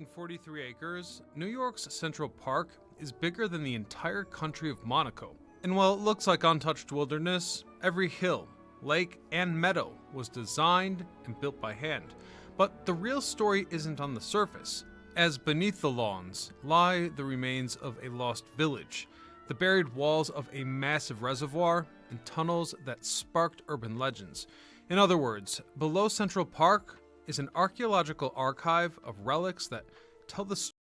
143 acres, New York's Central Park is bigger than the entire country of Monaco. And while it looks like untouched wilderness, every hill, lake, and meadow was designed and built by hand. But the real story isn't on the surface, as beneath the lawns lie the remains of a lost village, the buried walls of a massive reservoir, and tunnels that sparked urban legends. In other words, below Central Park is an archaeological archive of relics that tell the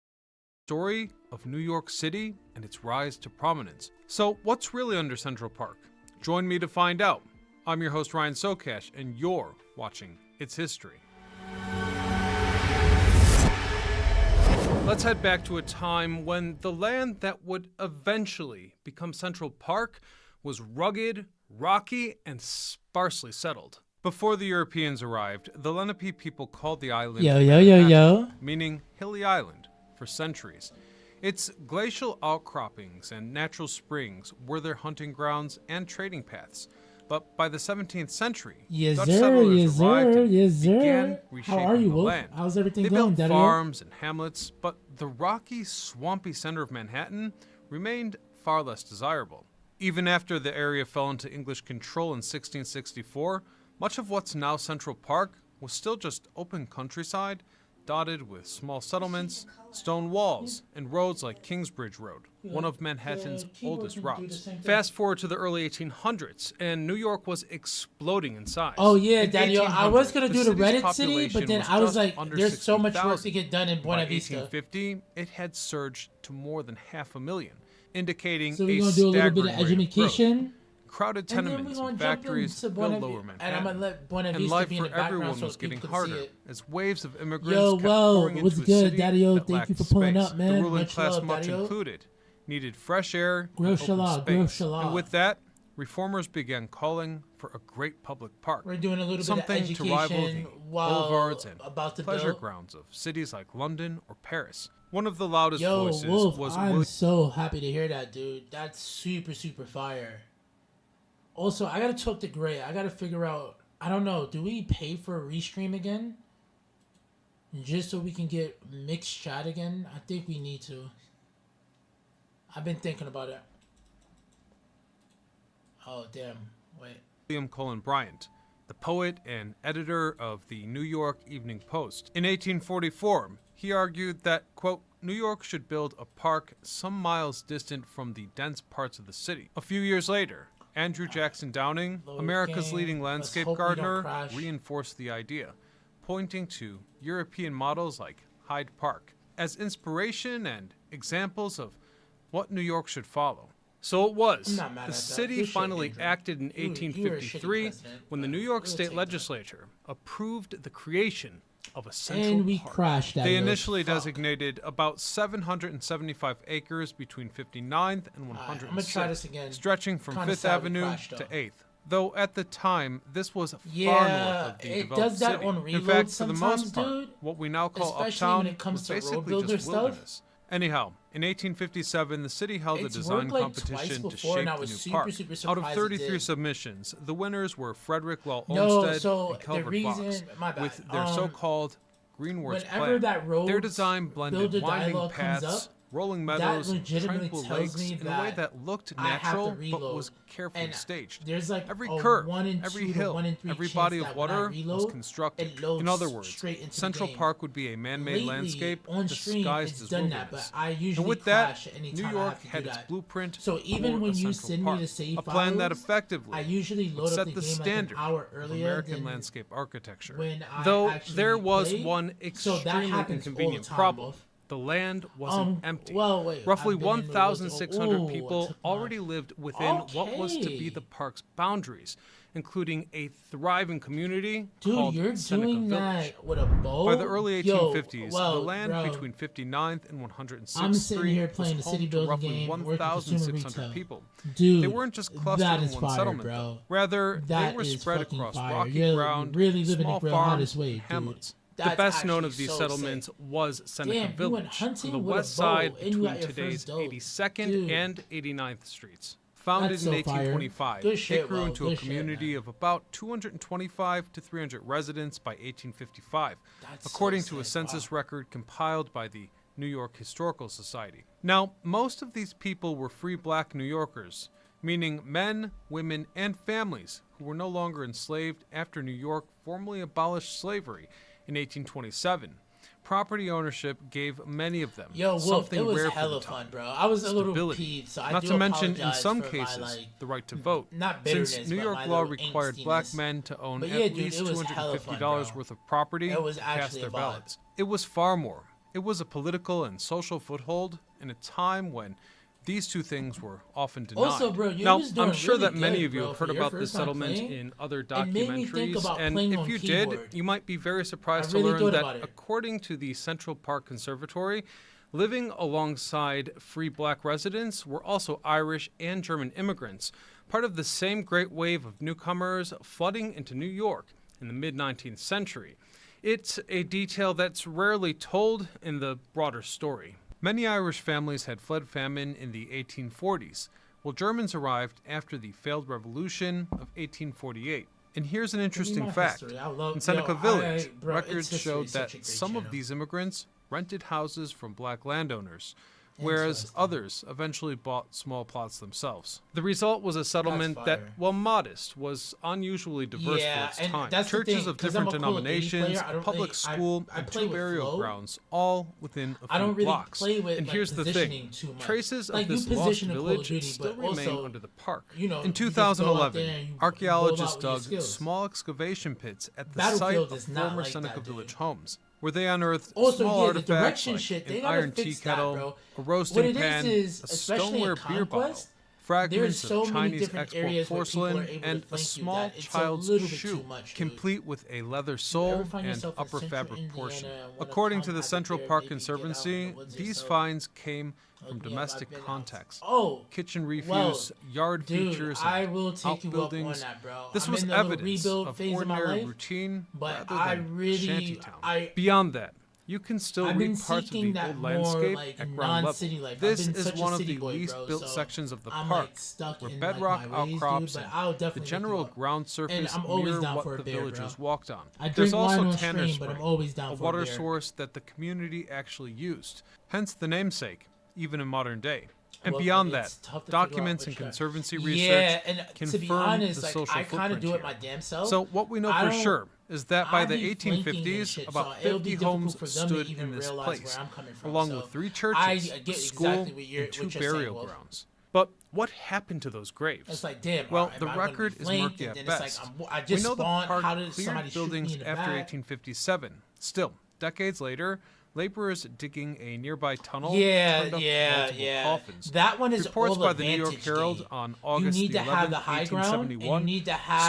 story of New York City and its rise to prominence. So what's really under Central Park? Join me to find out. I'm your host Ryan Socash, and you're watching It's History. Let's head back to a time when the land that would eventually become Central Park was rugged, rocky, and sparsely settled. Before the Europeans arrived, the Lenape people called the island meaning hilly island, for centuries. Its glacial outcroppings and natural springs were their hunting grounds and trading paths. But by the 17th century, Dutch settlers arrived and began reshaping the land. How's everything they going, built farms and hamlets, but the rocky, swampy center of Manhattan remained far less desirable. Even after the area fell into English control in 1664, much of what's now Central Park was still just open countryside, dotted with small settlements, stone walls, and roads like Kingsbridge Road, one of Manhattan's oldest routes. Fast forward to the early 1800s, and New York was exploding in size. Oh yeah, Daniel, I was going to do the Reddit city, but then I was like, there's so much work to get done in Buena Vista. By 1850, it had surged to more than 500,000, indicating so we're a gonna do a little bit of staggering education. Crowded tenements and factories filled lower Manhattan, and I'm gonna let Buena Vista and life be in for the background everyone so was getting people harder can see it. as waves of immigrants kept what's pouring into a good, city Daddy-o? that Thank you lacked for pulling space. up, man. The ruling Much class, love, much Daddy-o. included, needed fresh air Grow and open shala, space. grow shala. And with that, reformers began calling for a great public park. We're doing a little something bit of to rival education the while boulevards and about the pleasure bill. grounds of cities like London or Paris. One of the loudest Yo, voices Wolf, was I'm so happy to hear that, dude. That's super, super fire. Also, I gotta talk to Gray. I gotta figure out, I don't know, do we pay for a restream again? Just so we can get mixed chat again? I think we need to. I've been thinking about it. Oh, damn. Wait. William Cullen Bryant, the poet and editor of the New York Evening Post. In 1844, he argued that, quote, New York should build a park some miles distant from the dense parts of the city. A few years later, Andrew Jackson Downing, America's leading landscape gardener, reinforced the idea, pointing to European models like Hyde Park as inspiration and examples of what New York should follow. So it was. The city finally acted in 1853 when the New York State Legislature approved the creation of a Central Park. Crashed that. They initially designated about 775 acres between 59th and 106th, stretching from 5th Avenue to 8th. Though at the time, this was far north of the developed city. In fact, for the most part, what we now call Uptown was basically just wilderness. Anyhow, in 1857, the city held a design competition to shape the new park. Out of 33 submissions, the winners were Frederick Law Olmsted and Calvert Vaux, with their so-called Greenworks plan. Their design blended winding paths, rolling meadows, and tranquil lakes in a way that looked natural but was carefully staged. Like every curve, every hill, every body of water was constructed. In other words, Central Park would be a man-made landscape disguised as wilderness. And with that, New York had its blueprint for a Central Park, a plan that effectively would set the standard of American landscape architecture. Though there was one extremely inconvenient problem. The land wasn't empty. Roughly 1,600 people already lived within what was to be the park's boundaries, including a thriving community called Seneca Village. By the early 1850s, the land between 59th and 106th Street was home to roughly 1,600 people. They weren't just clustered in one settlement, though. Rather, they were spread across rocky ground, small farms, and hamlets. The best known of these settlements was Seneca Village, on the west side between today's 82nd and 89th Streets. Founded in 1825, it grew into a community of about 225 to 300 residents by 1855, according to a census record compiled by the New York Historical Society. Now, most of these people were free black New Yorkers, meaning men, women, and families who were no longer enslaved after New York formally abolished slavery in 1827. Property ownership gave many of them something it was rare hella for the time. fun, bro. I was a little peeved, so I Not do to mention, in apologize some for cases, my, the right to vote. not bitterness, Since New but York my law little required black angstiness. men to own But at yeah, dude, least it was hella $250 fun, worth of property It was to cast actually their a vibe. ballots. It was far more. It was a political and social foothold in a time when these two things were often denied. Also, bro, you now, was doing I'm sure really that many good, of you bro, have for heard your about this first time settlement playing. in other It made me think documentaries, about and playing if on you keyboard. did, you might be very surprised I to really learn thought that about it. according to the Central Park Conservatory, living alongside free black residents were also Irish and German immigrants, part of the same great wave of newcomers flooding into New York in the mid-19th century. It's a detail that's rarely told in the broader story. Many Irish families had fled famine in the 1840s, while Germans arrived after the failed revolution of 1848. And here's an interesting fact. In Seneca Village, records showed that some of these immigrants rented houses from black landowners, whereas others eventually bought small plots themselves. The result was a settlement that, while modest, was unusually diverse for its time. Churches of different denominations, a public school, and 2 burial grounds, all within a few blocks. And here's the thing, traces of this lost village still remain under the park. In 2011, archaeologists dug small excavation pits at the site of former Seneca Village homes, where they unearthed small artifacts like an iron tea kettle, a roasting pan, a stoneware beer bottle, fragments of Chinese export porcelain, and a small child's shoe, complete with a leather sole and upper fabric portion. According to the Central Park Conservancy, these finds came from domestic contexts, kitchen refuse, yard features, and outbuildings. This was evidence of ordinary routine rather than shantytown. Beyond that, you can still read parts of the old landscape at ground level. This is one of the least built sections of the park, where bedrock outcrops and the general ground surface mirror what the villagers walked on. There's also Tanner Spring, a water source that the community actually used, hence the namesake, even in modern day. And beyond that, documents and conservancy research confirm the social footprint here. So what we know for sure is that by the 1850s, about 50 homes stood in this place, along with 3 churches, a school, and 2 burial grounds. But what happened to those graves? It's like, damn, well, the record is murky at best. We know the park cleared buildings after 1857. Still, decades later, laborers digging a nearby tunnel turned up multiple coffins. That one is reports all by the New York Herald on August 11, 1871,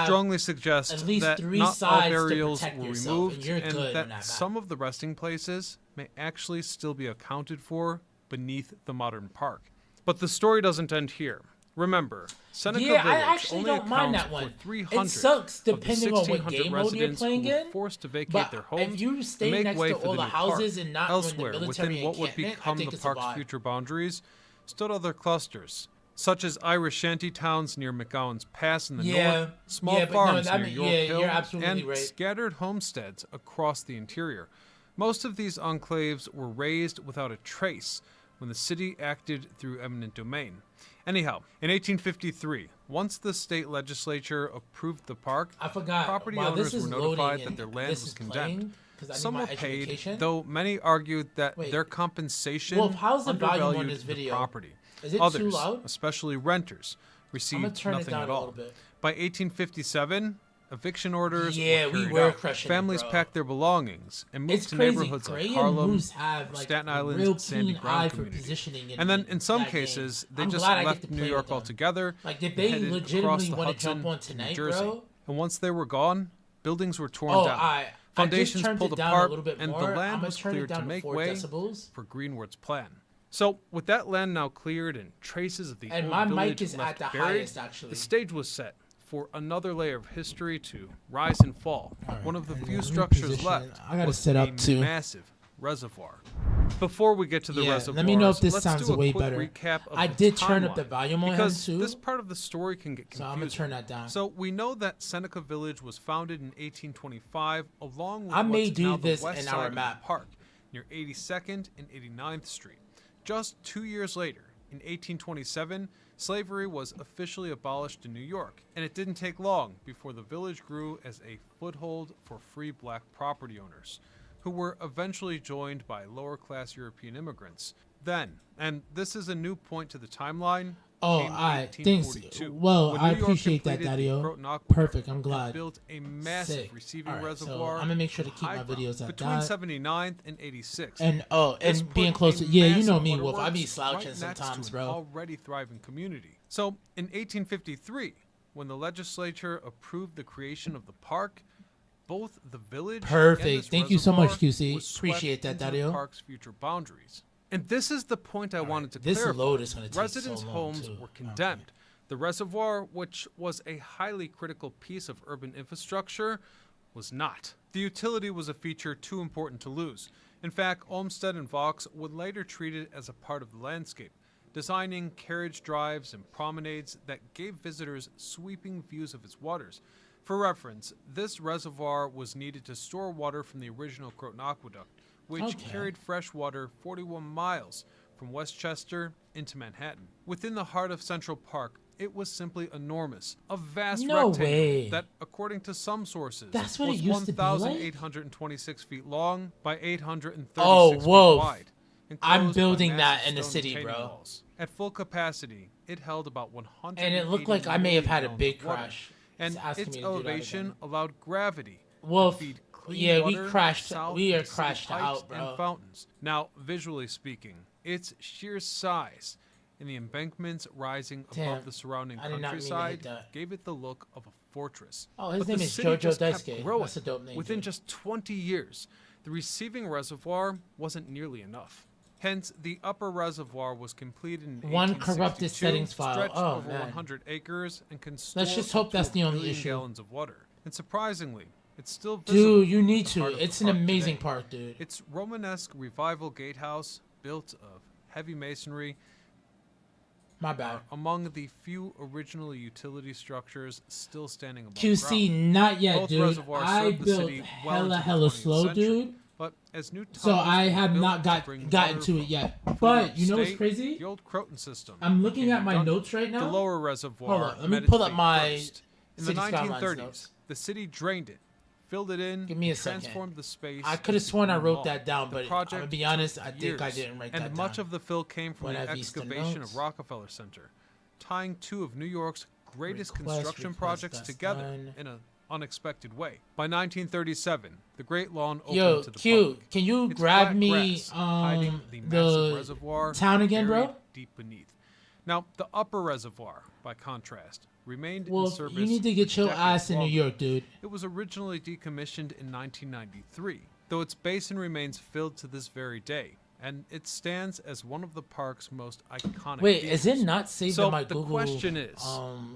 strongly suggest that not all burials were removed and that some of the resting places may actually still be accounted for beneath the modern park. But the story doesn't end here. Remember, Seneca Village only accounts for 300 it sucks depending of the on what game mode you're playing who were in, forced to vacate their homes if you stay and make next way to for all the the new houses park. and not Elsewhere, in the within military what would become the park's future boundaries, stood other clusters, such as Irish shanty towns near McGowan's Pass in the north, small farms near York Hill, and scattered homesteads across the interior. Most of these enclaves were razed without a trace when the city acted through eminent domain. Anyhow, in 1853, once the state legislature approved the park, property owners were notified that their land was condemned. Some were paid, though many argued that their compensation undervalued the property. Others, especially renters, received nothing at all. By 1857, eviction orders were carried out. Families packed their belongings and moved to neighborhoods like Harlem, Staten Island's Sandy Ground community. And then in some cases, they just left New York altogether and headed across the Hudson to New Jersey. And once they were gone, buildings were torn down. Foundations pulled apart, and the land was cleared to make way for Greenwood's plan. So, with that land now cleared and traces of the old village left buried, the stage was set for another layer of history to rise and fall. One of the few structures left was a massive reservoir. Before we get to the reservoirs, let me know if this let's sounds do a way quick better. recap of I the did turn up timeline, the volume on because too. this part of the story can get confusing. So I'm gonna turn that down. So we know that Seneca Village was founded in 1825, along with I may what's do now this the west in side our of the map. park, near 82nd and 89th Street. Just 2 years later, in 1827, slavery was officially abolished in New York, and it didn't take long before the village grew as a foothold for free black property owners, who were eventually joined by lower-class European immigrants. Then, and this is a new point to the timeline, oh, came alright, thanks. 1842, Well, when I New York appreciate that, completed the Daddy-O. Croton Aqueduct Perfect, I'm and glad. built a massive Sick. receiving Alright, reservoir. so I'm gonna make sure to keep my high ground videos at between that. 79th and 86th. And This and being put close to a you know massive me, Wolf. I waterworks be slouching right next sometimes, to an bro. already thriving community. So in 1853, when the legislature approved the creation of the park, both the village Perfect. and this Thank you so much, reservoir QC. was swept Appreciate that, into Daddy-O. the park's future boundaries. And this is the point I wanted to This clarify. load is gonna take Residents' so long, homes too. were condemned. The reservoir, which was a highly critical piece of urban infrastructure, was not. The utility was a feature too important to lose. In fact, Olmsted and Vaux would later treat it as a part of the landscape, designing carriage drives and promenades that gave visitors sweeping views of its waters. For reference, this reservoir was needed to store water from the original Croton Aqueduct, which carried fresh water 41 miles from Westchester into Manhattan. Within the heart of Central Park, it was simply enormous, a vast rectangle that, according to some sources, That's what was it used to be like? 1,826 feet long by 836 feet whoa. wide. I'm enclosed by building that massive in the stone city, retaining bro. walls. At full capacity, it held about 100. And it looked like I may have had a big crash. And It's asking its me to do that elevation again. allowed gravity Wolf, to feed clean yeah, we water crashed. south We are into city crashed pipes out, bro. and fountains. Now, visually speaking, its sheer size and the embankments rising Damn, above the surrounding I did not mean to hit countryside that. gave it the look of a fortress. Oh, his But name the is city Jojo just kept Daisuke. growing. That's a dope name, Within dude. just 20 years, the receiving reservoir wasn't nearly enough. Hence, the upper reservoir was completed in One 1862, corrupted settings file. stretched Oh, over man. 100 acres, and can store Let's just up hope to that's a the only billion issue. gallons of water. And surprisingly, it's still visible. Dude, you need as to. part of the It's an park amazing today. park, dude. Its Romanesque revival gatehouse, built of heavy masonry, My bad. among the few original utility structures still standing above QC, ground. not yet, Both dude. reservoirs I served the built city well into the hella 20th slow, century, dude. But as new So tunnels I were have built not to bring gotten water to it from yet. New But York you know what's State, crazy? The old Croton system. I'm looking became at my redundant. notes right now. The lower reservoir. Hold on, let me met its pull up fate my first. In the Cites Skylines 1930s, notes. the city drained it, filled it in, Give me a second. transformed the space. I could have into sworn I Green wrote Mall. that down, The but I'm project gonna be honest, I took think I years, didn't write and that much down. of the fill came from Buena the Vista excavation notes. of Rockefeller Center, tying two of New York's greatest Request, construction request, projects that's together done. in an unexpected way. By 1937, the Great Lawn opened Yo, to the Q, public. can you Its grab flat me grass hiding the massive reservoir town again, bro? buried deep beneath. Now, the upper reservoir, by contrast, remained in Well, service you need to get for your decades ass in New longer. York, dude. It was originally decommissioned in 1993, though its basin remains filled to this very day, and it stands as one of the park's most iconic Wait, features. is it not saved So in my the Google? question is,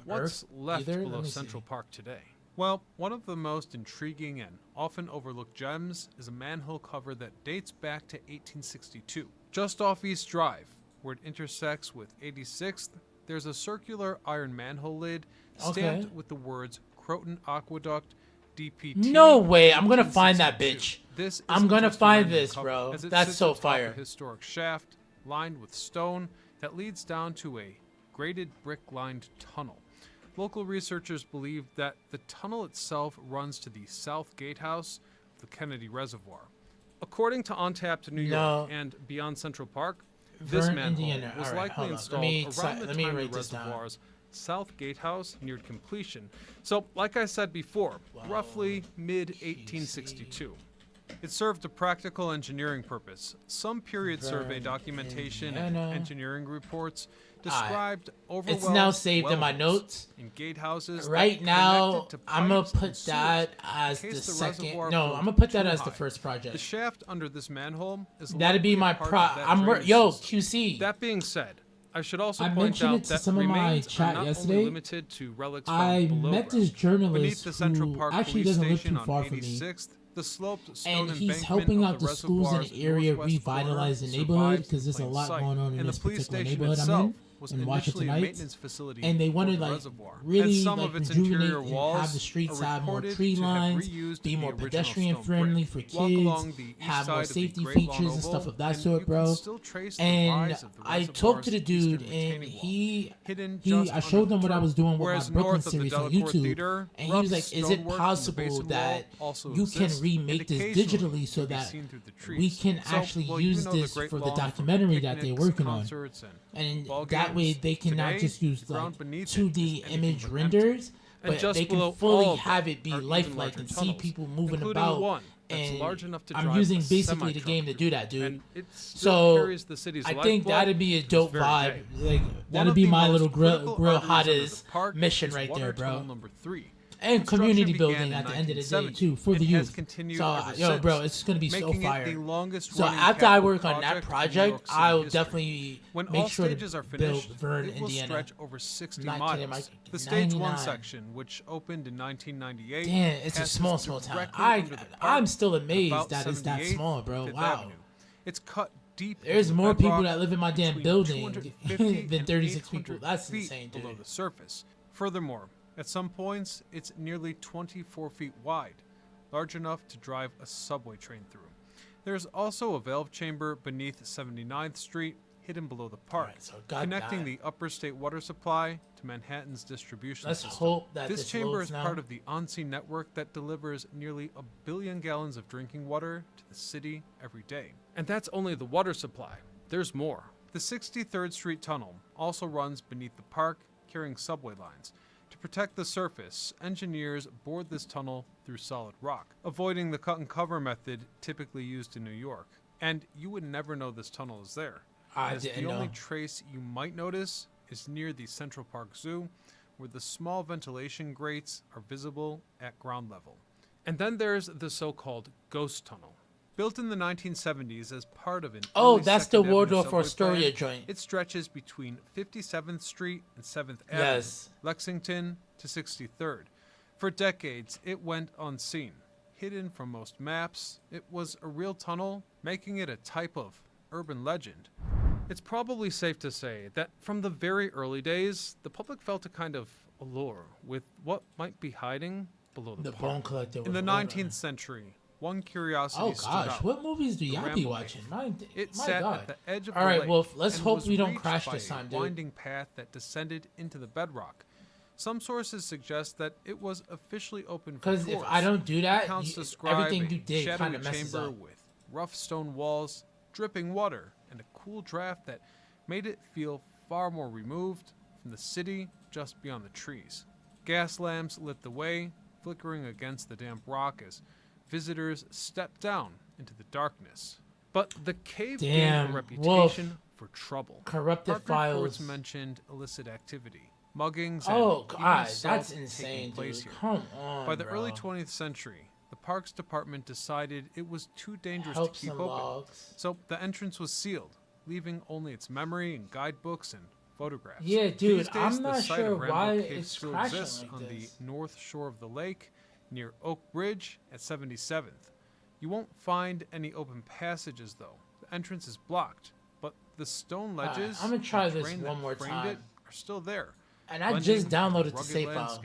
what's Earth left either? below Let me Central see. Park today? Well, one of the most intriguing and often overlooked gems is a manhole cover that dates back to 1862. Just off East Drive, where it intersects with 86th, there's a circular iron manhole lid stamped with the words Croton Aqueduct DPT. No way, I'm gonna find that 1862. bitch. This I'm isn't gonna just a find random this, cover, bro. as it That's sits so atop fire. a historic shaft lined with stone that leads down to a graded brick-lined tunnel. Local researchers believe that the tunnel itself runs to the south gatehouse of the Kennedy Reservoir. According to Untapped New York and Beyond Central Park, this Vern, manhole Indiana. was All right, likely hold on. installed around the let me time write the this down. reservoir's south gatehouse neared completion. So, like I said before, roughly mid-1862. It served a practical engineering purpose. Some period survey documentation and engineering reports described overwhelmed It's now saved in my wellholes notes. in gatehouses Right that now, connected to I'm gonna pipes and put sewers that as in the case second. reservoir No, proved I'm gonna put that too as the high. first project. The shaft under this manhole is That'd be likely a my part pro. of that I'm drainage yo system. QC. That being said, I should also I point mentioned out it to that some of my remains chat are not yesterday. only limited to relics found I below met ground. this Beneath journalist the Central who Park actually Police doesn't live Station too on far from me. 86th The sloped stone and he's embankment helping of out the schools in the area revitalize the neighborhood because there's a lot going on in this particular neighborhood I'm in. And Washington Heights, and they wanted like really like rejuvenate and have the streets have more tree lines, be more pedestrian friendly for kids, have more safety features and stuff of that sort, bro. And I talked to the dude, and I showed them what I was doing with my Brooklyn series on YouTube, and he was like, "Is it possible that you can remake this digitally so that we can actually use this for the documentary that they're working on?" And that way they can not just use like 2D image renders, but they can fully have it be lifelike and see people moving about. And I'm using basically the game to do that, dude. So I think that'd be a dope vibe. Like that'd be my little grill hottest mission right there, bro. And community building at the end of the day too for the youth. So yo, bro, it's gonna be so fire. So after I work on that project, I'll definitely make sure to build Vern, Indiana. Over 60 miles. The stage 1 section, which opened in 1998. Damn, it's a small town. I'm still amazed that it's that small, bro. Wow. It's cut deep. There's more people that live in my damn building than 36 people. That's insane, dude. Below the surface. Furthermore, at some points, it's nearly 24 feet wide, large enough to drive a subway train through. There's also a valve chamber beneath 79th Street, hidden below the park, connecting the upper state water supply to Manhattan's distribution system. Let's hope that this chamber is part of the on-sea network that delivers nearly 1 billion gallons of drinking water to the city every day. And that's only the water supply. There's more. The 63rd Street Tunnel also runs beneath the park, carrying subway lines. To protect the surface, engineers bored this tunnel through solid rock, avoiding the cut-and-cover method typically used in New York. And you would never know this tunnel is there. The only trace you might notice is near the Central Park Zoo, where the small ventilation grates are visible at ground level. And then there's the so-called Ghost Tunnel. Built in the 1970s as part of an that's the Waldorf Astoria joint. It stretches between 57th Street and 7th Avenue, Lexington to 63rd. For decades, it went unseen. Hidden from most maps, it was a real tunnel, making it a type of urban legend. It's probably safe to say that from the very early days, the public felt a kind of allure with what might be hiding below the park. Bone Collector. In the 19th century, one curiosity stood out. What movies do y'all be watching? It sat at the edge of the lake. Wolf, let's hope we don't crash this time, dude. A winding path that descended into the bedrock. Some sources suggest that it was officially open for tours. Because if I don't do that, everything you did kind of messes up. With rough stone walls, dripping water, and a cool draft that made it feel far more removed from the city just beyond the trees. Gas lamps lit the way, flickering against the damp rock as visitors stepped down into the darkness. But the cave gained a reputation for trouble. Corrupted files. Reports mentioned illicit activity, muggings, that's insane, dude. Come on, By the early 20th century, the Parks Department decided it was too dangerous to keep open, so the entrance was sealed, leaving only its memory and guidebooks and photographs. Yeah, dude, These days, I'm not sure why it's still exists like on the north shore of the lake, near Oak Bridge at 77th. You won't find any open passages, though. The entrance is blocked, but the stone ledges I'm gonna try this one more time. Are still there. And I just downloaded the save file.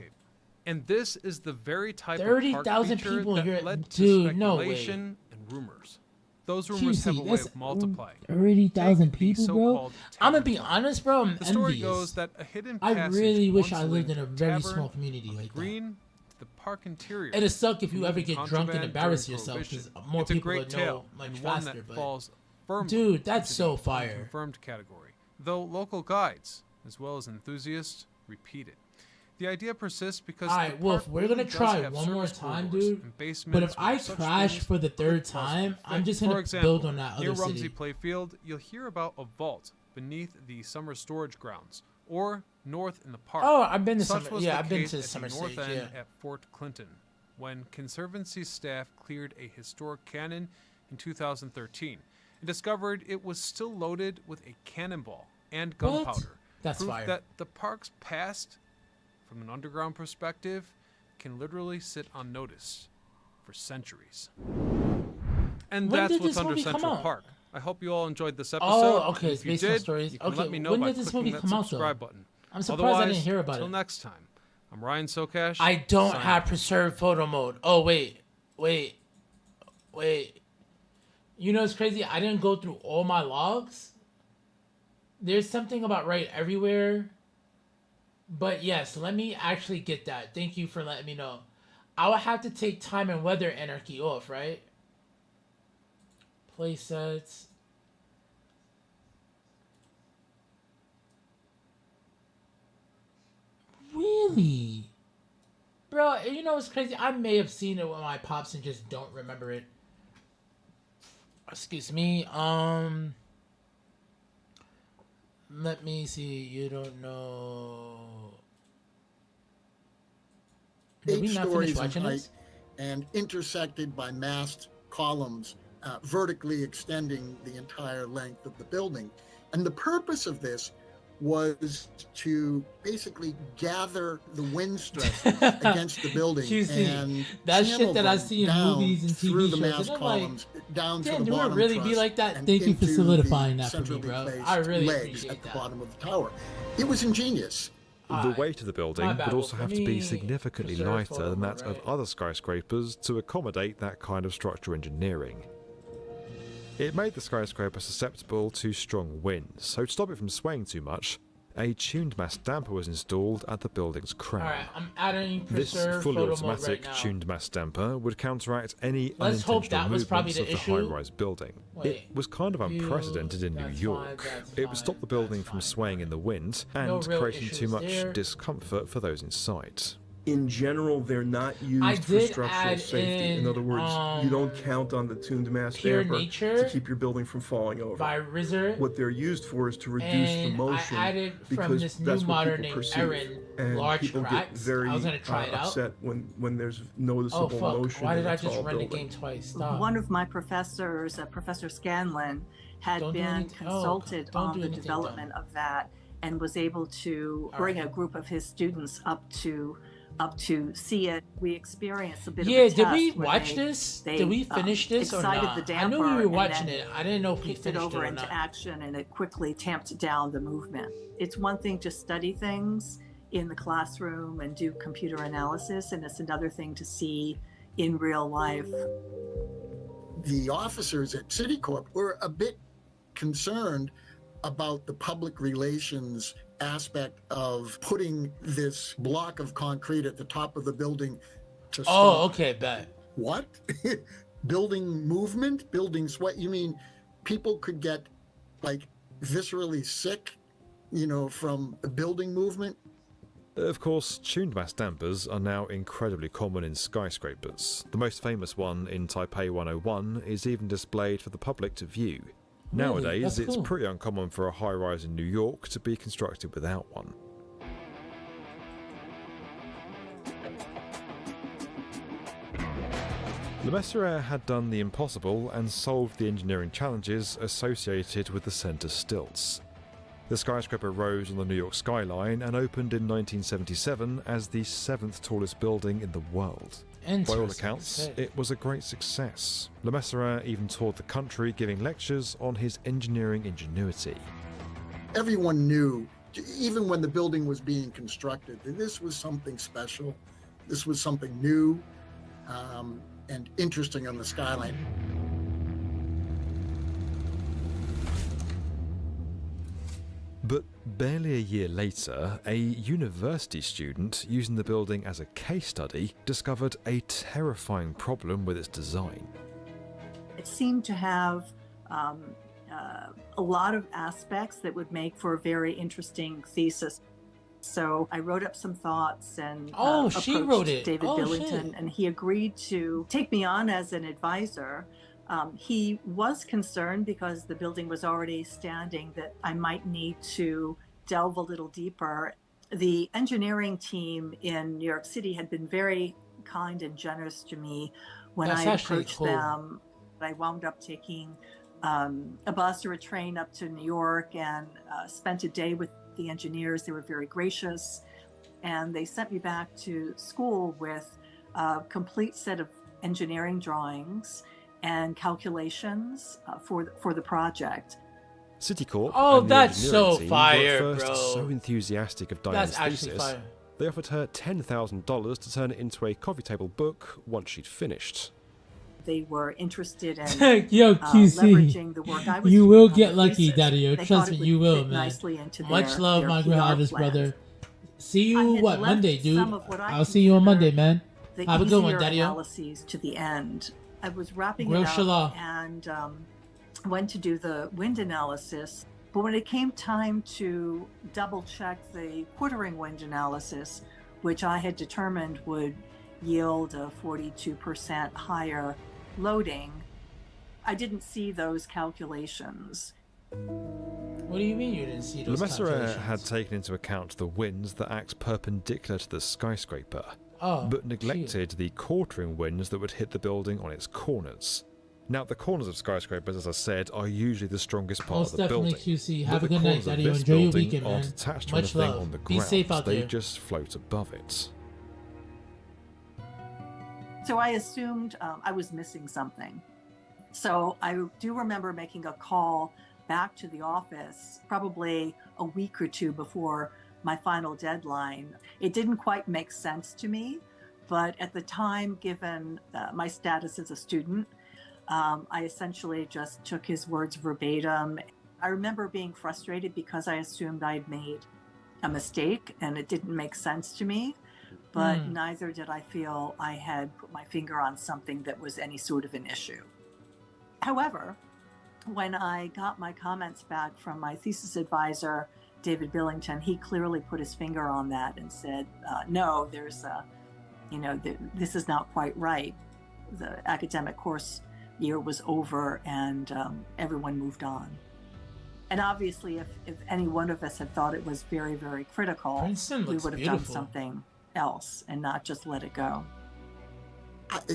And this is the very type 30,000 of people that here. led to Dude, no way. speculation and rumors. Those rumors have a way of multiplying. 30,000 people, bro. I'm gonna be honest, bro. I'm the story envious. goes that a hidden I passage really wish once I lived in a linked very tavern small community like green to the park interior. It'd suck if you ever get drunk and contraband embarrass during yourself because Prohibition. more It's a people great would know tale, much and one faster. that But falls firmly dude, that's into so the fire. confirmed category. Though local guides, as well as enthusiasts, repeat it. The idea persists because Alright, Wolf, we're gonna try one more time, dude. But if I crash for the third time, I'm just gonna build on that near other Rumsey city. Playfield, you'll hear about a vault beneath the summer storage grounds, or north in the park. Oh, I've been to Such summer. was Yeah, the I've been case to at summer the north stage. end Yeah. at Fort Clinton, when Conservancy staff cleared a historic cannon in 2013 and discovered it was still loaded with a cannonball and gunpowder. That's Proof fire. that the park's past, from an underground perspective, can literally sit unnoticed for centuries. And When that's did what's this under movie come Central out? Park. I hope you all enjoyed this episode. Oh, okay. It's If you based on did, stories. you can Okay, let me know when by did this clicking movie that come out, subscribe though? button. I'm surprised I didn't hear about Till it. next time, I'm Ryan Sokash. I don't signing have off. preserved photo mode. Oh, wait. You know, it's crazy. I didn't go through all my logs. There's something about right everywhere. But yes, let me actually get that. Thank you for letting me know. I will have to take time and weather anarchy off, right? Playsets. Really? Bro, you know what's crazy? I may have seen it with my pops and just don't remember it. Excuse me. Let me see. You don't know. Did we 8 not finish stories in watching height this? and intersected by massed columns vertically extending the entire length of the building. And the purpose of this was to basically gather the wind stresses against the building and that channel shit that I them see in down movies and through TV the shows. mass And I'm columns like, down to damn, the do it bottom really truss be like that? and Thank you for into solidifying the that for me, centrally bro. placed I really legs appreciate at the that. bottom of the tower. It was ingenious. The weight of the building My bad. would also Well, have let to be me significantly preserve lighter photo than mode, that of right? other skyscrapers to accommodate that kind of structural engineering. It made the skyscraper susceptible to strong winds, so to stop it from swaying too much, a tuned mass damper was installed at the building's crown. Alright, I'm adding This preserve fully photo automatic mode right now. tuned mass damper would counteract any Let's hope unintentional that was probably movements the of the issue. high-rise building. Wait, It was kind of view, unprecedented in New that's York. fine, that's It would stop the fine, building that's from fine. swaying in the wind No and real creating too issues much there. discomfort for those inside. In general, they're not I used for did structural add safety. In other words, you don't count on the tuned mass Pure damper Nature to keep your building from falling over. by Rizzer. What they're used for is to reduce the And motion I added from because this new that's what modder people named perceive. Erin, And large people get cracks. very I was gonna try it out. upset when there's Oh noticeable fuck! motion Why in did a I just tall run the building. game twice? Stop. One of my professors, Professor Scanlon, had Don't do been anything- oh, consulted don't on do the anything development of that and was able to All bring right. a group of his students up to see it. We experienced a bit Yeah, of a did we test where watch they- this? they, Did we finish this or excited not? the I knew we damper were watching and then it. I didn't know if we kicked it finished it over or into not. action, and it quickly tamped down the movement. It's one thing to study things in the classroom and do computer analysis, and it's another thing to see in real life. The officers at Citicorp were a bit concerned about the public relations aspect of putting this block of concrete at the top of the building to stop. Oh, okay, bet. What? Building movement, building sweat? You mean people could get like viscerally sick, from the building movement? Of course, tuned mass dampers are now incredibly common in skyscrapers. The most famous one in Taipei 101 is even displayed for the public to view. Really? Nowadays, That's it's cool. pretty uncommon for a high-rise in New York to be constructed without one. Le Mesurier had done the impossible and solved the engineering challenges associated with the centre stilts. The skyscraper rose on the New York skyline and opened in 1977 as the 7th tallest building in the world. By all Interesting. accounts, Sick. it was a great success. Le Mesurier even toured the country giving lectures on his engineering ingenuity. Everyone knew, even when the building was being constructed, that this was something special. This was something new and interesting on the skyline. But barely a year later, a university student using the building as a case study discovered a terrifying problem with its design. It seemed to have a lot of aspects that would make for a very interesting thesis. So I wrote up some thoughts and she approached wrote it. David Oh, Billington, shit. and he agreed to take me on as an advisor. He was concerned because the building was already standing that I might need to delve a little deeper. The engineering team in New York City had been very kind and generous to me when That's I actually approached cool. them. I wound up taking a bus or a train up to New York and spent a day with the engineers. They were very gracious, and they sent me back to school with a complete set of engineering drawings and calculations for the project. Citicorp Oh, and the that's engineering so team fire, were at first bro. so enthusiastic of Diane's That's actually thesis, fire. they offered her $10,000 to turn it into a coffee table book once she'd finished. They were interested in Yo, QC, leveraging the work I was you doing will on get the lucky, thesis. Daddy-o. They Trust thought me, it would you will, fit man. nicely into Much their- love, their my PR grand artist plans. brother. See I you, had what, left Monday, dude? some of what I I'll see you on Monday, consider man. The Have a good one, easier Daddy-o. analyses to the end. I was wrapping Grill it up Shala. and went to do the wind analysis. But when it came time to double check the quartering wind analysis, which I had determined would yield a 42% higher loading, I didn't see those calculations. What do you mean you didn't see those Le Mesurier calculations? had taken into account the winds that act perpendicular to the skyscraper, Oh, but neglected the quartering winds that would hit the building on its corners. Now, the corners of skyscrapers, as I said, are usually the strongest part most of the definitely, building. QC. But Have a the good night, corners of Daddy. this Enjoy your building weekend, man. aren't attached to Much anything love. on the Be ground. safe out They there. just float above it. So I assumed I was missing something. So I do remember making a call back to the office probably a week or two before my final deadline. It didn't quite make sense to me, but at the time, given my status as a student, I essentially just took his words verbatim. I remember being frustrated because I assumed I'd made a mistake and it didn't make sense to me, but neither did I feel I had put my finger on something that was any sort of an issue. However, when I got my comments back from my thesis advisor, David Billington, he clearly put his finger on that and said, no, there's this is not quite right. The academic course year was over and everyone moved on. And obviously, if any one of us had thought it was very, very critical, Princeton we looks would have beautiful. done something else and not just let it go.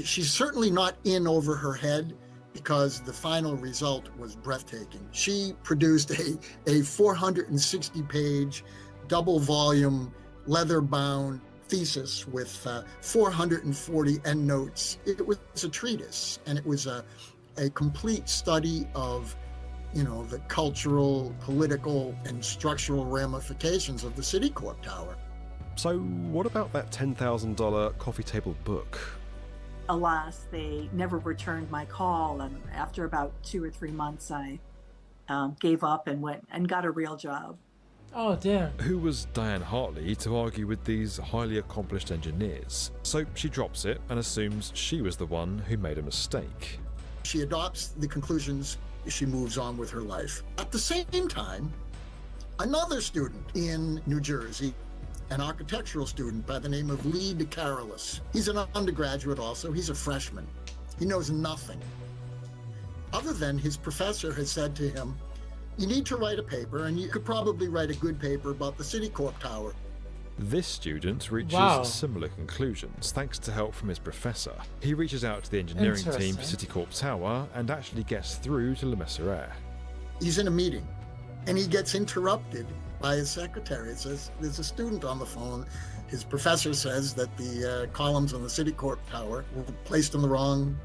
She's certainly not in over her head, because the final result was breathtaking. She produced a 460-page, double-volume, leather-bound thesis with 440 endnotes. It was a treatise, and it was a complete study of, the cultural, political, and structural ramifications of the Citicorp Tower. So what about that $10,000 coffee table book? Alas, they never returned my call, and after about 2 or 3 months, I gave up and went and got a real job. Oh, damn. Who was Diane Hartley to argue with these highly accomplished engineers? So she drops it and assumes she was the one who made a mistake. She adopts the conclusions. She moves on with her life. At the same time, another student in New Jersey, an architectural student by the name of Lee DeCarolis. He's an undergraduate also. He's a freshman. He knows nothing other than his professor has said to him, you need to write a paper, and you could probably write a good paper about the Citicorp Tower. This student reaches Wow. similar conclusions thanks to help from his professor. He reaches out to the engineering team for Interesting. Citicorp Tower and actually gets through to Le Mesurier. He's in a meeting, and he gets interrupted by his secretary. It says, there's a student on the phone. His professor says that the columns on the Citicorp Tower were placed in the wrong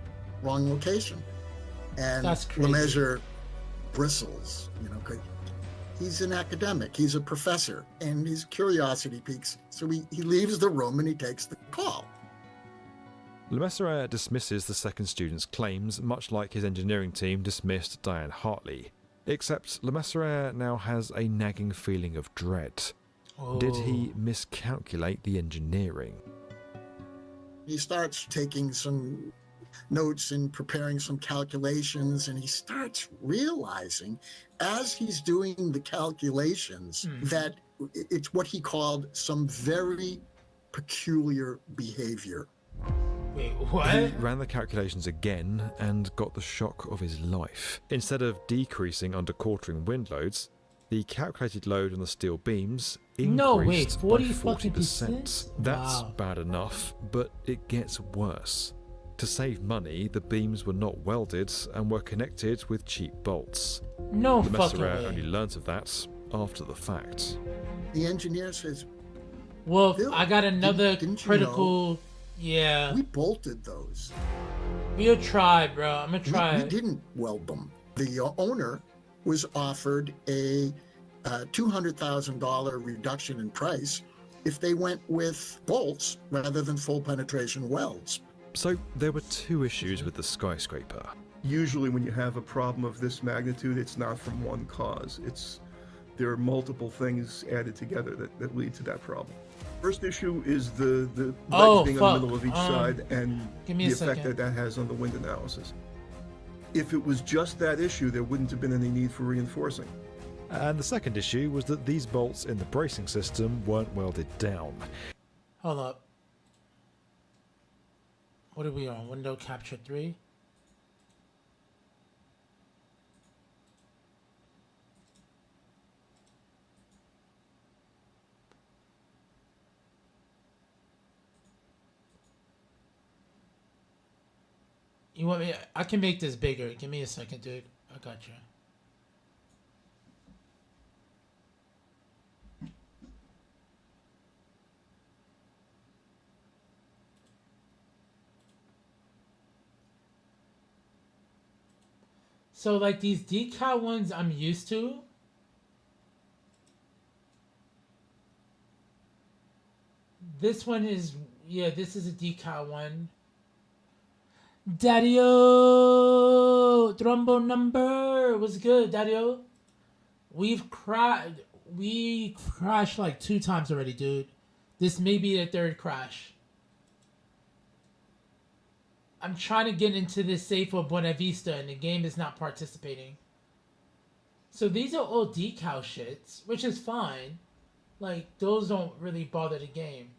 location. And That's crazy. Lemessurier bristles, 'cause he's an academic, he's a professor, and his curiosity piques. So he leaves the room and he takes the call. Le Mesurier dismisses the second student's claims, much like his engineering team dismissed Diane Hartley. Except Le Mesurier now has a nagging feeling of dread. Did he miscalculate the engineering? He starts taking some notes and preparing some calculations, and he starts realizing as he's doing the calculations that it's what he called some very peculiar behavior. Wait, He what? ran the calculations again and got the shock of his life. Instead of decreasing under quartering wind loads, the calculated load on the steel beams increased No, wait, 40 by fucking 40%. percent? That's Wow. bad enough, but it gets worse. To save money, the beams were not welded and were connected with cheap bolts. No Le fucking Mesurier way. only learnt of that after the fact. The engineer says, Well, Bill, I got another didn't you critical Yeah. We bolted those. We'll try, bro. I'm gonna try. We didn't weld them. The owner was offered a $200,000 reduction in price if they went with bolts rather than full penetration welds. So there were two issues with the skyscraper. Usually when you have a problem of this magnitude, it's not from one cause. There are multiple things added together that lead to that problem. First issue is the ledge being on the middle of each side and the effect that has on the wind analysis. If it was just that issue, there wouldn't have been any need for reinforcing. And the second issue was that these bolts in the bracing system weren't welded down. Hold up. What are we on? Window capture 3? You want me? I can make this bigger. Give me a second, dude. I got you. So like these decal ones I'm used to. This one is, yeah, this is a decal one. Daddy-o! Trombone number! What's good, Daddy-o? We crashed like 2 times already, dude. This may be the 3rd crash. I'm trying to get into this safe of Buena Vista and the game is not participating. So these are all decal shits, which is fine. Like, those don't really bother the game.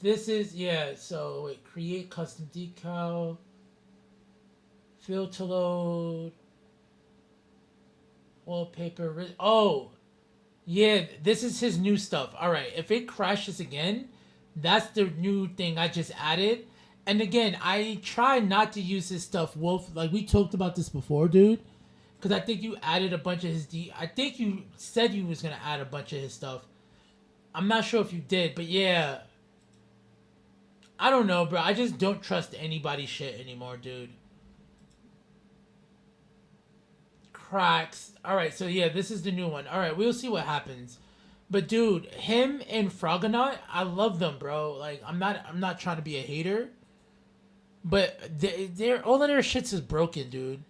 This is, yeah, so wait, create custom decal, filter load, wallpaper, oh, yeah, this is his new stuff. All right, if it crashes again, that's the new thing I just added. And again, I try not to use his stuff, Wolf, like we talked about this before, dude, because I think you added a bunch of his, I think you said you was going to add a bunch of his stuff. I'm not sure if you did, but yeah. I don't know, bro. I just don't trust anybody's shit anymore, dude. Cracks. All right, so yeah, this is the new one. All right, we'll see what happens. But dude, him and Frogonaut, I love them, bro. Like, I'm not trying to be a hater, but they're all of their shits is broken, dude.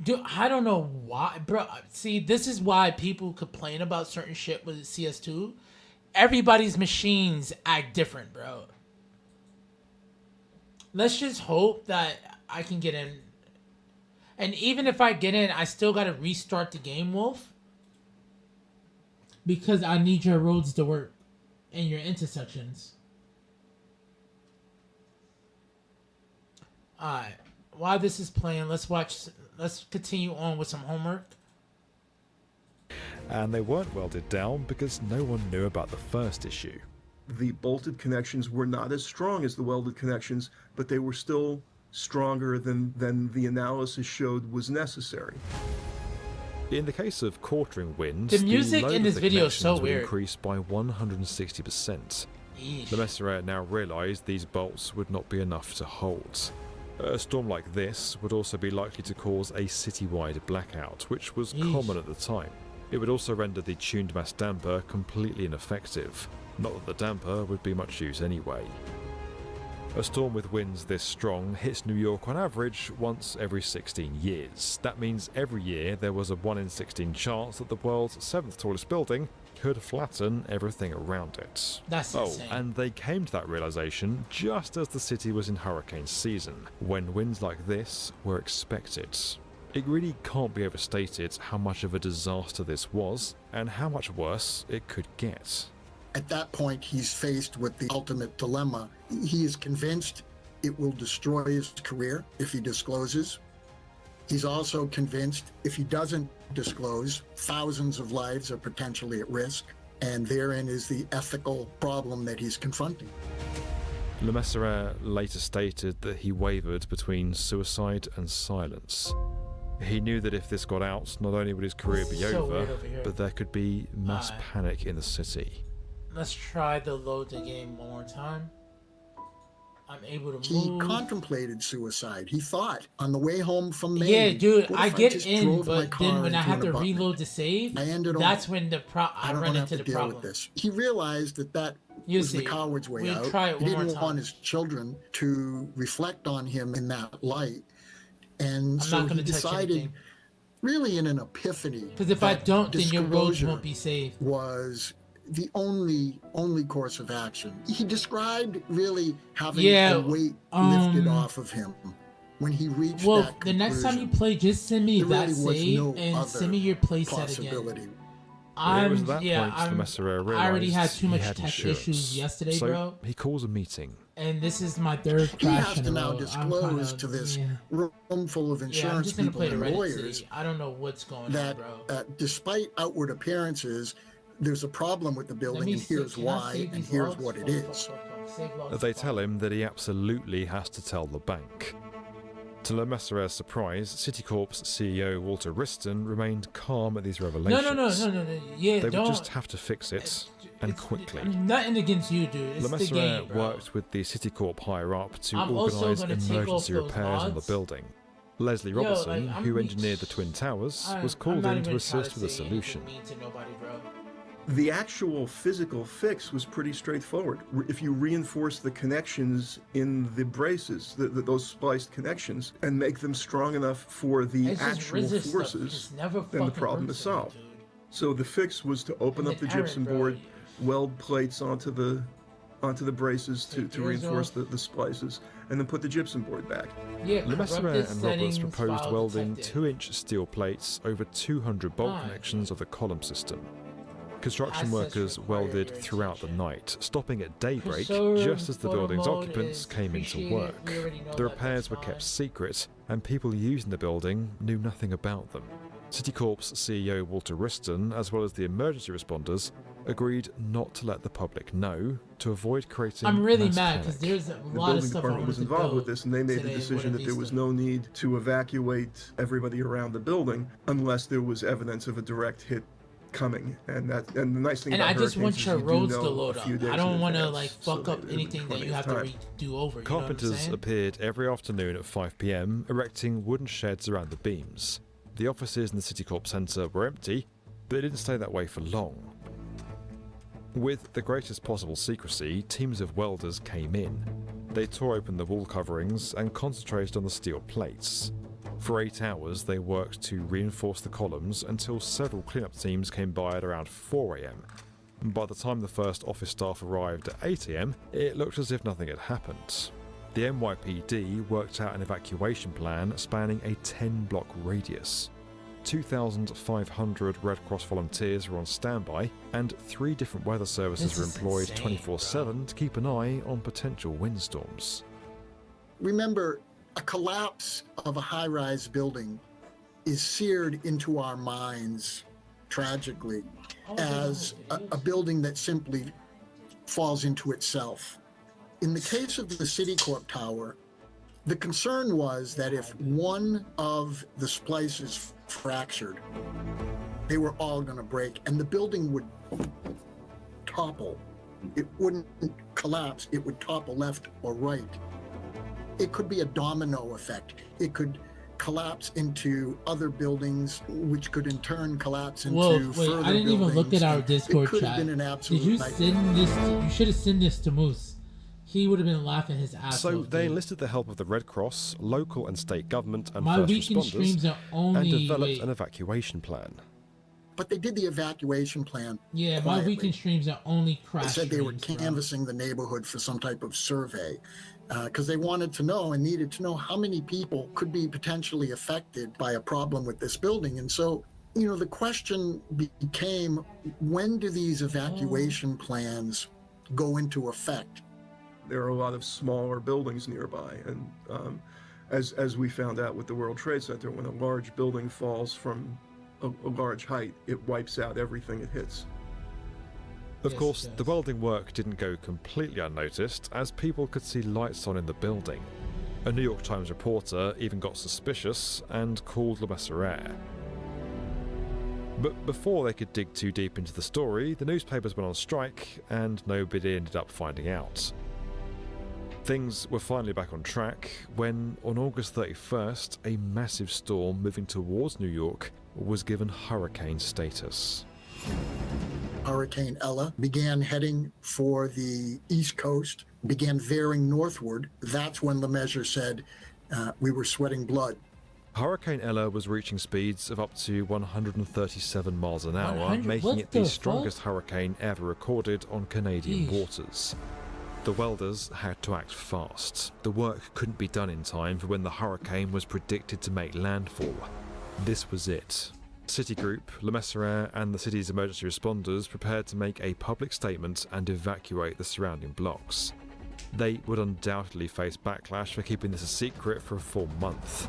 Dude, I don't know why, bro. See, this is why people complain about certain shit with CS2. Everybody's machines act different, bro. Let's just hope that I can get in. And even if I get in, I still gotta restart the game, Wolf. Because I need your roads to work. And your intersections. Alright. While this is playing, let's continue on with some homework. And they weren't welded down because no one knew about the first issue. The bolted connections were not as strong as the welded connections, but they were still stronger than the analysis showed was necessary. In the case of quartering winds, the music in this video is so weird. Increased by 160%. The Messeret now realised these bolts would not be enough to hold. A storm like this would also be likely to cause a citywide blackout, which was common at the time. It would also render the tuned mass damper completely ineffective. Not that the damper would be much use anyway. A storm with winds this strong hits New York on average once every 16 years. That means every year there was a 1 in 16 chance that the world's 7th tallest building could flatten everything around it. That's insane. And they came to that realization just as the city was in hurricane season, when winds like this were expected. It really can't be overstated how much of a disaster this was, and how much worse it could get. At that point, he's faced with the ultimate dilemma. He is convinced it will destroy his career if he discloses. He's also convinced if he doesn't disclose, thousands of lives are potentially at risk, and therein is the ethical problem that he's confronting. Le Messeret later stated that he wavered between suicide and silence. He knew that if this got out, not only would his career be over, but there could be mass panic in the city. Let's try to load the game one more time. I'm able to He move. contemplated suicide. He thought on the way home from Maine. Yeah, dude, what I if get just in, drove my but car then when I into have an to abutment? reload the save, I ended that's on, when I don't run have into to the deal problem. with this. He realized that You was see, the coward's way we'll out. try it He one more didn't time. want his children to reflect on him in that light. And I'm so not going he to touch decided, anything. really in an epiphany, Because if I that don't, then your roads disclosure won't be saved. was the only course of action. He described really having Yeah, a weight lifted off of him when he reached that Wolf, the conclusion. next time you play, just send me There that really was save no and other send me your playset again. possibility. It was at that point I already had too much tech issues yesterday, so bro. he calls a meeting. And this is my third He crash has in to a now row. disclose to this room full of I'm insurance just gonna people play the and Reddit lawyers city. I don't know what's going that on, bro. despite outward appearances, there's a problem with the Let building, me and see, here's can I why, save and these here's logs? what it Fuck, is. Save logs, They fuck. tell him that he absolutely has to tell the bank. To Le Messurier's surprise, Citicorp's CEO Walter Wriston remained calm at these revelations. No. Yeah, They don't. would just have to fix it, and quickly. Nothing against you, dude. It's Le the Mesurier game, bro. worked with the Citicorp higher-up to I'm also organise gonna take off emergency those repairs on the mods. building. Leslie Yo, Robertson, like, who engineered the Twin Towers, was I'm called not in to even trying assist with a say solution. anything mean to nobody, bro. The actual physical fix was pretty straightforward. If you reinforce the connections in the braces, those spliced connections, and make them strong enough for the It's just actual resist stuff. forces, It's never then the fucking problem works is for me, solved. dude. So the fix was to open I'm up the an errand, gypsum bro. board, weld plates onto the braces to Take yours reinforce off. the splices, and then put the gypsum board back. Yeah, Le Mesurier corrupted and Roberts settings, proposed file welding detected. 2-inch steel plates over 200 bolt Fine. connections of the column system. Construction Access workers required welded your throughout the attention. night, stopping at daybreak Preserve just as the photo building's mode occupants is came into appreciated. work. We already know The that, repairs that's were kept fine. secret, and people using the building knew nothing about them. Citicorp's CEO Walter Wriston, as well as the emergency responders, agreed not to let the public know to avoid creating I'm really mass mad because panic. there's a The lot of building stuff I department wanted was to involved build with this, and they made the today in decision Buena that there was Vista. no need to evacuate everybody around the building unless there was evidence of a direct hit coming. And the nice thing And about I just want hurricanes is your you do roads know to a load up. few days I in don't want to advance, like so fuck up there's anything that plenty you of have to time. redo over. You know what I'm Carpenters saying? appeared every afternoon at 5 p.m, erecting wooden sheds around the beams. The offices in the Citicorp Centre were empty, but it didn't stay that way for long. With the greatest possible secrecy, teams of welders came in. They tore open the wall coverings and concentrated on the steel plates. For 8 hours, they worked to reinforce the columns until several cleanup teams came by at around 4 a.m. By the time the first office staff arrived at 8 a.m, it looked as if nothing had happened. The NYPD worked out an evacuation plan spanning a 10-block radius. 2,500 Red Cross volunteers were on standby, and 3 different weather services This were is employed insane, 24/7 to keep an eye on potential windstorms. Remember, a collapse of a high-rise building is seared into our minds tragically as a building that simply falls into itself. In the case of the Citicorp Tower, the concern was that if one of the splices fractured, they were all going to break and the building would topple. It wouldn't collapse, it would topple left or right. It could be a domino effect. It could collapse into other buildings, which could in turn collapse into Whoa, wait, further I didn't even look buildings. at our It Discord could chat. have been an Did absolute you nightmare. send this? You should have sent this to Moose. He would have been laughing his ass So off. they dude. enlisted the help of the Red Cross, local and state government, and My first weekend streams responders, are only. and developed wait, an evacuation plan. But they did the evacuation plan. yeah, my quietly. weekend streams are only They crash said they were streams, bro. canvassing the neighborhood for some type of survey because they wanted to know and needed to know how many people could be potentially affected by a problem with this building. And so, you know, the question became, when do these evacuation plans go into effect? There are a lot of smaller buildings nearby, and as we found out with the World Trade Center, when a large building falls from a large height, it wipes out everything it hits. Of Yes, course, it the does. welding work didn't go completely unnoticed, as people could see lights on in the building. A New York Times reporter even got suspicious and called Le Mesurier. But before they could dig too deep into the story, the newspapers went on strike and nobody ended up finding out. Things were finally back on track when, on August 31st, a massive storm moving towards New York was given hurricane status. Hurricane Ella began heading for the East Coast, began veering northward. That's when LeMessurier said, we were sweating blood. Hurricane Ella was reaching speeds of up to 137 miles an hour, making it the strongest hurricane ever recorded on Canadian waters. The welders had to act fast. The work couldn't be done in time for when the hurricane was predicted to make landfall. This was it. Citigroup, Le Mesurier and the city's emergency responders prepared to make a public statement and evacuate the surrounding blocks. They would undoubtedly face backlash for keeping this a secret for a full month.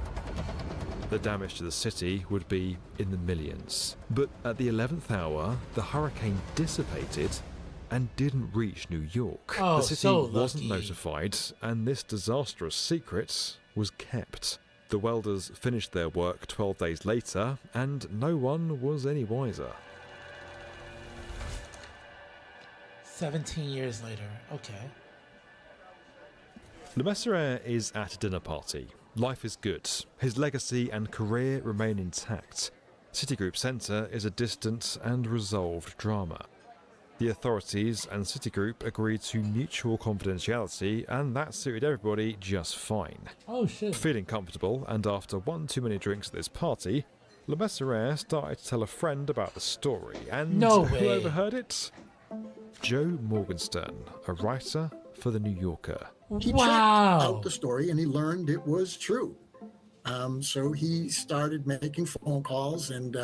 The damage to the city would be in the millions. But at the 11th hour, the hurricane dissipated and didn't reach New York. Oh, the city so wasn't lucky. notified, and this disastrous secret was kept. The welders finished their work 12 days later, and no one was any wiser. 17 years later. Okay. Le Mesurier is at a dinner party. Life is good. His legacy and career remain intact. Citigroup Centre is a distant and resolved drama. The authorities and Citigroup agreed to mutual confidentiality, and that suited everybody just fine. Oh shit. Feeling comfortable, and after one too many drinks at this party, Le Mesurier started to tell a friend about the story, and No who way. overheard it? Joe Morgenstern, a writer for The New Yorker. He checked out the story and he learned it was true. So he started making phone calls and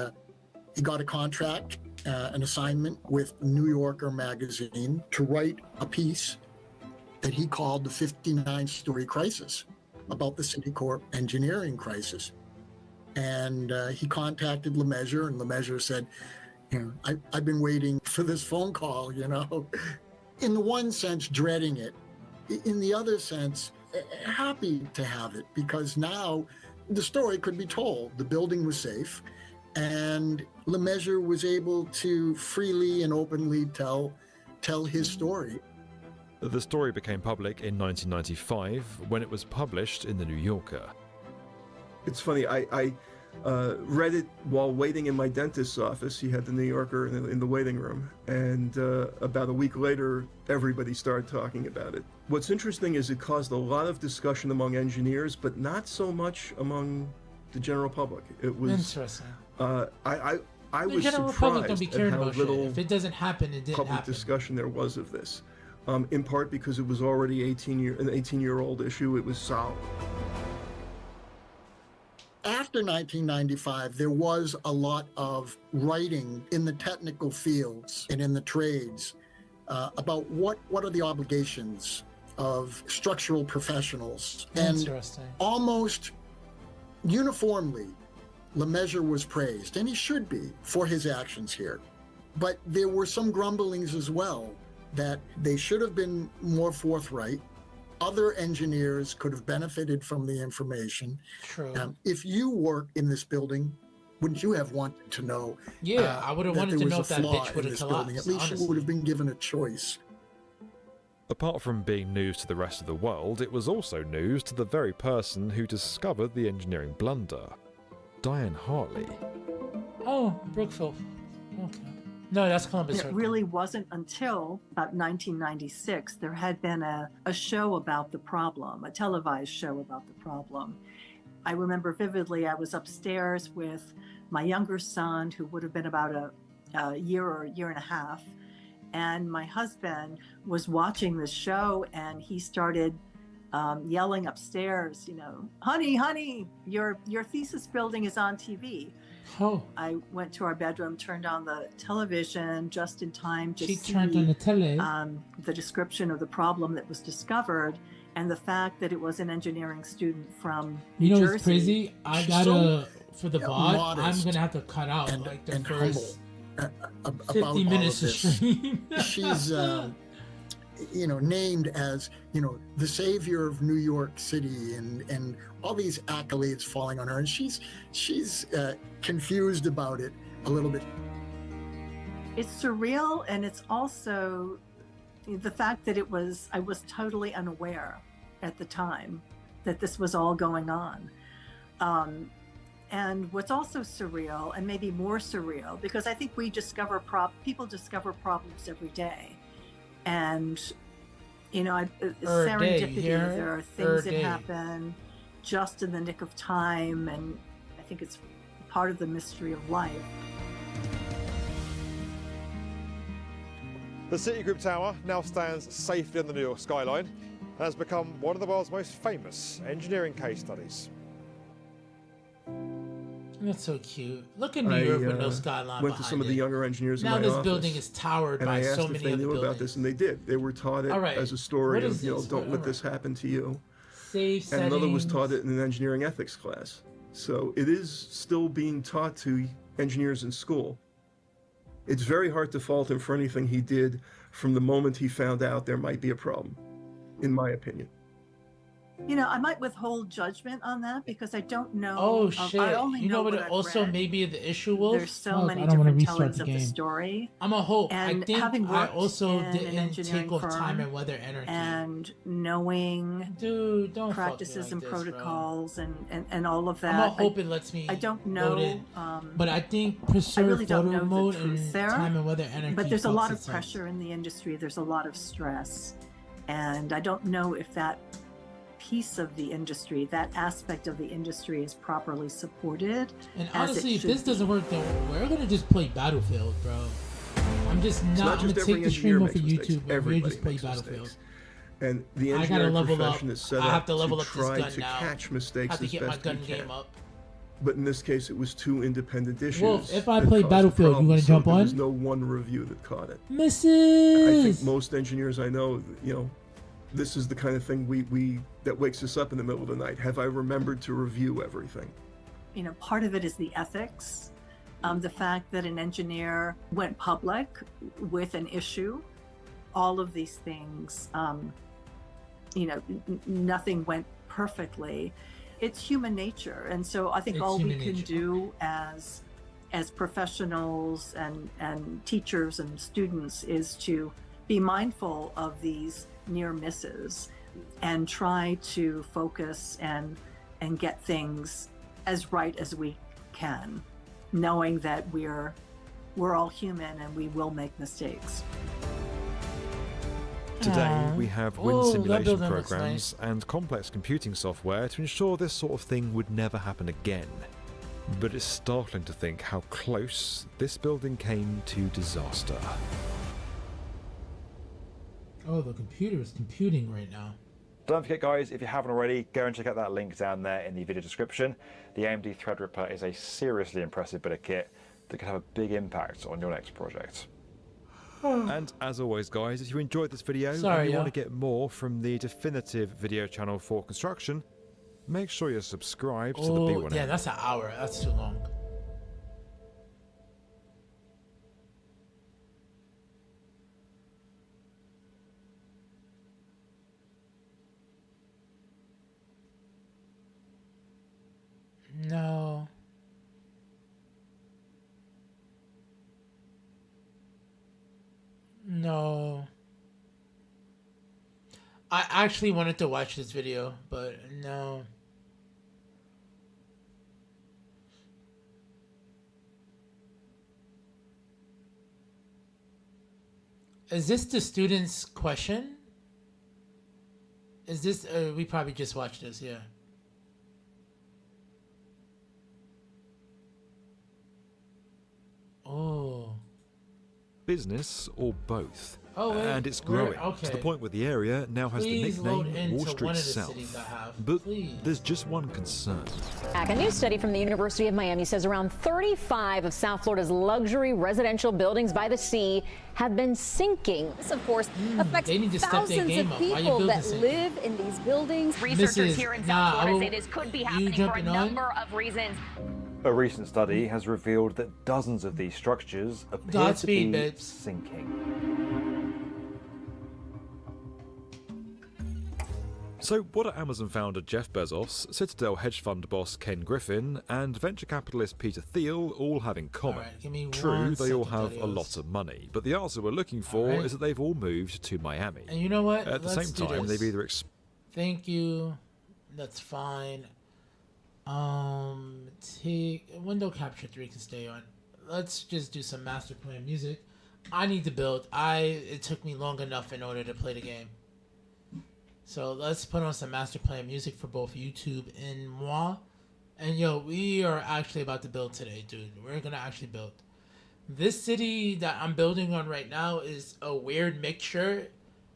he got a contract, an assignment with New Yorker magazine to write a piece that he called the 59-story crisis, about the Citicorp engineering crisis. And he contacted LeMessurier, and LeMessurier said, I've been waiting for this phone call, in the one sense, dreading it. In the other sense, happy to have it, because now the story could be told. The building was safe, and LeMessurier was able to freely and openly tell his story. The story became public in 1995 when it was published in The New Yorker. It's funny, I read it while waiting in my dentist's office. He had the New Yorker in the waiting room, and about a week later, everybody started talking about it. What's interesting is it caused a lot of discussion among engineers, but not so much among the general public. It was interesting. I was the general public don't be surprised caring at how about shit. little If it doesn't happen, it didn't public happen. discussion there was of this. In part because it was already an 18-year-old issue. It was solved. After 1995, there was a lot of writing in the technical fields and in the trades about what are the obligations of structural professionals. Interesting. And almost uniformly, LeMessurier was praised, and he should be, for his actions here. But there were some grumblings as well that they should have been more forthright. Other engineers could have benefited from the information. True. If you work in this building, wouldn't you have wanted to know? Yeah, I would have wanted to know if that bitch would have collapsed. At least you would have been given a choice. Apart from being news to the rest of the world, it was also news to the very person who discovered the engineering blunder, Diane Hartley. Oh, Brookfield. Okay. No, that's Columbus It Circle. really wasn't until about 1996 there had been a show about the problem, a televised show about the problem. I remember vividly, I was upstairs with my younger son, who would have been about a year or a year and a half, and my husband was watching the show, and he started yelling upstairs, honey, your thesis building is on TV. Oh. I went to our bedroom, turned on the television just in time to see turned on the tele. The description of the problem that was discovered, and the fact that it was an enengineering student from New You know Jersey. what's crazy? I gotta, for the VOD, modest I'm gonna have to cut out and the humble first about 50 minutes all of of this. stream. She's named as, the savior of New York City, and all these accolades falling on her. And she's confused about it a little bit. It's surreal, and it's also the fact that I was totally unaware at the time that this was all going on. And what's also surreal, and maybe more surreal, because I think people discover problems every day. And, serendipity, there are things that happen just in the nick of time. And I think it's part of the mystery of life. The Citigroup Tower now stands safely on the New York skyline and has become one of the world's most famous engineering case studies. That's so cute. Look at New York with no skyline went to some of the younger engineers in my office. Now this building is towered by so many other buildings. And I asked if they knew about this, and they did. They were taught it as a story of, don't let this happen to you. Save settings. And another was taught it in an engineering ethics class. So it is still being taught to engineers in school. It's very hard to fault him for anything he did from the moment he found out there might be a problem, in my opinion. I might withhold judgment on that because I don't know. Oh shit! I only know what also maybe the issue was? There's so many different tellings of the story. I'm a hope. And I think having I also in didn't take off time and weather energy. And knowing don't practices like and this, protocols and all of that. I'm a hope it lets me. I don't know. But I think preserve photo mode and there, time and weather energy. But there's a lot of pressure in the industry. There's a lot of stress, and I don't know if that piece of the industry, that aspect of the industry, is properly supported. And honestly, if this doesn't work, then we're gonna just play Battlefield, bro. I'm just not gonna take the stream off of YouTube, but we're just play Battlefield. And the engineering profession is set up to try to catch mistakes as best we can. But in this case, it was two independent issues. Well, if I play Battlefield, you want to jump on? There's no one review that caught it. Misses. I think most engineers I know, this is the kind of thing that wakes us up in the middle of the night. Have I remembered to review everything? Part of it is the ethics. The fact that an engineer went public with an issue, all of these things, nothing went perfectly. It's human nature. And so I think all we can do as professionals and teachers and students is to be mindful of these near misses and try to focus and get things as right as we can, knowing that we're all human and we will make mistakes. Today we have wind simulation programs and complex computing software to ensure this sort of thing would never happen again. But it's startling to think how close this building came to disaster. Oh, the computer is computing right now. Don't forget, guys, if you haven't already, go and check out that link down there in the video description. The AMD Threadripper is a seriously impressive bit of kit that could have a big impact on your next project. And as always, guys, if you enjoyed this video and you want to get more from the definitive video channel for construction, make sure you're subscribed to the B1M. Yeah, that's an hour. That's too long. No. No. I actually wanted to watch this video, but no. Is this the student's question? Is this... we probably just watched this, yeah. Oh. Business or both? Oh, wait, and it's growing to the point where the area now has the nickname Wall Street South. But there's just one concern. A new study from the University of Miami says around 35 of South Florida's luxury residential buildings by the sea have been sinking. This, of course, affects thousands of people that live in these buildings. Researchers here in South Florida say this could be happening for a number of reasons. A recent study has revealed that dozens of these structures appear to be sinking. So what are Amazon founder Jeff Bezos, Citadel hedge fund boss Ken Griffin, and venture capitalist Peter Thiel all have in common? True, they all have a lot of money, but the answer we're looking for is that they've all moved to Miami. And you know what? At the same time, they've either... Thank you. That's fine. Take window capture 3 can stay on. Let's just do some master plan music. I need to build. It took me long enough in order to play the game. So let's put on some master plan music for both YouTube and moi. And yo, we are actually about to build today, dude. We're gonna actually build. This city that I'm building on right now is a weird mixture.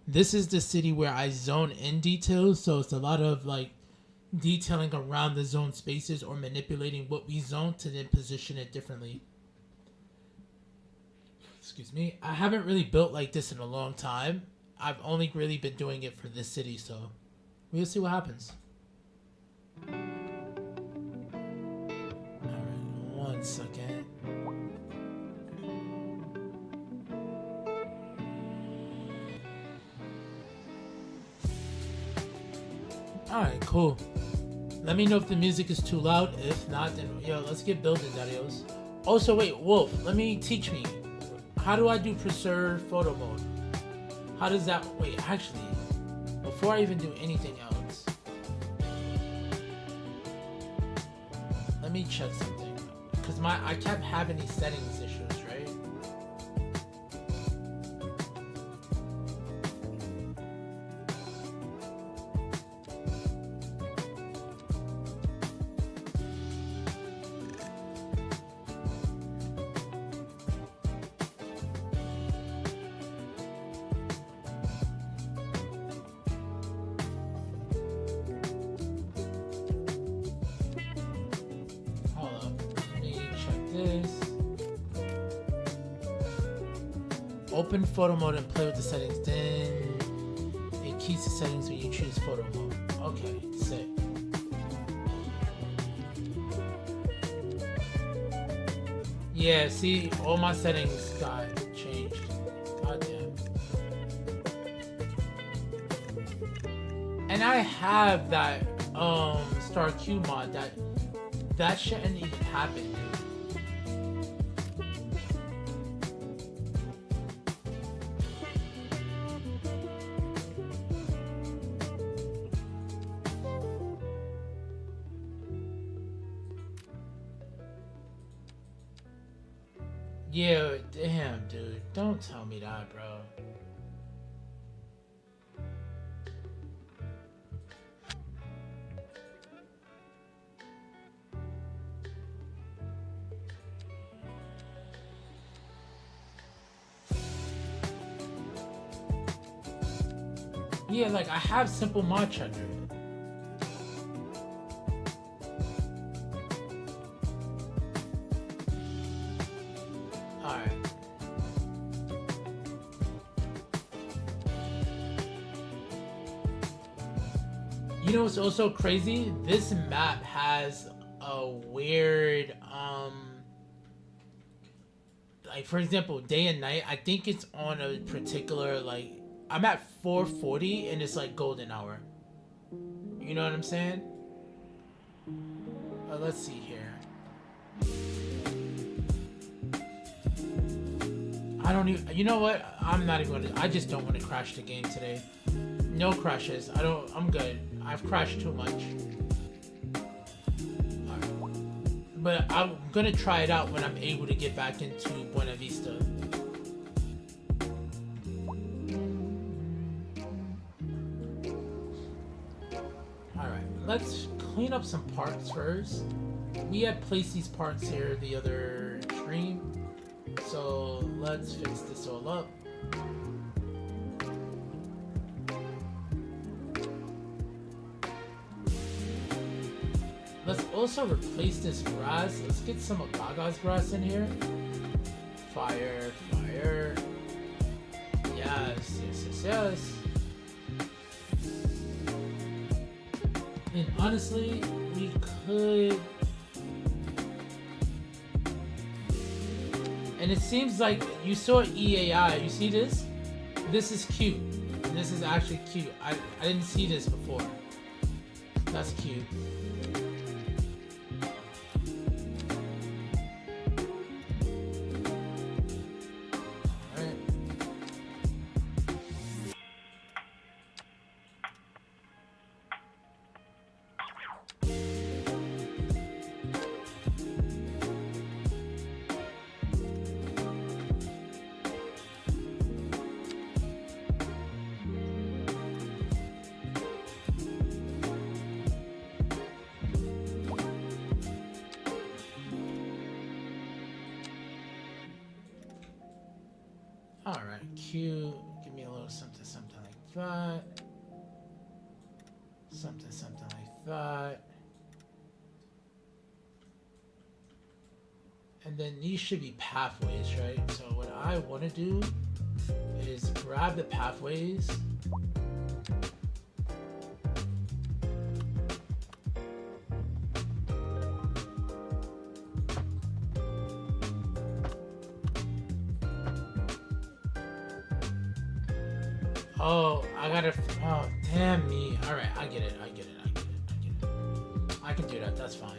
This is the city where I zone in details, so it's a lot of like detailing around the zone spaces or manipulating what we zone to then position it differently. Excuse me. I haven't really built like this in a long time. I've only really been doing it for this city, so we'll see what happens. Alright, 1 second. Alright, cool. Let me know if the music is too loud. If not, then yo, let's get building, daddios. Also, wait, Wolf, teach me. How do I do preserve photo mode? How does that... Wait, actually, before I even do anything else, let me check something. Because I kept having these settings issues, right? Open photo mode and play with the settings. Then it keeps the settings when you choose photo mode. Okay, sick. Yeah, see, all my settings got changed. Goddamn. And I have that Star Q mod that shouldn't even happen, dude. Yeah, damn, dude. Don't tell me that, bro. Yeah, like, I have simple mod checker. You know what's also crazy? This map has a weird, like for example, day and night. I think it's on a particular, like, I'm at 4:40 and it's like golden hour. You know what I'm saying? Let's see here. I don't even, you know what? I'm not even gonna, I just don't want to crash the game today. No crashes. I'm good. I've crashed too much. Right. But I'm gonna try it out when I'm able to get back into Buena Vista. Alright, let's clean up some parts first. We had placed these parts here the other stream. So let's fix this all up. Let's also replace this grass. Let's get some of Gaga's grass in here. Fire, fire. Yes, yes, yes, yes. And honestly, we could... And it seems like you saw EAI. You see this? This is cute. This is actually cute. I didn't see this before. That's cute. All right, cute. Give me a little something, something like that. Something, something like that. And then these should be pathways, right? So what I want to do is grab the pathways. Oh, I gotta. Oh, damn me. All right, I get it. I get it. I get it. I get it. I can do that. That's fine.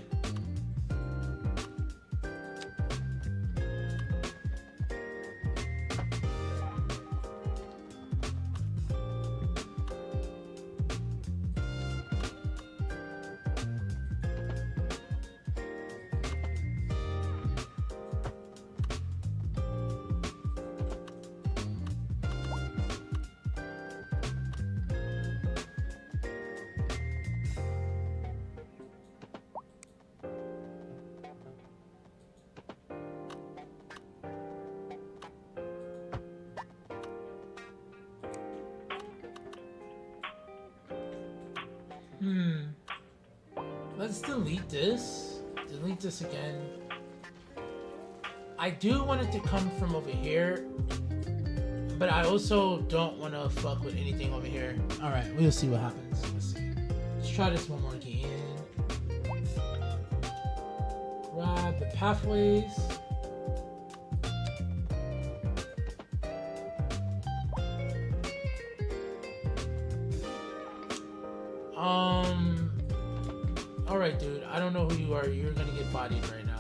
Let's delete this. Delete this again. I do want it to come from over here, but I also don't want to fuck with anything over here. All right, we'll see what happens. Let's see. Let's try this one more again. Grab the pathways. Alright, dude. I don't know who you are. You're gonna get bodied right now.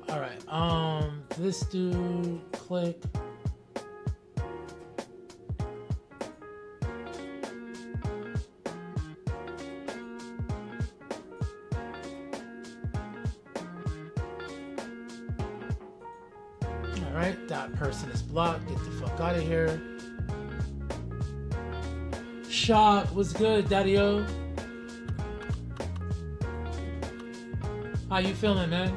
Alright, this dude, click. Alright, that person is blocked. Get the fuck out of here. Shock, what's good, Daddy-O? How you feeling, man?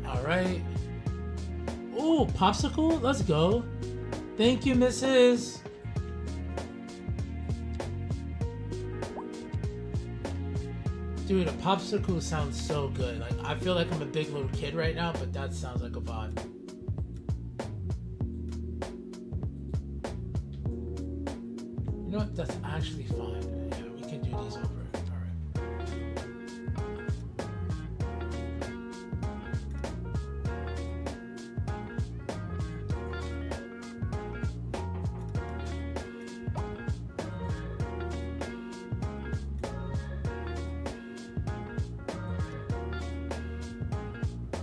Alright. Ooh, popsicle? Let's go. Thank you, Mrs. Dude, a popsicle sounds so good. Like, I feel like I'm a big little kid right now, but that sounds like a vibe. You know what? That's actually fine. Yeah, we can do these over.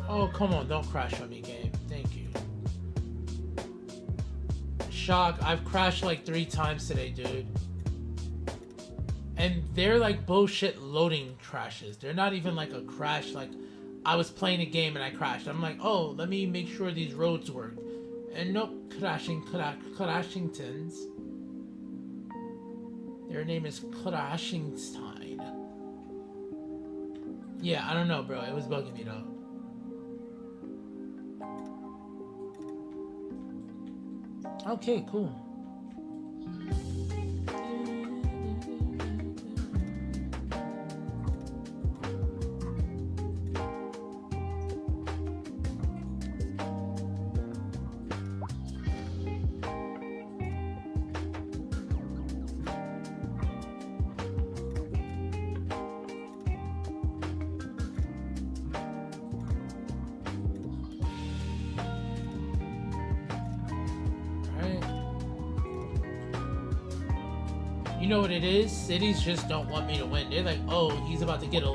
Oh, come on, don't crash on me, game. Thank you. Shock, I've crashed like 3 times today, dude. And they're like bullshit loading crashes. They're not even like a crash like I was playing a game and I crashed. I'm like, oh, let me make sure these roads work. And nope, Crashingtons. Their name is Crashingstein. Yeah, I don't know, bro. It was bugging me though. Okay, cool. You know what it is? Cities just don't want me to win. They're like, oh, he's about to get a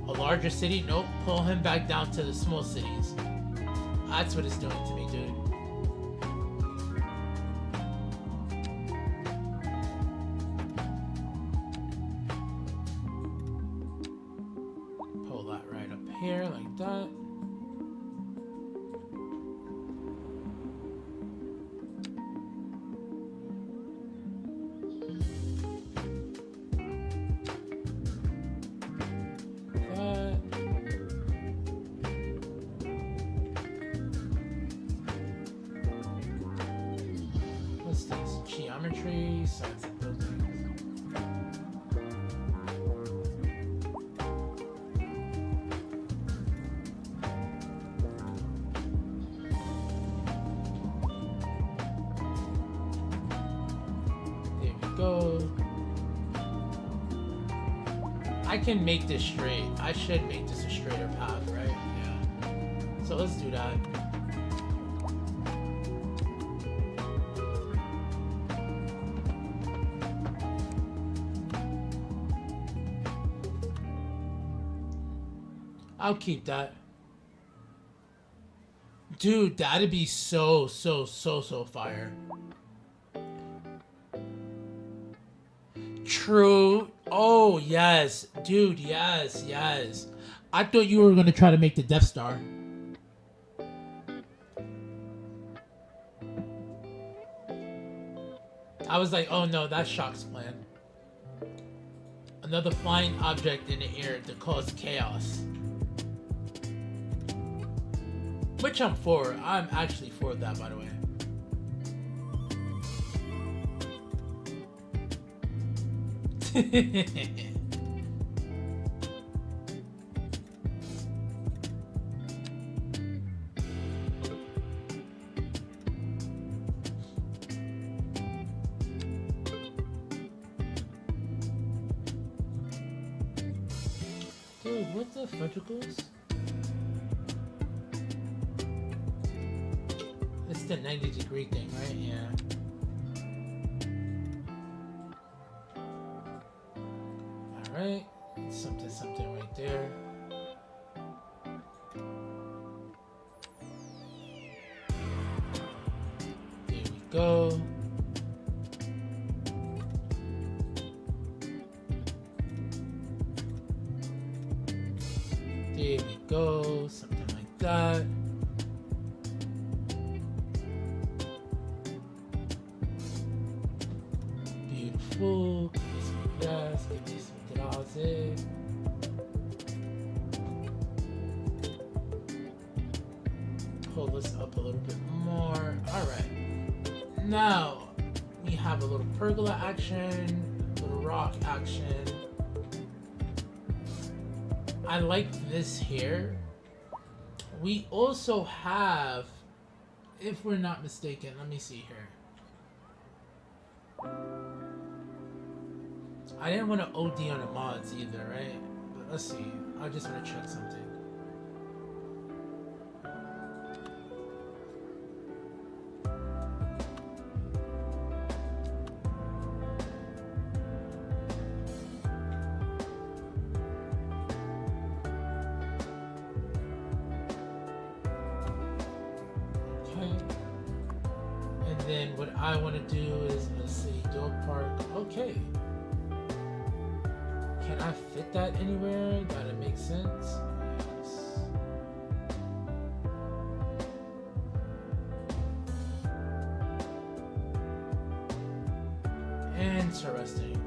larger city. Nope, pull him back down to the small cities. That's what it's doing to me, dude. Pull that right up here like that. Geometry, sites of buildings. There we go. I can make this straight. I should make this a straighter path, right? Yeah. So let's do that. I'll keep that. Dude, that'd be so fire. True. Oh, yes. Dude, yes. I thought you were going to try to make the Death Star. I was like, oh no, that's Shock's plan. Another flying object in the air to cause chaos. Which I'm for. I'm actually for that, by the way. Dude, what the ventricles? It's the 90-degree thing, right? Yeah. Alright. Something right there. There we go. There we go. Something like that. Beautiful. Yes, give me some glasses. Pull this up a little bit more. Alright. Now we have a little pergola action, a little rock action. I like this here. We also have, if we're not mistaken, let me see here. I didn't want to OD on the mods either, right? But let's see. I just want to check something. Then what I want to do is, let's see, dog park. Okay. Can I fit that anywhere? That'll make sense. Yes. Interesting.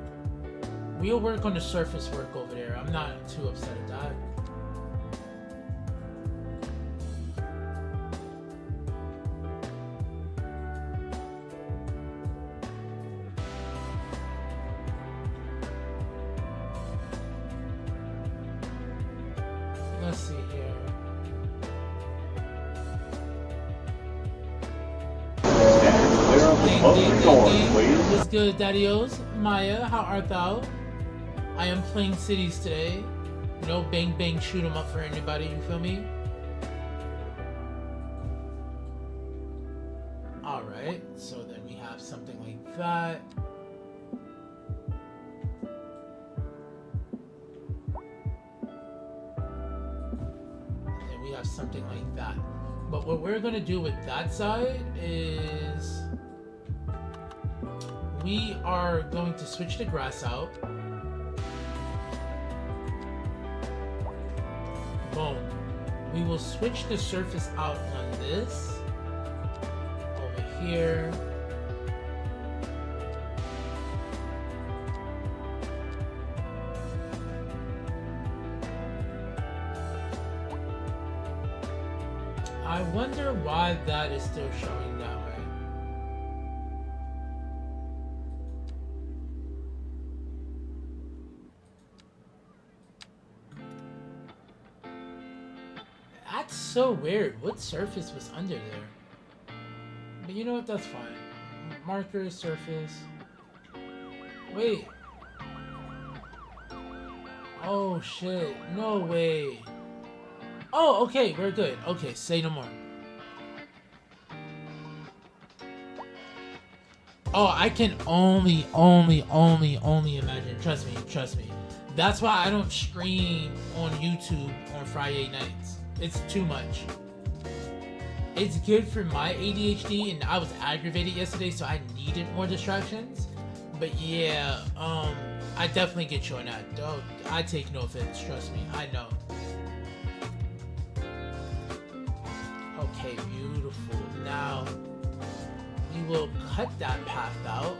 We'll work on the surface work over there. I'm not too upset at that. Let's see here. What's good, Daddy-O's? Maya, how art thou? I am playing cities today. No bang bang shoot 'em up for anybody, you feel me? Alright, so then we have something like that. And we have something like that. But what we're gonna do with that side is we are going to switch the grass out. Boom. We will switch the surface out on this. Over here. I wonder why that is still showing that way. That's so weird. What surface was under there? But you know what? That's fine. Marker, surface. Wait. Oh shit. No way. Oh, okay. We're good. Okay, say no more. Oh, I can only imagine. Trust me. That's why I don't stream on YouTube on Friday nights. It's too much. It's good for my ADHD, and I was aggravated yesterday, so I needed more distractions. But yeah, I definitely get you on that. I take no offense, trust me, I know. Okay, beautiful. Now, we will cut that path out.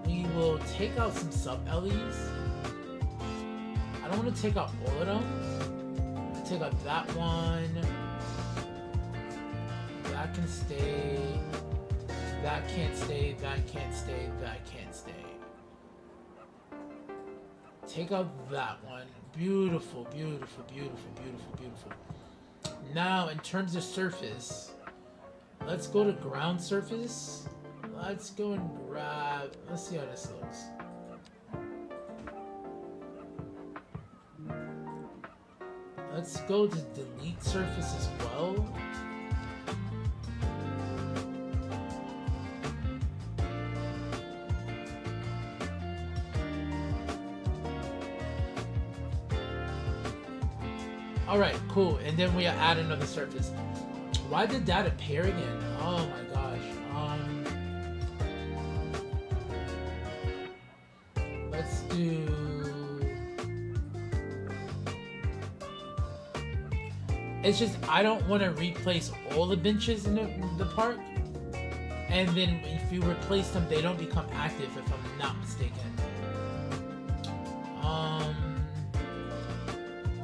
We will take out some sub-LEs. I don't want to take out all of them. Take out that one. That can stay. That can't stay. That can't stay. That can't stay. Take out that one. Beautiful, beautiful, beautiful, beautiful, beautiful. Now, in terms of surface, let's go to ground surface. Let's go and grab. Let's see how this looks. Let's go to delete surface as well. Alright, cool. And then we add another surface. Why did that appear again? Oh my gosh. Let's do... It's just, I don't want to replace all the benches in the park. And then if you replace them, they don't become active, if I'm not mistaken.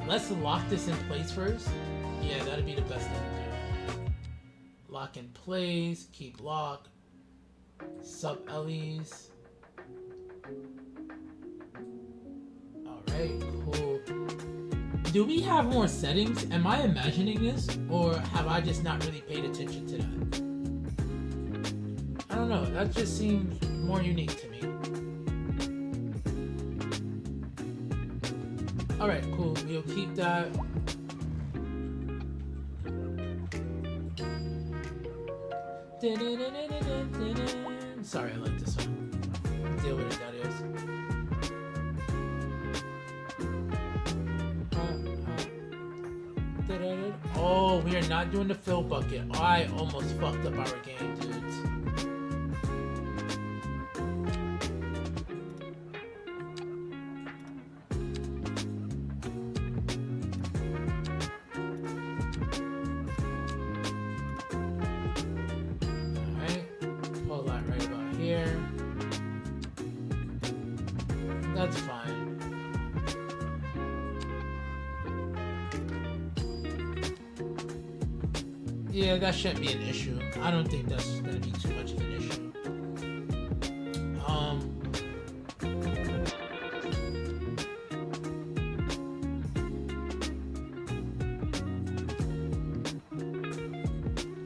Let's lock this in place first. Yeah, that'd be the best thing to do. Lock in place, keep lock, sub-LEs. Alright, cool. Do we have more settings? Am I imagining this? Or have I just not really paid attention to that? I don't know, that just seems more unique to me. Alright, cool. We'll keep that. Sorry, I like this one. Deal with it, Daddy-O's. Oh, we are not doing the fill bucket. I almost fucked up our game, dudes. Yeah, that shouldn't be an issue. I don't think that's gonna be too much of an issue.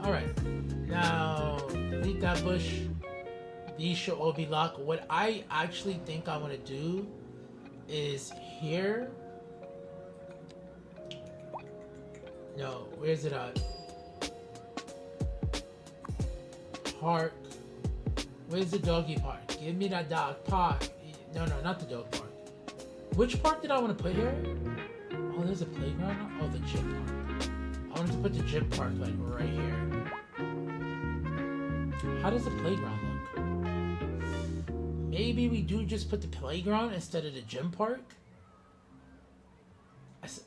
Alright. Now, delete that bush. These should all be locked. What I actually think I want to do is here. No, where's it at? Park. Where's the doggy park? Give me that dog park. No, not the dog park. Which park did I want to put here? Oh, there's a playground. Oh, the gym park. I wanted to put the gym park like right here. How does the playground look? Maybe we do just put the playground instead of the gym park.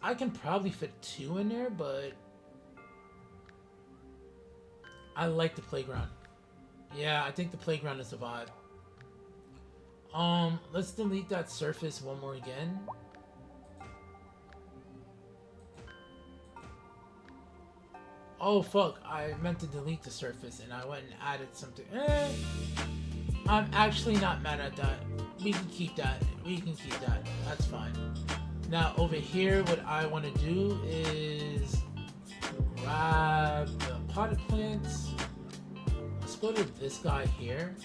I can probably fit 2 in there, but I like the playground. Yeah, I think the playground is the vibe. Let's delete that surface one more again. Oh fuck, I meant to delete the surface and I went and added something. I'm actually not mad at that. We can keep that. That's fine. Now over here, what I want to do is grab the potted plants. Let's go to this guy here.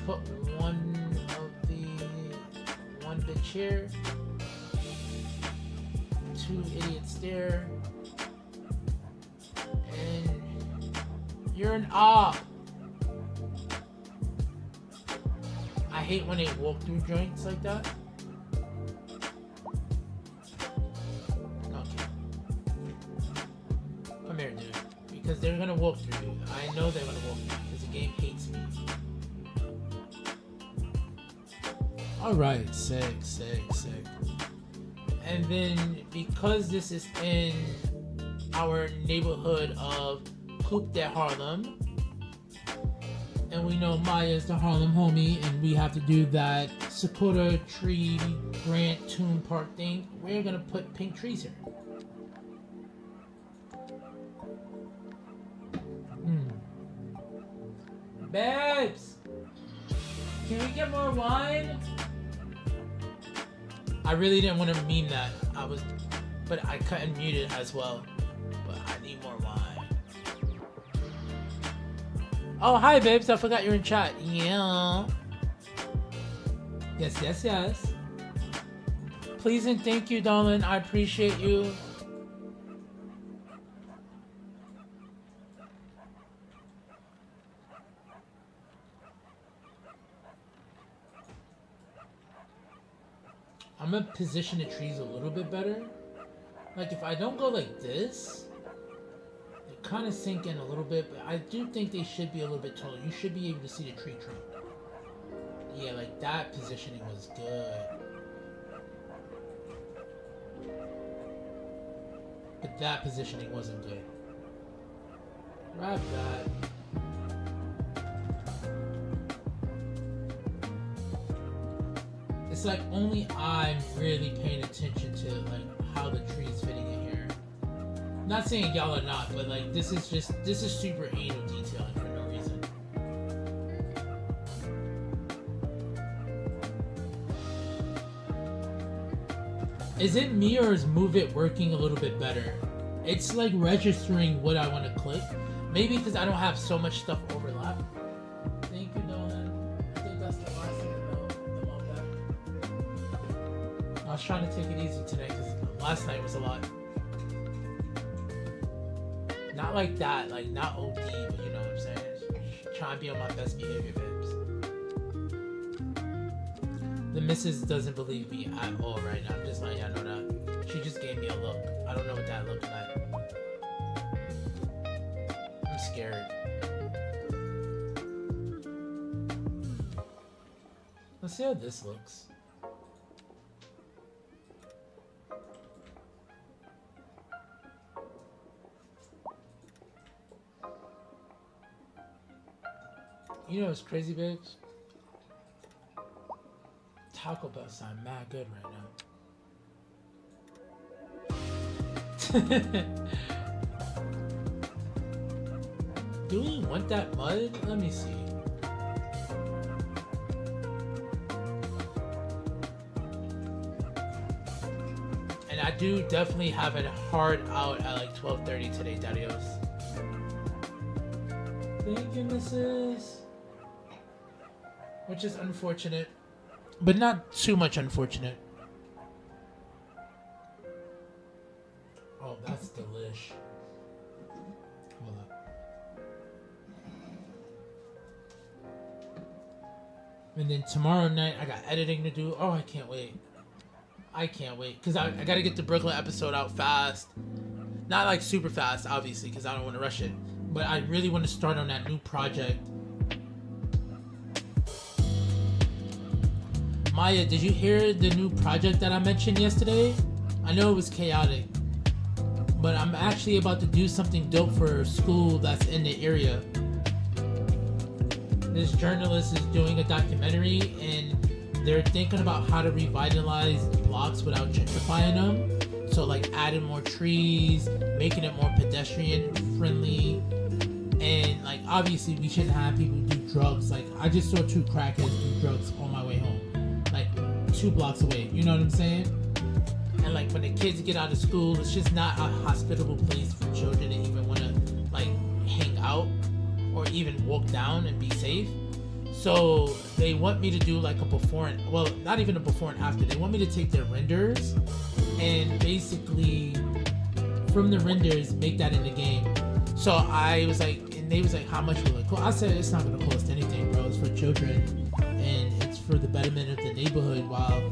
Put one bitch here. 2 idiots there. And you're an op. I hate when they walk through joints like that. Okay. Come here, dude. Because they're gonna walk through you. I know they're gonna walk through because the game hates me. Alright, sick. And then because this is in our neighborhood of Coupe de Harlem, and we know Maya's the Harlem homie, and we have to do that Sakura Tree Grant Toon Park thing, we're gonna put pink trees here. Babes! Can we get more wine? I really didn't want to meme that. But I couldn't mute it as well. But I need more wine. Oh, hi, babes. I forgot you're in chat. Yeah. Yes. Please and thank you, darling. I appreciate you. I'm gonna position the trees a little bit better. Like if I don't go like this, they kind of sink in a little bit, but I do think they should be a little bit taller. You should be able to see the tree trunk. Yeah, like that positioning was good. But that positioning wasn't good. Grab that. It's like only I'm really paying attention to like how the tree's fitting in here. Not saying y'all are not, but like this is super anal detailing for no reason. Is it me or is Move It working a little bit better? It's like registering what I want to click. Maybe because I don't have so much stuff overlap. Thank you, Nolan. I think that's the last thing about that. I was trying to take it easy today because last night was a lot. Not like that, like not OD, but you know what I'm saying? Just trying to be on my best behavior, babes. The missus doesn't believe me at all right now. I'm just letting y'all know that. She just gave me a look. I don't know what that looked like. I'm scared. Let's see how this looks. You know what's crazy, babes? Taco Bell sound mad good right now. do we want that mud? Let me see. And I do definitely have it hard out at like 12:30 today, Darius. Thank you, Mrs. Which is unfortunate, but not too much unfortunate. Oh, that's delish. Hold up. And then tomorrow night, I got editing to do. Oh, I can't wait. I can't wait. Because I got to get the Brooklyn episode out fast. Not like super fast, obviously, because I don't want to rush it. But I really want to start on that new project. Maya, did you hear the new project that I mentioned yesterday? I know it was chaotic, but I'm actually about to do something dope for a school that's in the area. This journalist is doing a documentary, and they're thinking about how to revitalize blocks without gentrifying them. So like adding more trees, making it more pedestrian friendly, and like obviously we shouldn't have people do drugs. Like I just saw 2 crackheads do drugs on my way home, like 2 blocks away. You know what I'm saying? And like when the kids get out of school, it's just not a hospitable place for children to even want to like hang out or even walk down and be safe. So they want me to do like a before and, well, not even a before and after. They want me to take their renders and basically from the renders make that in the game. So I was like, and they was like, how much will it cost? I said, it's not going to cost anything, bro. It's for children and it's for the betterment of the neighborhood while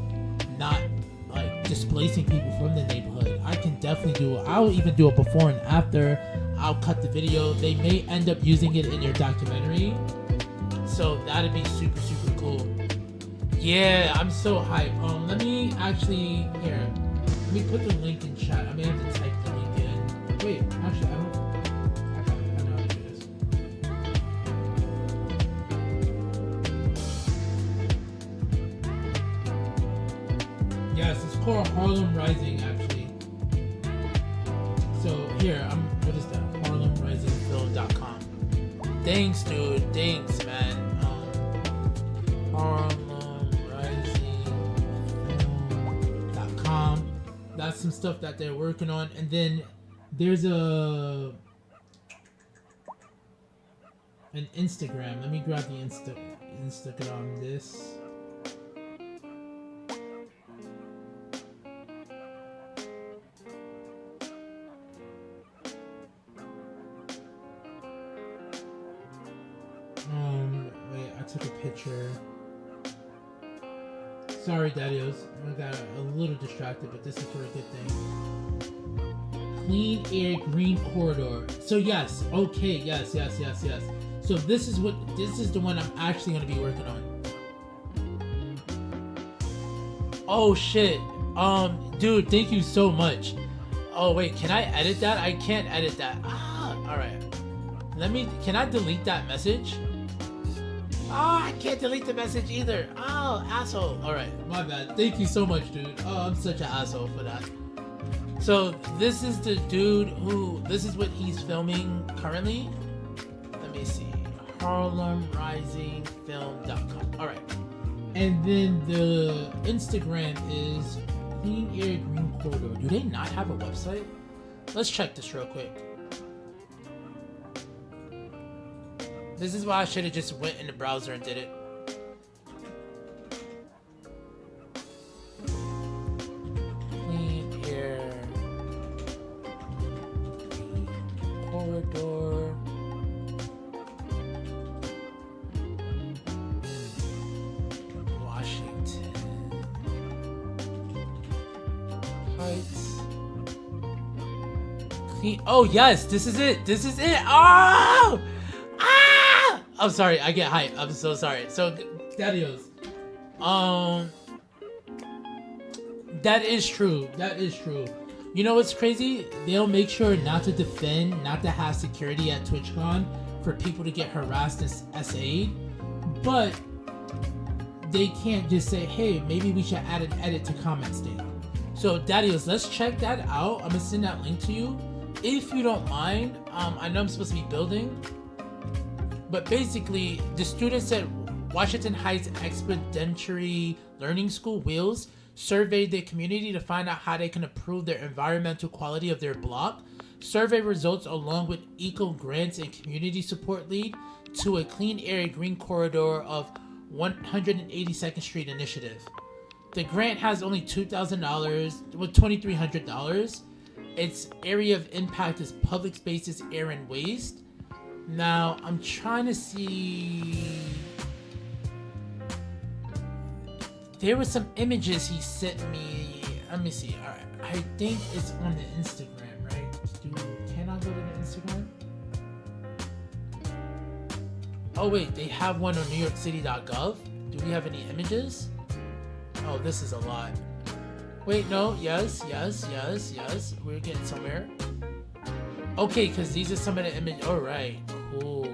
not like displacing people from the neighborhood. I can definitely do it. I'll even do a before and after. I'll cut the video. They may end up using it in their documentary. So that'd be super, super cool. Yeah, I'm so hyped. Let me actually, here, let me put the link in chat. I may have to type the link in. Wait, actually, I know how to do this. Yes, it's called Harlem Rising, actually. So here, what is that? HarlemRisingFilm.com. Thanks, dude. Thanks, man. HarlemRisingFilm.com. That's some stuff that they're working on. And then there's an Instagram. Let me grab the Instagram this. Wait, I took a picture. Sorry, Daddios. I got a little distracted, but this is for a good thing. Clean Air Green Corridor. So yes, okay, yes. So this is the one I'm actually gonna be working on. Oh shit. Dude, thank you so much. Oh wait, can I edit that? I can't edit that. Alright. Can I delete that message? I can't delete the message either. Oh, asshole. Alright, my bad. Thank you so much, dude. Oh, I'm such an asshole for that. So, this is the dude this is what he's filming currently. Let me see. HarlemRisingFilm.com. Alright. And then the Instagram is Clean Air Green Corridor. Do they not have a website? Let's check this real quick. This is why I should have just went in the browser and did it. Clean Air Corridor. Washington Heights. Clean. Oh yes, this is it. This is it. Oh! I'm sorry, I get hyped. I'm so sorry. So, Daddios. That is true. That is true. You know what's crazy? They'll make sure not to defend, not to have security at TwitchCon for people to get harassed and SA'd. But they can't just say, hey, maybe we should add an edit to comment state. So, Daddios, let's check that out. I'm going to send that link to you. If you don't mind, I know I'm supposed to be building. But basically, the students at Washington Heights Expeditionary Learning School, WHEELS, surveyed their community to find out how they can improve their environmental quality of their block. Survey results, along with eco grants and community support, lead to a clean area green corridor of 182nd Street initiative. The grant has only $2,000 with $2,300. Its area of impact is public spaces, air, and waste. Now, I'm trying to see... There were some images he sent me. Let me see. All right. I think it's on the Instagram, right? Can I go to the Instagram? Oh, wait. They have one on NewYorkCity.gov. Do we have any images? Oh, this is a lot. Wait, no. Yes. We're getting somewhere. Okay, because these are some of the images. All right. Cool.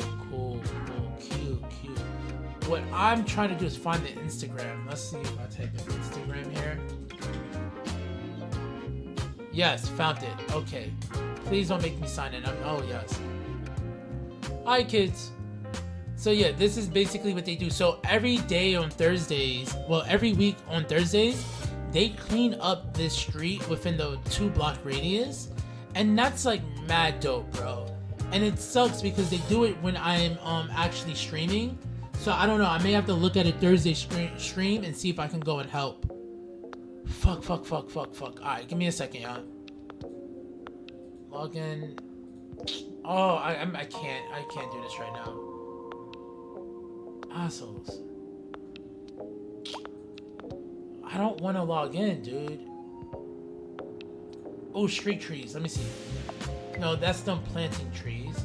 Cute. What I'm trying to do is find the Instagram. Let's see if I type in Instagram here. Yes, found it. Okay. Please don't make me sign in. Oh, yes. Hi, kids. So, yeah, this is basically what they do. So, every day on Thursdays, well, every week on Thursdays, they clean up this street within the 2-block radius. And that's, like, mad dope, bro. And it sucks because they do it when I'm actually streaming. So I don't know, I may have to look at a Thursday stream and see if I can go and help. Fuck. Alright, give me a second, y'all. Log in. Oh, I can't do this right now. Assholes. I don't want to log in, dude. Oh, street trees, let me see. No, that's them planting trees.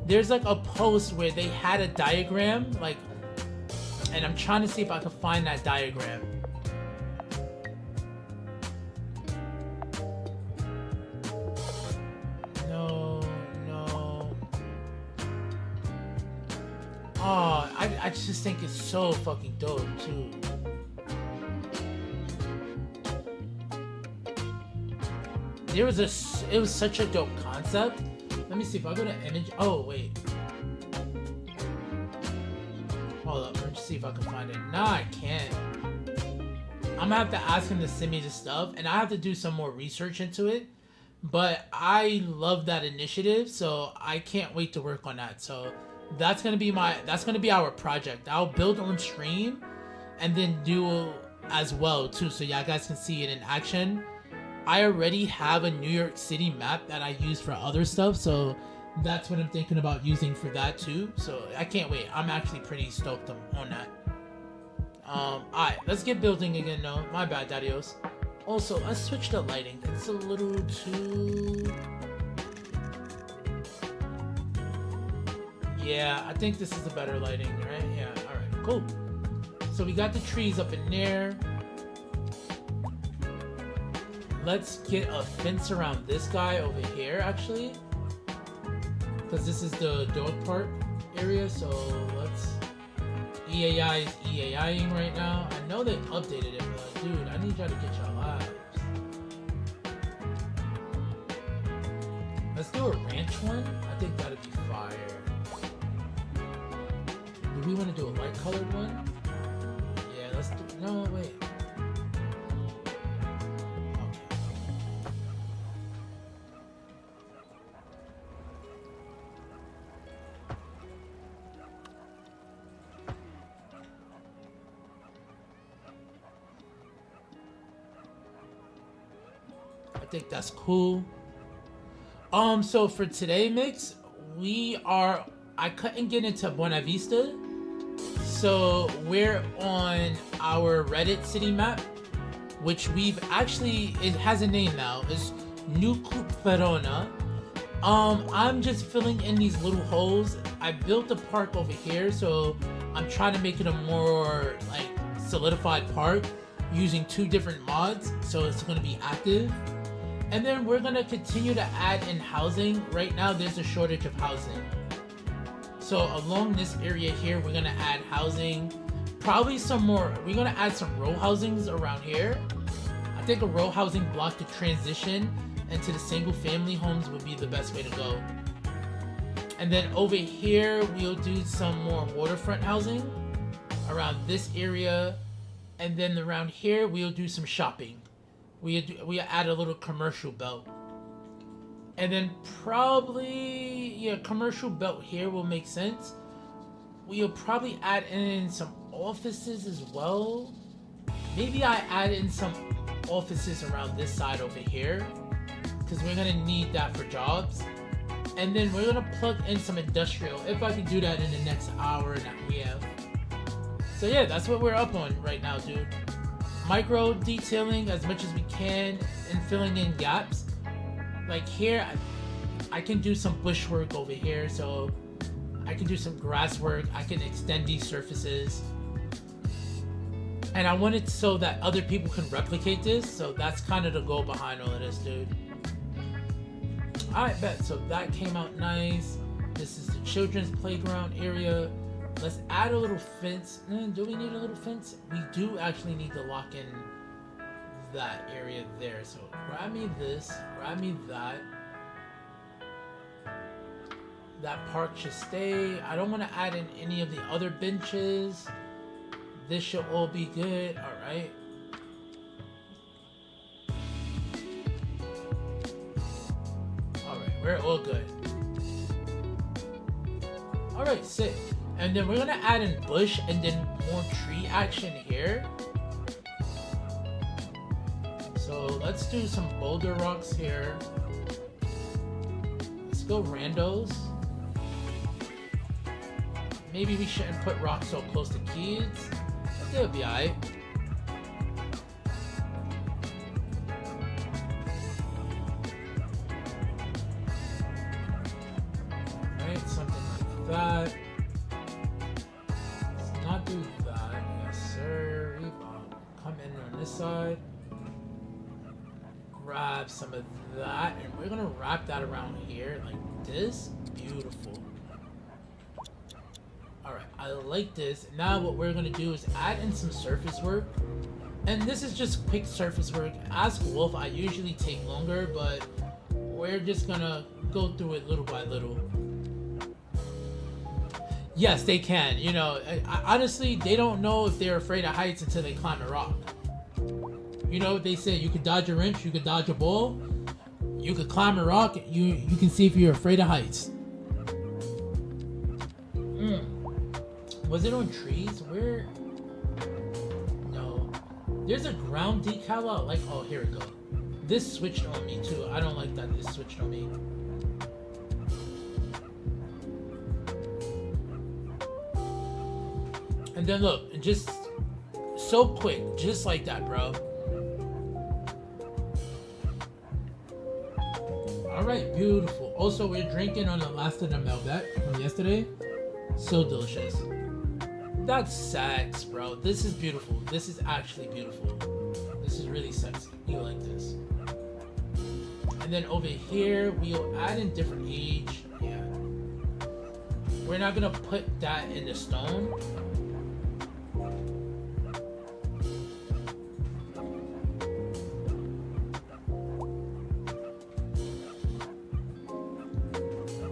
There's like a post where they had a diagram, like, and I'm trying to see if I can find that diagram. No. Oh, I just think it's so fucking dope too. It was such a dope concept. Let me see if I go to image. Oh, wait. Hold up. Let me see if I can find it. Nah, I can't. I'm gonna have to ask him to send me the stuff, and I have to do some more research into it. But I love that initiative, so I can't wait to work on that. So that's gonna be our project. I'll build on stream, and then do as well too, so y'all guys can see it in action. I already have a New York City map that I use for other stuff, so that's what I'm thinking about using for that too. So I can't wait. I'm actually pretty stoked on that. Alright, let's get building again. No, my bad, Daddios. Also, let's switch the lighting. It's a little too... Yeah, I think this is a better lighting, right? Yeah, alright, cool. So we got the trees up in there. Let's get a fence around this guy over here, actually. Because this is the dog park area, so let's... EAI is EAIing right now. I know they updated it, but dude, I need y'all to get y'all lives. Let's do a ranch one. I think that'd be fire. Do we want to do a light colored one? Yeah, let's do... No, wait. I think that's cool. So for today mix, I couldn't get into Buena Vista, so we're on our Reddit city map, which it has a name now. It's New Kiefergreen. I'm just filling in these little holes. I built a park over here, so I'm trying to make it a more like solidified park using 2 different mods, so it's going to be active. And then we're going to continue to add in housing. Right now, there's a shortage of housing. So along this area here, we're going to add housing. Probably some more. We're going to add some row housings around here. I think a row housing block to transition into the single family homes would be the best way to go. And then over here, we'll do some more waterfront housing around this area. And then around here, we'll do some shopping. We add a little commercial belt. And then probably, yeah, commercial belt here will make sense. We'll probably add in some offices as well. Maybe I add in some offices around this side over here, because we're gonna need that for jobs. And then we're gonna plug in some industrial, if I can do that in the next hour that we have. So yeah, that's what we're up on right now, dude. Micro detailing as much as we can and filling in gaps. Like here, I can do some bush work over here, so I can do some grass work. I can extend these surfaces. And I want it so that other people can replicate this, so that's kind of the goal behind all of this, dude. Alright, bet. So that came out nice. This is the children's playground area. Let's add a little fence. Do we need a little fence? We do actually need to lock in that area there. So grab me this, grab me that. That park should stay. I don't want to add in any of the other benches. This should all be good. Alright. Alright, we're all good. Alright, sick. And then we're gonna add in bush and then more tree action here. So let's do some boulder rocks here. Let's go randos. Maybe we shouldn't put rocks so close to kids. But they'll be alright. Alright, something like that. Let's not do that. Yes, sir. Come in on this side. Grab some of that. And we're gonna wrap that around here like this. Beautiful. Alright, I like this. Now what we're gonna do is add in some surface work. And this is just quick surface work. Ask Wolf, I usually take longer, but we're just gonna go through it little by little. Yes, they can. You know, honestly, they don't know if they're afraid of heights until they climb a rock. You know what they say? You could dodge a wrench, you could dodge a ball, you could climb a rock, you can see if you're afraid of heights. Was it on trees? Where? No. There's a ground decal out. Like, oh, here we go. This switched on me too. I don't like that this switched on me. And then look, just so quick, just like that, bro. All right, beautiful. Also, we're drinking on the last of the Malbec from yesterday. So delicious. That's sex, bro. This is beautiful. This is actually beautiful. This is really sexy. You like this. And then over here, we'll add in different age. Yeah. We're not gonna put that in the stone.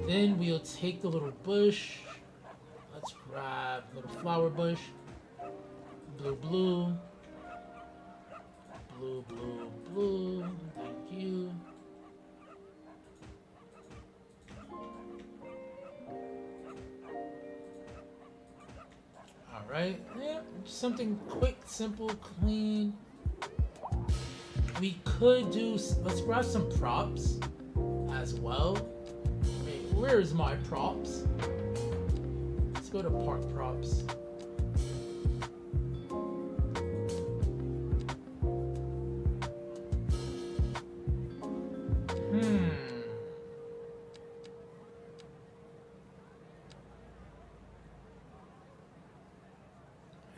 Then we'll take the little bush. Let's grab a little flower bush. Blue, blue. Blue, blue, blue. Thank you. Alright. Yeah, something quick, simple, clean. We could do... Let's grab some props as well. Wait, where's my props? Let's go to park props.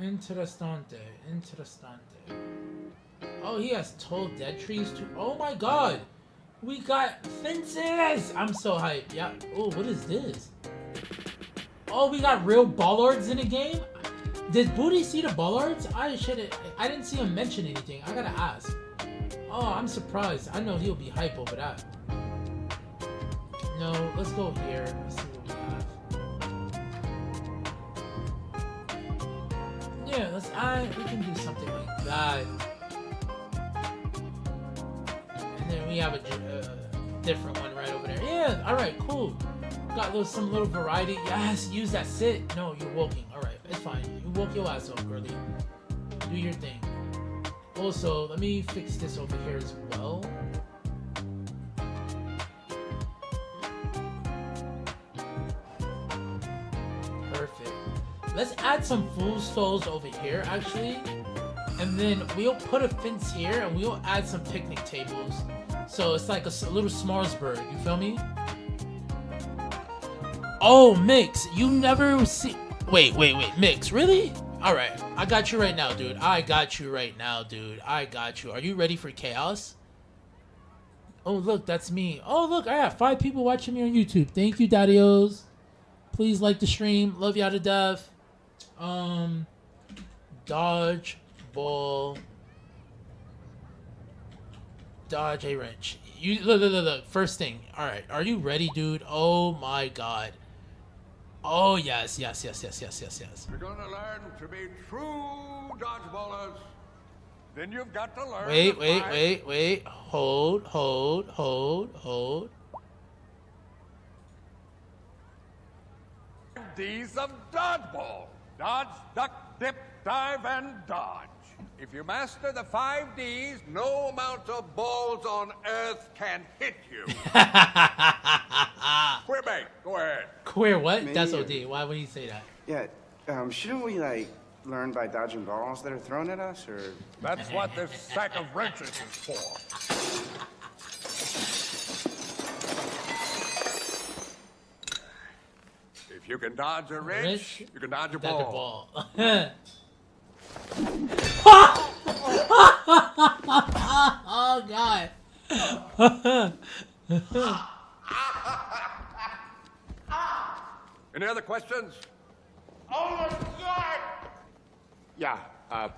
Interessante. Oh, he has tall dead trees too. Oh my god! We got fences! I'm so hyped. Yeah. Oh, what is this? Oh, we got real bollards in the game? Did Booty see the bollards? I didn't see him mention anything. I gotta ask. Oh, I'm surprised. I know he'll be hype over that. No, let's go here. Let's see what we Yeah, we can do something like that. And then we have a different one right over there. Yeah, alright, cool. Got some little variety. Yes, use that sit. No, you're walking. Alright, it's fine. You walk your ass off, girlie. Do your thing. Also, let me fix this over here as well. Perfect. Let's add some food stalls over here, actually. And then we'll put a fence here and we'll add some picnic tables. So it's like a little Smarsburg, you feel me? Oh, Mix, you never see... Wait, Mix, really? Alright, I got you right now, dude. I got you. Are you ready for chaos? Oh, look, that's me. Oh, look, I have 5 people watching me on YouTube. Thank you, Daddios. Please like the stream. Love y'all to death. Dodge, ball, dodge a wrench. You look. First thing. Alright, are you ready, dude? Oh my god. Oh, yes. You're gonna learn to be true dodgeballers. Then you've got to learn. Wait. Hold. D's of dodgeball. Dodge, duck, dip, dive, and dodge. If you master the 5 Ds, no amount of balls on earth can hit you. Queer mate, go ahead. Queer what? Maybe. That's OD. Why would he say that? Yeah, shouldn't we, learn by dodging balls that are thrown at us, or...? That's what this sack of wrenches is for. If you can dodge a wrench, you can dodge a ball. Oh, God. Any other questions? Oh, my God! Yeah,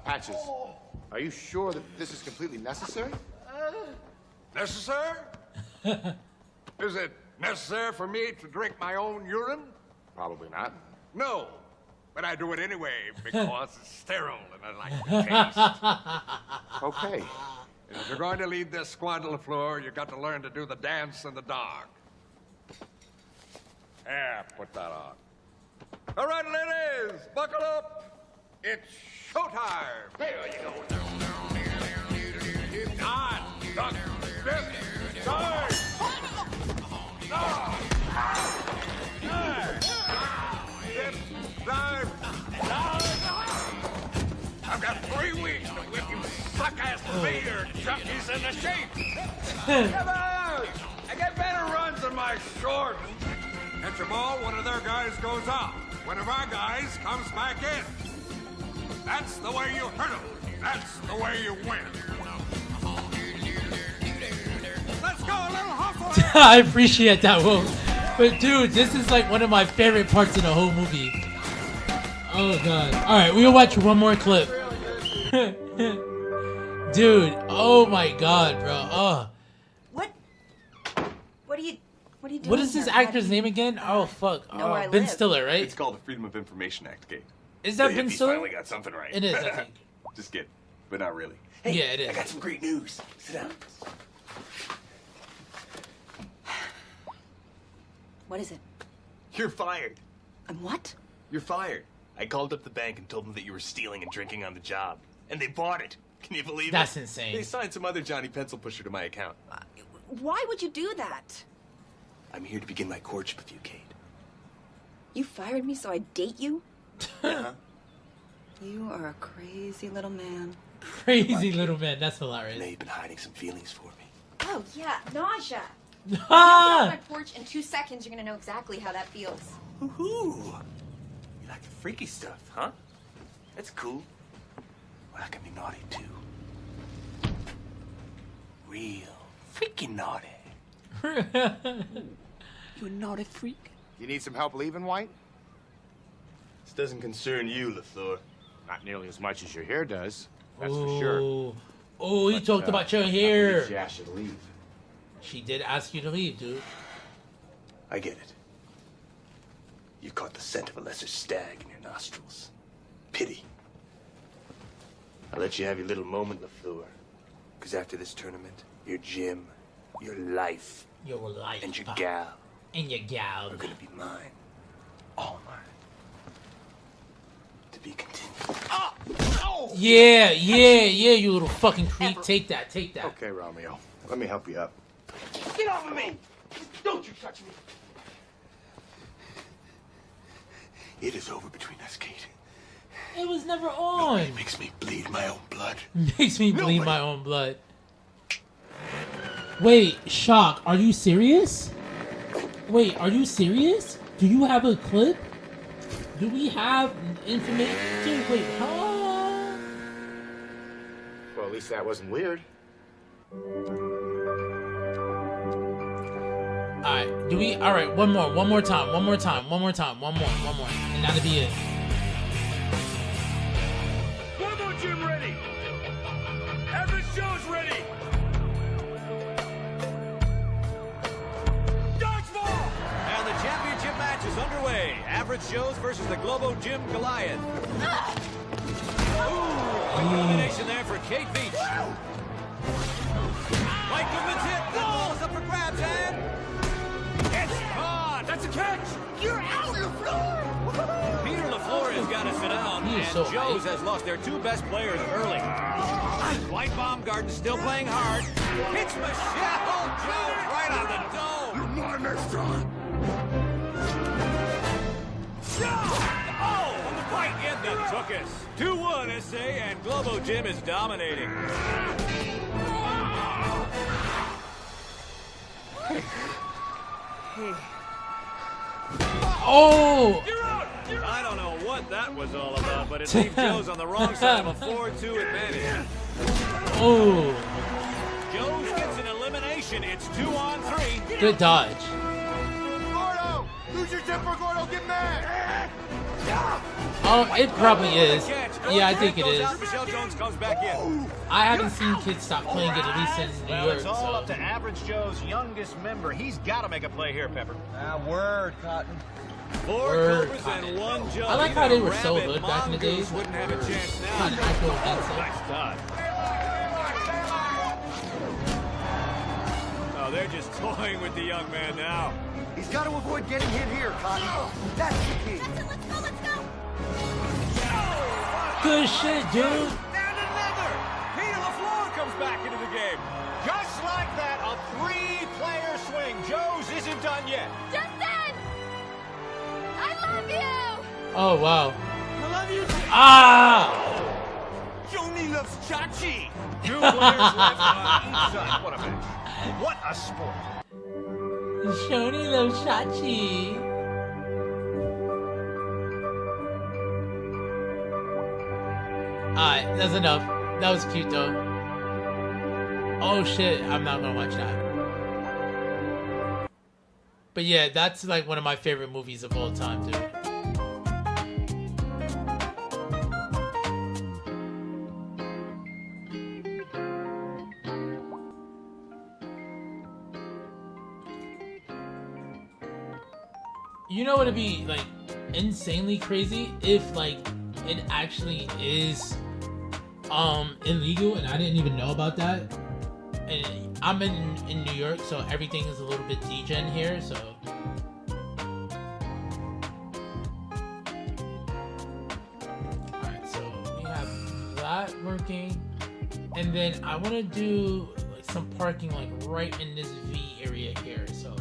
Patches. Are you sure that this is completely necessary? Necessary? Is it necessary for me to drink my own urine? Probably not. No, but I do it anyway because it's sterile and I like the taste. Okay. And if you're going to lead this squad to the floor, you've got to learn to do the dance in the dark. Yeah, put that on. All right, ladies, buckle up. It's showtime. There you go. Dodge, duck, dip, dive. I've got 3 weeks to whip you suck-ass Vader junkies into shape. Come on! I get better runs than my shorts. Hit your ball, one of their guys goes out. One of our guys comes back in. That's the way you hurt them. That's the way you win. Let's go, little hustler! I appreciate that, Will. But dude, this is like one of my favorite parts of the whole movie. Oh god. Alright, we'll watch one more clip. Dude, oh my god, bro. Oh. What are you doing? What is this actor's name again? Oh fuck. Ben Stiller, right? It's called the Freedom of Information Act, Kate. Is that Ben Stiller? Finally got something right. It is, I think. Just kidding, but not really. Hey, yeah, it is. I got some great news. Sit down. What is it? You're fired. And what? You're fired. I called up the bank and told them that you were stealing and drinking on the job. And they bought it. Can you believe it? That's insane. They signed some other Johnny Pencil pusher to my account. Why would you do that? I'm here to begin my courtship with you, Kate. You fired me so I'd date you? Uh-huh. You are a crazy little man. Crazy little man. That's hilarious. I know you've been hiding some feelings for me. Oh, yeah. Nausea. Ah! Get off my porch in 2 seconds. You're going to know exactly how that feels. Woohoo! You like the freaky stuff, huh? That's cool. Well, I can be naughty, too. Real freaky naughty. You a naughty freak? You need some help leaving, White? This doesn't concern you, LaFleur. Not nearly as much as your hair does. That's for sure. Oh, he talked about your hair. She asked you to leave. She did ask you to leave, dude. I get it. You caught the scent of a lesser stag in your nostrils. Pity. I'll let you have your little moment, LaFleur. Because after this tournament, your gym, your life, and your gal, are gonna be mine. All mine. To be continued. Yeah, you little fucking creep. Take that. Okay, Romeo. Let me help you up. Get off of me! Don't you touch me! It is over between us, Kate. It was never on. It makes me bleed my own blood. Makes me bleed my own blood. Wait, Shock, are you serious? Wait, are you serious? Do you have a clip? Do we have information? Dude, wait, huh? Well, at least that wasn't weird. Alright, do we? Alright, one more time. And that'll be it. Global Gym ready! Average Joe's ready! Dodgeball! And the championship match is underway. Average Joe's versus the Globo Gym Goliath. Ooh, a combination there for Kate Beach. Mike Goodman's hit. The ball is up for grabs, and it's gone. That's a catch. You're out, LaFleur! Peter LaFleur has got to sit down, and so Joe's has lost their two best players early. White Baumgarten's still playing hard. It's Michelle Joe right on the dome. You're mine next time! Oh, and the fight in that took us. 2-1 SA, and Globo Gym is dominating. Oh! I don't know what that was all about, but it leaves Joe's on the wrong side of a 4-2 advantage. Oh! Joe's gets an elimination. It's 2-on-3. Good dodge. Gordo! Lose your temper, Gordo! Get mad! Oh, it probably is. Yeah, I think it is. Michelle Jones comes back in. I haven't seen kids stop playing it, at least in New York. It's all up to Average Joe's youngest member. He's got to make a play here, Pepper. Word, Cotton. 4 Word, Cobras Cotton. and 1 Joe. I like how they were so good back in the days. Wouldn't have a chance now. Kind of actual dancing. Nice dodge. Oh, they're just toying with the young man now. He's got to avoid getting hit here, Cotton. That's the key. Let's go. Good shit, dude. And another. Peter LaFleur comes back into the game. Just like that, a 3-player swing. Joe's isn't done yet. Justin! I love you! Oh, wow. I love you too. Ah! Joni loves Chachi! 2 players left on each side. What a match. What a sport. Shoni loves Shachi. Alright, that's enough. That was cute though. Oh shit, I'm not gonna watch that. But yeah, that's like one of my favorite movies of all time, dude. You know what would be like insanely crazy if like it actually is illegal and I didn't even know about that. And I'm in New York, so everything is a little bit degen here, so alright, so we have that working. And then I wanna do like some parking like right in this V area here, so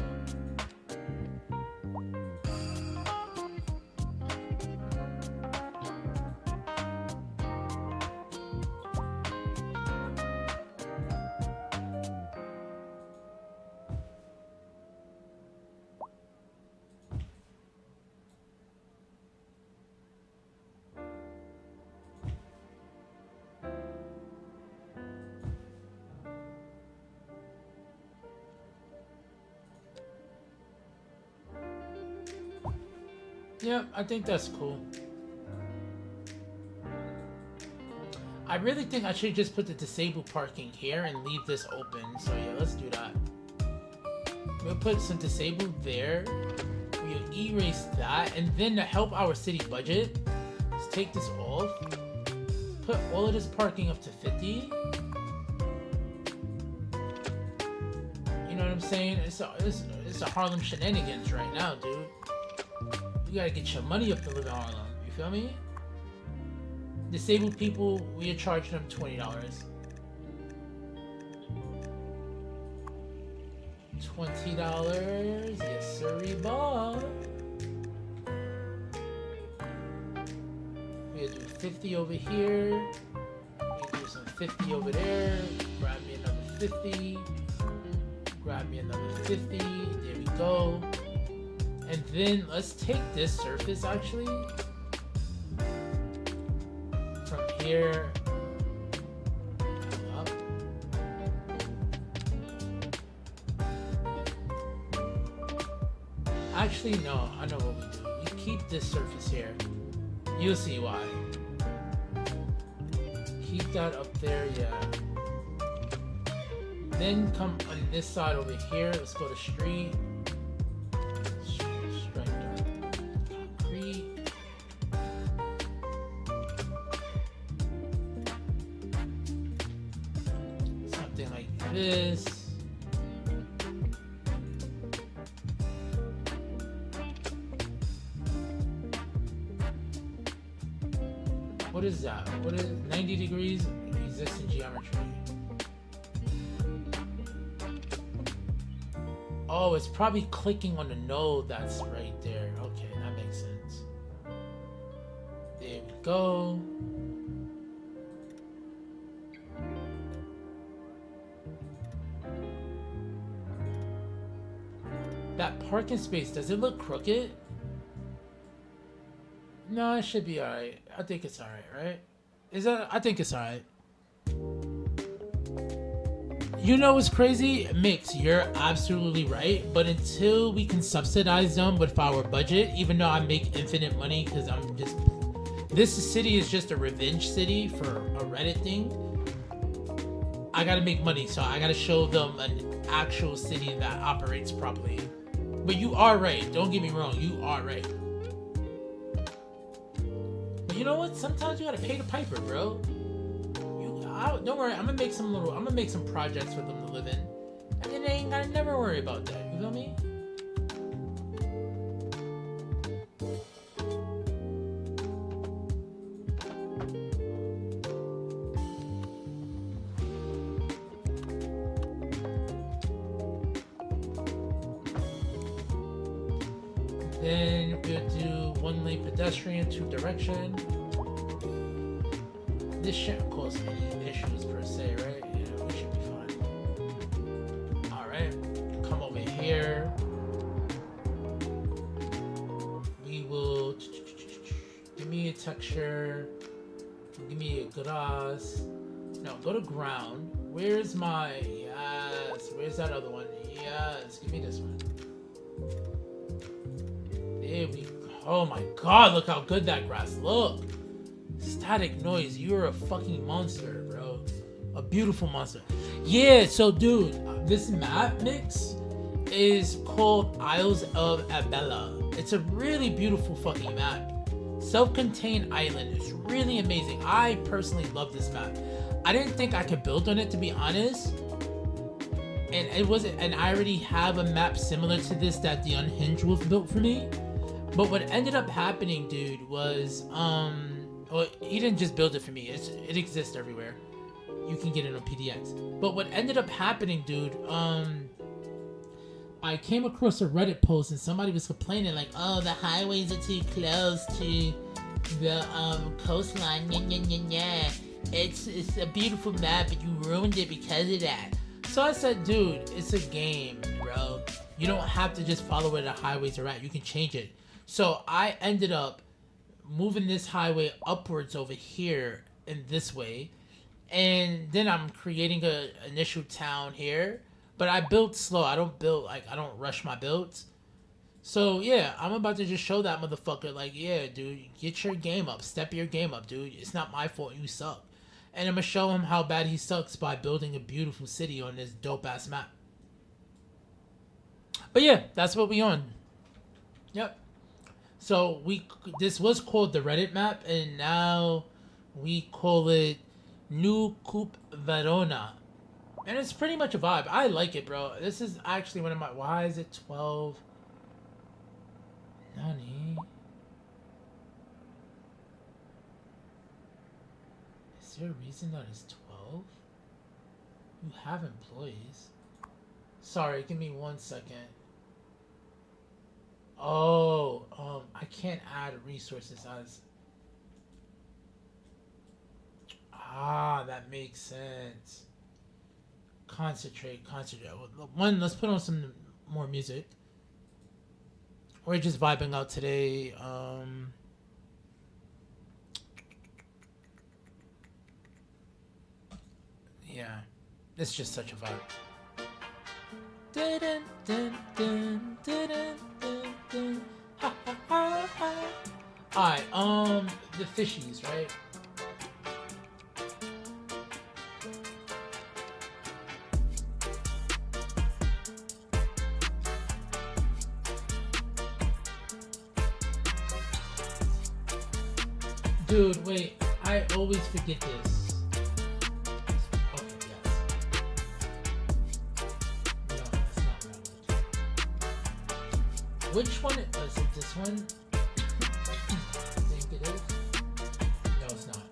yeah, I think that's cool. I really think I should just put the disabled parking here and leave this open. So yeah, let's do that. We'll put some disabled there. We'll erase that. And then to help our city budget, let's take this off. put all of this parking up to 50. You know what I'm saying? It's a Harlem shenanigans right now, dude. You gotta get your money up to live in Harlem. You feel me? Disabled people, we are charging them $20. $20, yes sirree, boy. We'll do 50 over here. We'll do some 50 over there. Grab me another 50. Grab me another 50. There we go. And then let's take this surface actually. From here. Up. Actually, no. I know what we do. You keep this surface here. You'll see why. Keep that up there, yeah. Then come on this side over here. Let's go to street. Concrete. Something like this. What is that? What is 90 degrees existing geometry? Oh, it's probably clicking on the node that's right there. Okay, that makes sense. There we go. That parking space, does it look crooked? No, it should be alright. I think it's alright, right? I think it's alright. You know what's crazy? Mix, you're absolutely right. But until we can subsidize them with our budget, even though I make infinite money because I'm just... This city is just a revenge city for a Reddit thing. I gotta make money, so I gotta show them an actual city that operates properly. But you are right. Don't get me wrong. You are right. You know what? Sometimes you gotta pay the piper, bro. Don't worry. I'm gonna make some projects for them to live in, and then they ain't gotta never worry about that. You feel me? Then we'll do 1 lane pedestrian, 2 direction. This shouldn't cause any issues per se, right? Yeah, we should be fine. Alright, come over here. We will give me a texture. Give me a grass. No, go to ground. Where's my yes? Where's that other one? Yes, give me this one. There we go. Oh my god, look how good that grass look. Static noise, you're a fucking monster, bro. A beautiful monster. Yeah, so dude, this map mix is called Isles of Abella. It's a really beautiful fucking map. Self-contained island is really amazing. I personally love this map. I didn't think I could build on it, to be honest. And it wasn't, and I already have a map similar to this that the Unhingedwolf built for me. But what ended up happening, dude, was well, he didn't just build it for me. It exists everywhere. You can get it on PDX. But what ended up happening, dude, I came across a Reddit post and somebody was complaining like, oh, the highways are too close to the coastline. It's a beautiful map, but you ruined it because of that. So I said, dude, it's a game, bro. You don't have to just follow where the highways are at. You can change it. So I ended up moving this highway upwards over here in this way, and then I'm creating a initial town here. But I build slow. I don't rush my builds. So yeah, I'm about to just show that motherfucker like, yeah, dude, get your game up, step your game up, dude. It's not my fault you suck. And I'm gonna show him how bad he sucks by building a beautiful city on this dope ass map. But yeah, that's what we on. Yep. So this was called the Reddit map, and now We call it New Coupe Verona. And it's pretty much a vibe. I like it, bro. This is actually one of my... Why is it 12? Nani? Is there a reason that it's 12? You have employees. Sorry, give me 1 second. Oh, I can't add resources as... Ah, that makes sense. Concentrate. One, let's put on some more music. We're just vibing out today. Yeah, it's just such a vibe. Dun, dun, dun, dun, dun, dun, dun. Ha, ha, ha, ha. Alright, the fishies, right? Dude, wait, I always forget this. Okay, yes. No, that's not what I want. Which one is it? This one? I think it is. No, it's not.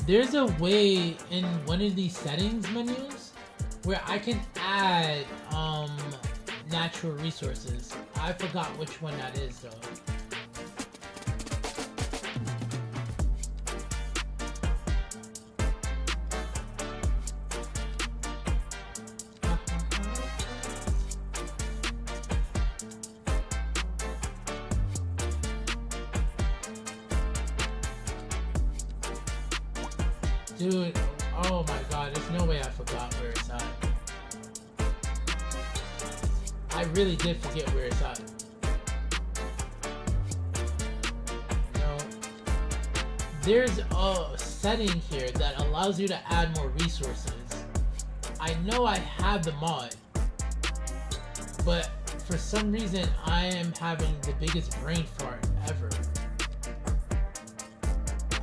There's a way in one of these settings menus where I can add natural resources. I forgot which one that is though. Dude, oh my god, there's no way I forgot where it's at. I really did forget where it's at. No. There's a setting here that allows you to add more resources. I know I have the mod, but for some reason I am having the biggest brain fart ever.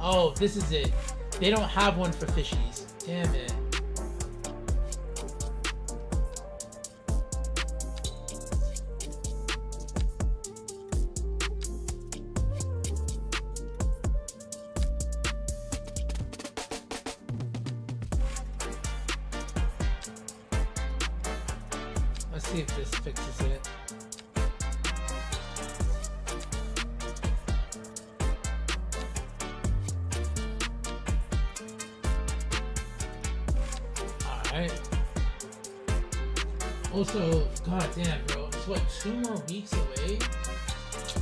Oh, this is it. They don't have one for fishies. Damn it. Let's see if this fixes it. Also, goddamn, bro, it's what, 2 more weeks away?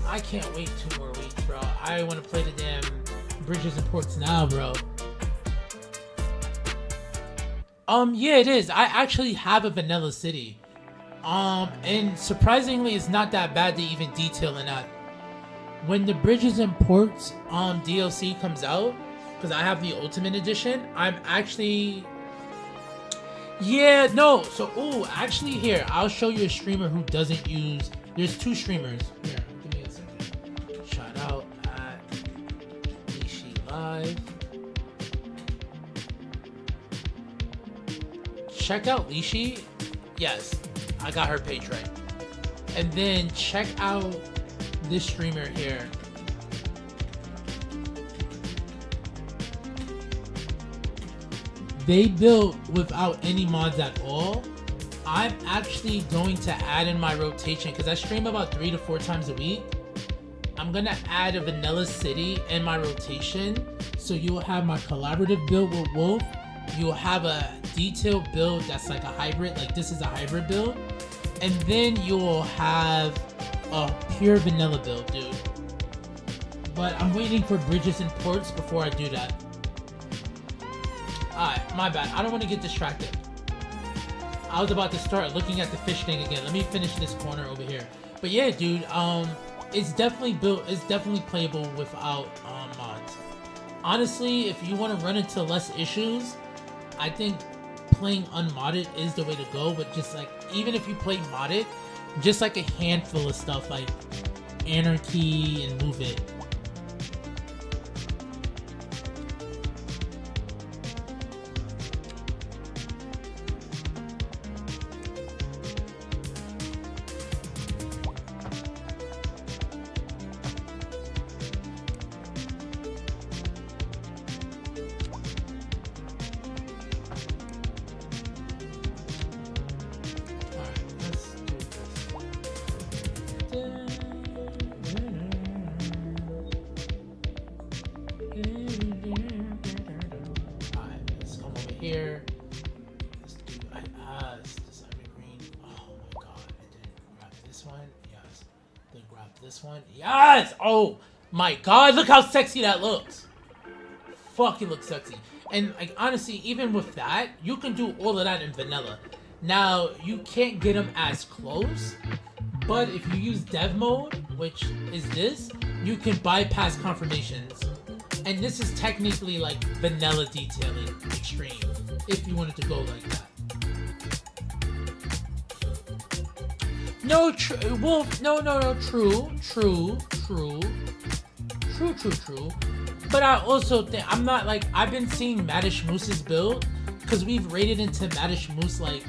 I can't wait 2 more weeks, bro. I want to play the damn Bridges and Ports now, bro. Yeah, it is. I actually have a vanilla city. And surprisingly, it's not that bad to even detail in that. When the Bridges and Ports DLC comes out, because I have the Ultimate Edition, I'm actually... Yeah, no. So, actually here, I'll show you a streamer who doesn't use... There's 2 streamers. Here, give me a second. Shout out at Lishi Live. Check out Lishi. Yes, I got her page right. And then check out this streamer here. They built without any mods at all. I'm actually going to add in my rotation because I stream about 3 to 4 times a week. I'm gonna add a vanilla city in my rotation, so you will have my collaborative build with Wolf. You will have a detailed build that's like a hybrid, like this is a hybrid build, and then you will have a pure vanilla build, dude. But I'm waiting for Bridges and Ports before I do that. Alright, my bad. I don't want to get distracted. I was about to start looking at the fish thing again. Let me finish this corner over here. But yeah, dude, it's definitely built. It's definitely playable without mods. Honestly, if you want to run into less issues, I think playing unmodded is the way to go. But just like even if you play modded, just like a handful of stuff like Anarchy and Move It. Yes! Oh my god, look how sexy that looks. Fucking looks sexy. And like honestly, even with that, you can do all of that in vanilla. Now, you can't get them as close, but if you use dev mode, which is this, you can bypass confirmations. And this is technically like vanilla detailing extreme, if you wanted to go like that. No, true. But I also think, I'm not like, I've been seeing Madish Moose's build, because we've raided into Madish Moose like,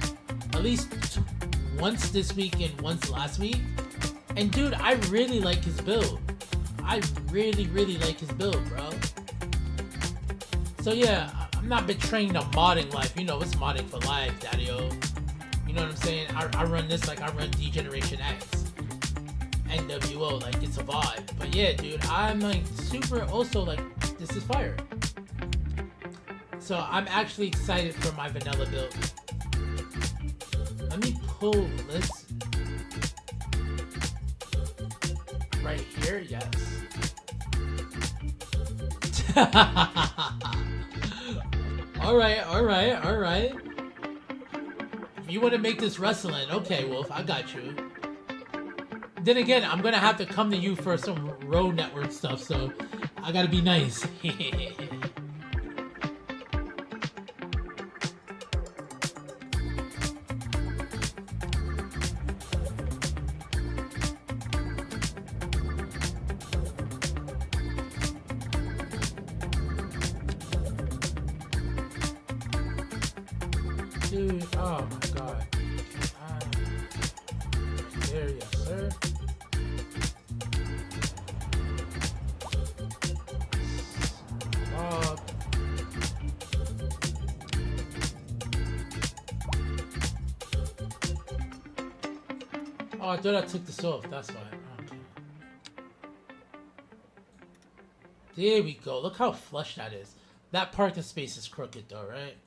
at least once this week and once last week. And dude, I really like his build. I really like his build, bro. So yeah, I'm not betraying the modding life. You know, it's modding for life, daddy-o. You know what I'm saying? I run this like I run D-Generation X. NWO, like it's a vibe. But yeah, dude, I'm like super also like, this is fire. So I'm actually excited for my vanilla build. Let me pull this right here, yes. Alright. If you want to make this wrestling, okay, Wolf, I got you. Then again, I'm gonna have to come to you for some road network stuff, so I gotta be nice. Dude, oh my god. There, yes, sir. Oh, I thought I took this off, that's why. Okay. There we go. Look how flush that is. That parking space is crooked though, right?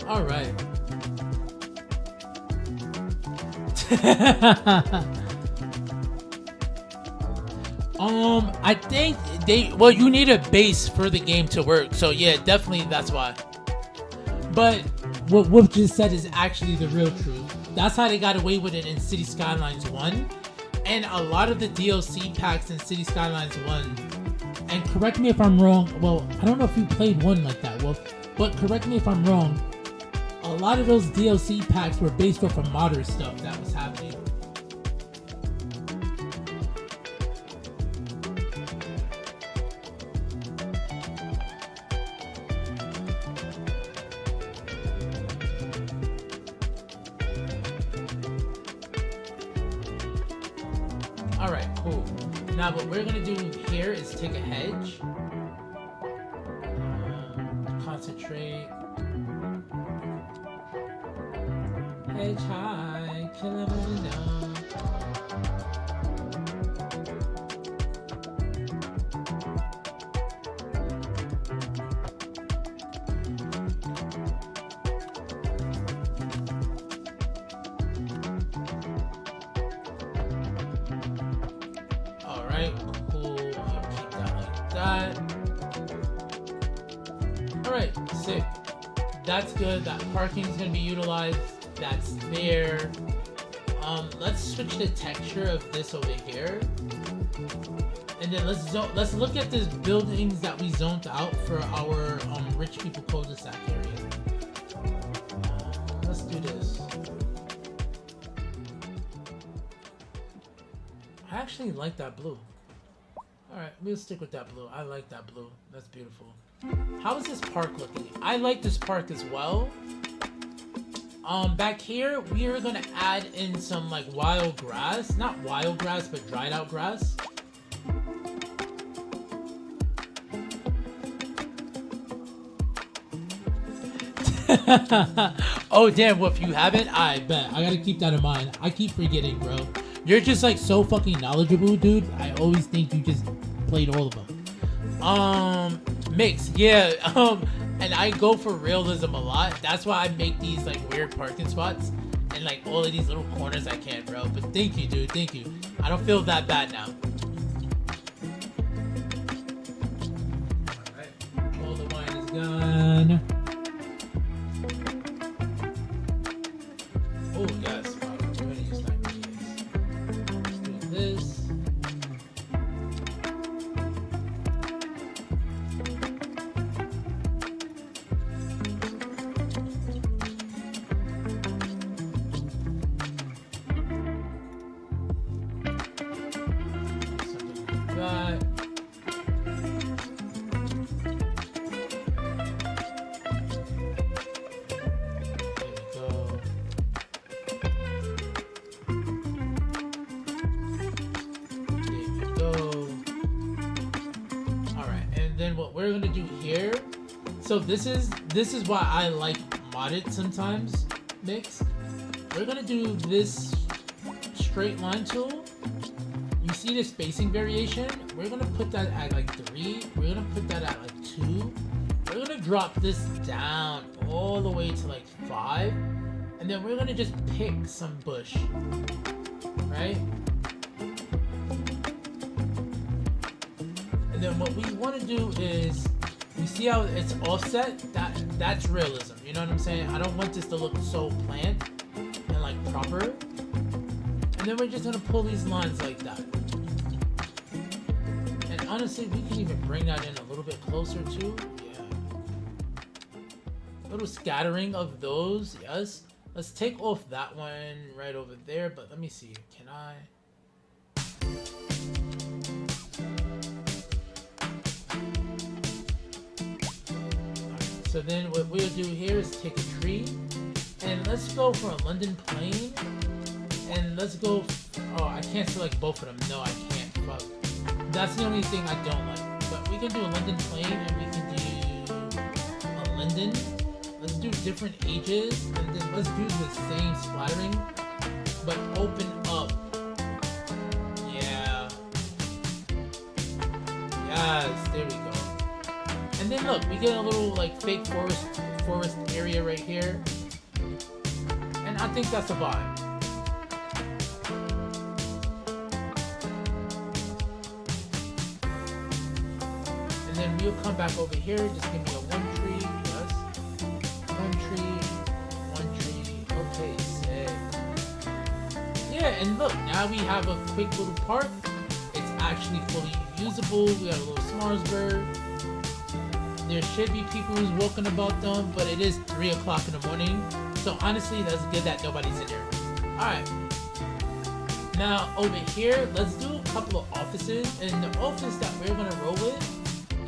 All right. I think well, you need a base for the game to work. So yeah, definitely that's why. But what Wolf just said is actually the real truth. That's how they got away with it in Cities Skylines 1. And a lot of the DLC packs in Cities Skylines 1, and correct me if I'm wrong, well, I don't know if you played one like that, Wolf, but correct me if I'm wrong, a lot of those DLC packs were based off of modder stuff that was happening. Alright, cool. Now what we're gonna do here is take a hedge. Concentrate. Hedge high, kill him with a no. Alright, cool. I'll keep that like that. that's good. That parking's gonna be utilized. That's there. Let's switch the texture of this over here. And then let's look at the buildings that we zoned out for our rich people cul-de-sac area. Let's do this. I actually like that blue. Alright, we'll stick with that blue. I like that blue. That's beautiful. How is this park looking? I like this park as well. Back here, we are gonna add in some like wild grass. Not wild grass, but dried out grass. Oh damn, Wolf, you haven't? I bet. I gotta keep that in mind. I keep forgetting, bro. You're just like so fucking knowledgeable, dude. I always think you just played all of them. Mix, yeah. And I go for realism a lot. That's why I make these like weird parking spots and like all of these little corners I can, bro. But thank you, dude. Thank you. I don't feel that bad now. Alright. All the wine is gone. Oh yes. We're gonna use that. Let's do this. We're gonna do here. So this is why I like modded sometimes mix. We're gonna do this straight line tool. You see the spacing variation? We're gonna put that at like 3. We're gonna put that at like 2. We're gonna drop this down all the way to like 5. And then we're gonna just pick some bush. Right? And then what we want to do is, you see how it's offset? That's realism. You know what I'm saying? I don't want this to look so plant and like proper. And then we're just gonna pull these lines like that. And honestly, we can even bring that in a little bit closer too. Yeah. A little scattering of those. Yes. Let's take off that one right over there. But let me see. Can I? So then what we'll do here is take a tree and let's go for a London plane and let's go, oh, I can't select both of them. No, I can't. Fuck. That's the only thing I don't like. But we can do a London plane and we can do a London. Let's do different ages and then let's do the same splattering but open up. Yeah. Yes, there we go. And then look, we get a little like fake forest area right here. And I think that's a vibe. And then we'll come back over here, just give me a 1 tree, yes. 1 tree, okay, sick. Yeah, and look, now we have a quick little park. It's actually fully usable. We got a little Smarsburg. There should be people who's walking about them, but it is 3 o'clock in the morning. So honestly, that's good that nobody's in there. Alright. Now over here, let's do a couple of offices. And the office that we're gonna roll with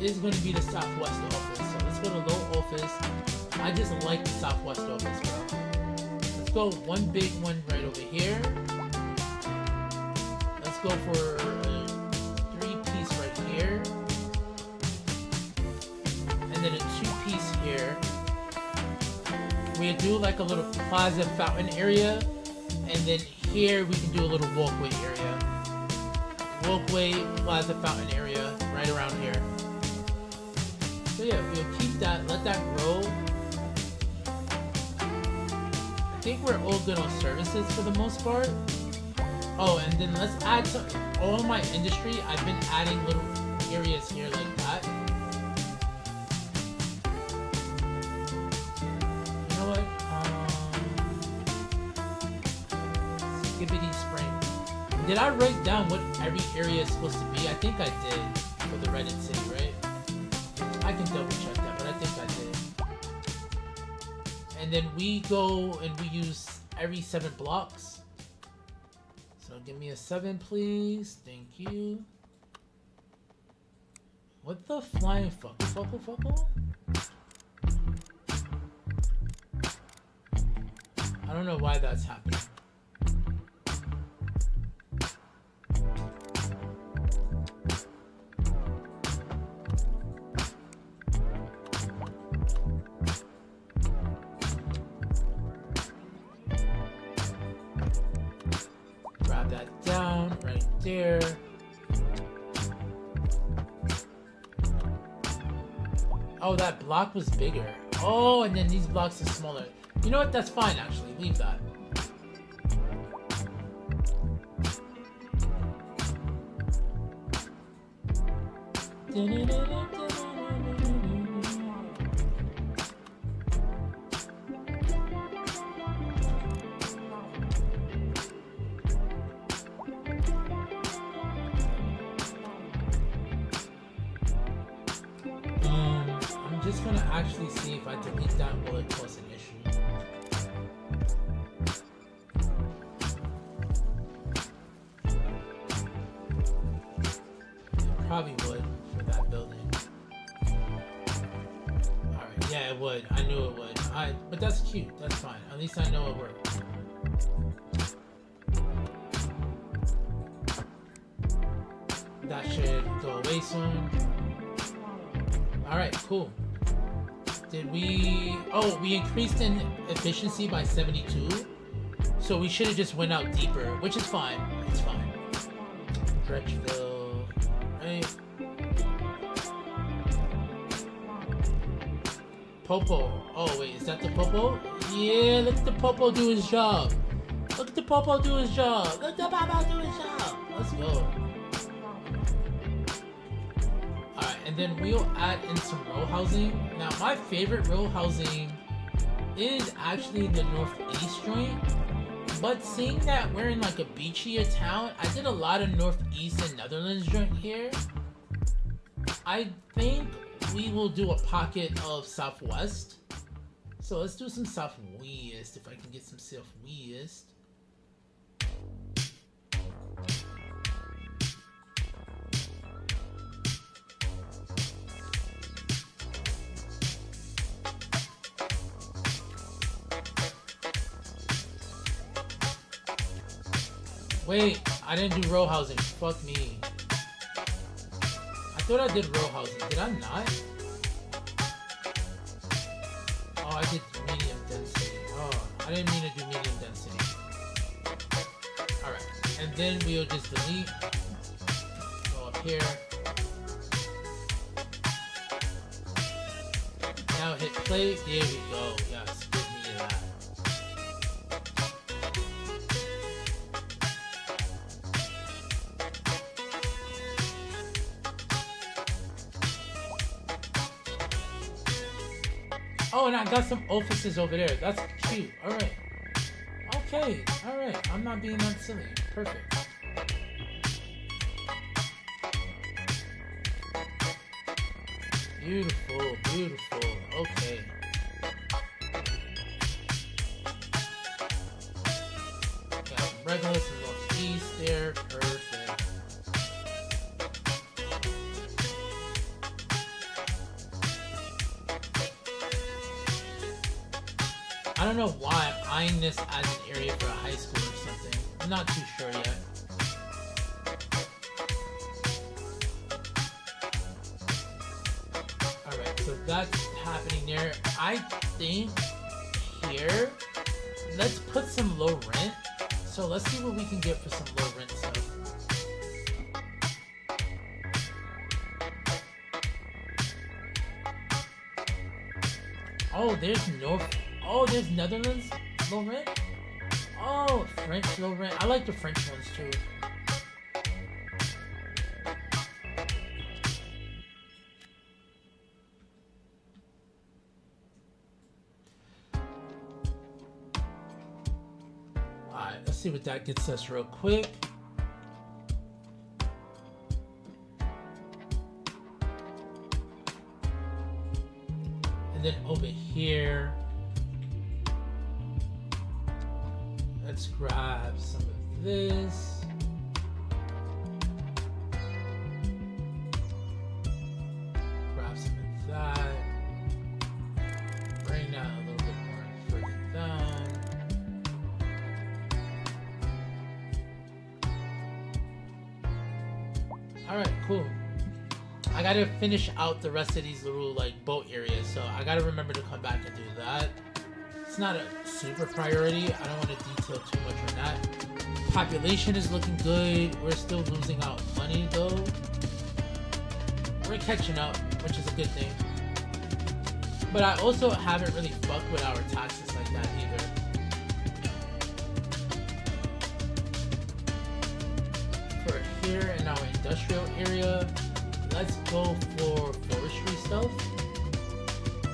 is gonna be the Southwest office. So let's go to low office. I just like the Southwest office, bro. Let's go one big one right over here. Let's go for a 3-piece right here. And then a 2-piece here. We do like a little plaza fountain area, and then here we can do a little walkway area. Walkway, plaza fountain area, right around here. So yeah, we'll keep that, let that grow. I think we're all good on services for the most part. Oh, and then let's add some, all my industry, I've been adding little areas here like that. Skibbity Springs. Did I write down what every area is supposed to be? I think I did for the Reddit City, right? I can double check that, but I think I did. And then we go and we use every 7 blocks. So give me a 7, please. Thank you. What the flying fuck? Fuckle? I don't know why that's happening. Grab that down right there. Oh, that block was bigger. Oh, and then these blocks are smaller. You know what? That's fine, actually. Leave that. I'm just gonna actually see if I delete that will it cause an issue. It probably would for that building. Alright, yeah, it would. I knew it would. But that's cute. That's fine. At least I know it worked. That should go away soon. Alright, cool. Did we... Oh, we increased in efficiency by 72. So we should have just went out deeper, which is fine. It's fine. Dredgeville. Right. Popo. Oh, wait. Is that the Popo? Yeah, look at the Popo do his job. Look at the Popo do his job. Look at the Popo do his job. Let's go. Alright, and then we'll add in some row housing. Now, my favorite row housing is actually the northeast joint. But seeing that we're in like a beachier town, I did a lot of northeast and Netherlands joint here. I think we will do a pocket of southwest. So let's do some southwest, if I can get some southwest. Wait, I didn't do row housing. Fuck me. I thought I did row housing. Did I not? Oh, I did medium density. Oh, I didn't mean to do medium density. Alright, and then we'll just delete. Go up here. Now hit play. There we go. Yes, give me that. Oh, and I got some offices over there. That's cute. Alright. Okay. Alright. I'm not being that silly. Perfect. Beautiful. Beautiful. Okay. Got some regulars from northeast there. Perfect. I don't know why I'm eyeing this as an area for a high school or something. I'm not too sure yet. Alright, so that's happening there. I think here, let's put some low rent. So let's see what we can get for some low rent stuff. Oh, there's North... Oh, there's Netherlands low rent? Oh, French low rent. I like the French ones too. Alright, Alright, let's see what that gets us real quick. And then over here, let's grab some of this. Grab some of that. Bring that a little bit more further down. Alright, cool. I gotta finish out the rest of these little like boat areas, so I gotta remember to come back and do that. It's not a super priority. I don't want to detail too much on that. Population is looking good. We're still losing out money though. We're catching up, which is a good thing. But I also haven't really fucked with our taxes like that either. For here in our industrial area, let's go for forestry stuff.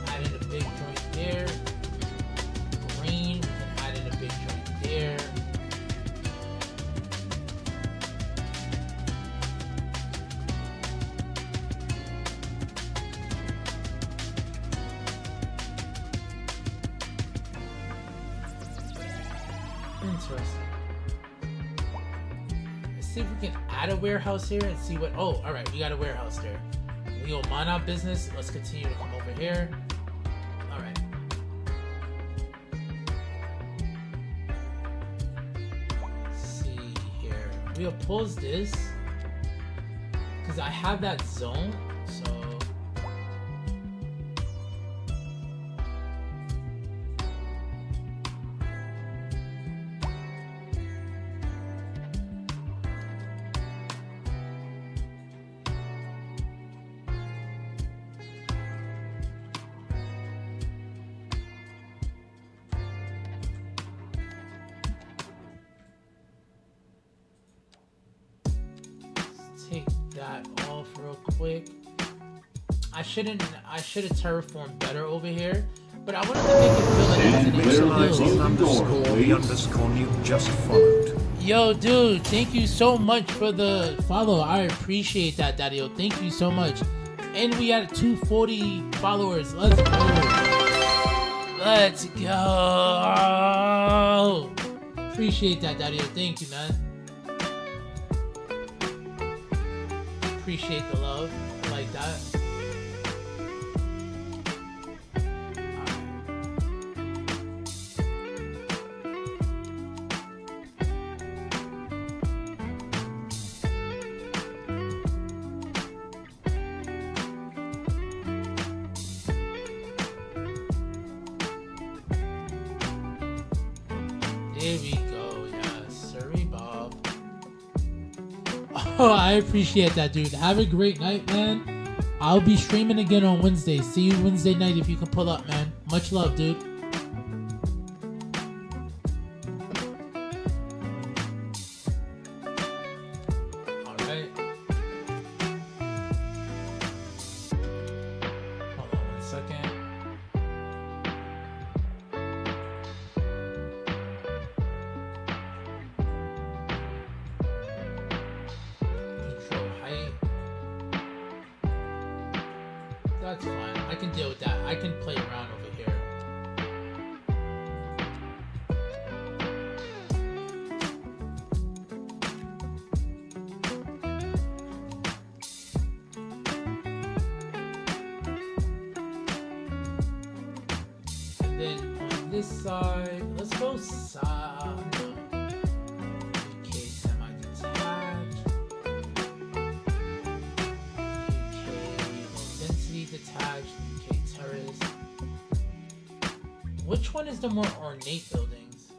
Add in a big joint there. Green, we can add in a big joint there. Interesting. Let's see if we can add a warehouse here and see what. Oh, all right, we got a warehouse there. Leo Mana business. Let's continue to come over here. All right. Let's see here. We'll pause this because I have that zone. So. Take that off real quick. I should have terraformed better over here, but I wanted to make it feel like it's an underscore you just followed. Yo, dude, thank you so much for the follow. I appreciate that, Daddy-O. Thank you so much. And we had 240 followers. Let's go. Let's go. Appreciate that, Daddy-O. Thank you, man. Appreciate the love. I like that. There we go. Yes, sorry, Bob. Oh, I appreciate that, dude. Have a great night, man. I'll be streaming again on Wednesday. See you Wednesday night if you can pull up, man. Much love, dude. Alright. Hold on 1 second. That's fine. I can deal with that. I can play around over here. And then on this side, let's go side. Okay, semi-detached. Detached, okay, terrace. Which one is the more ornate buildings?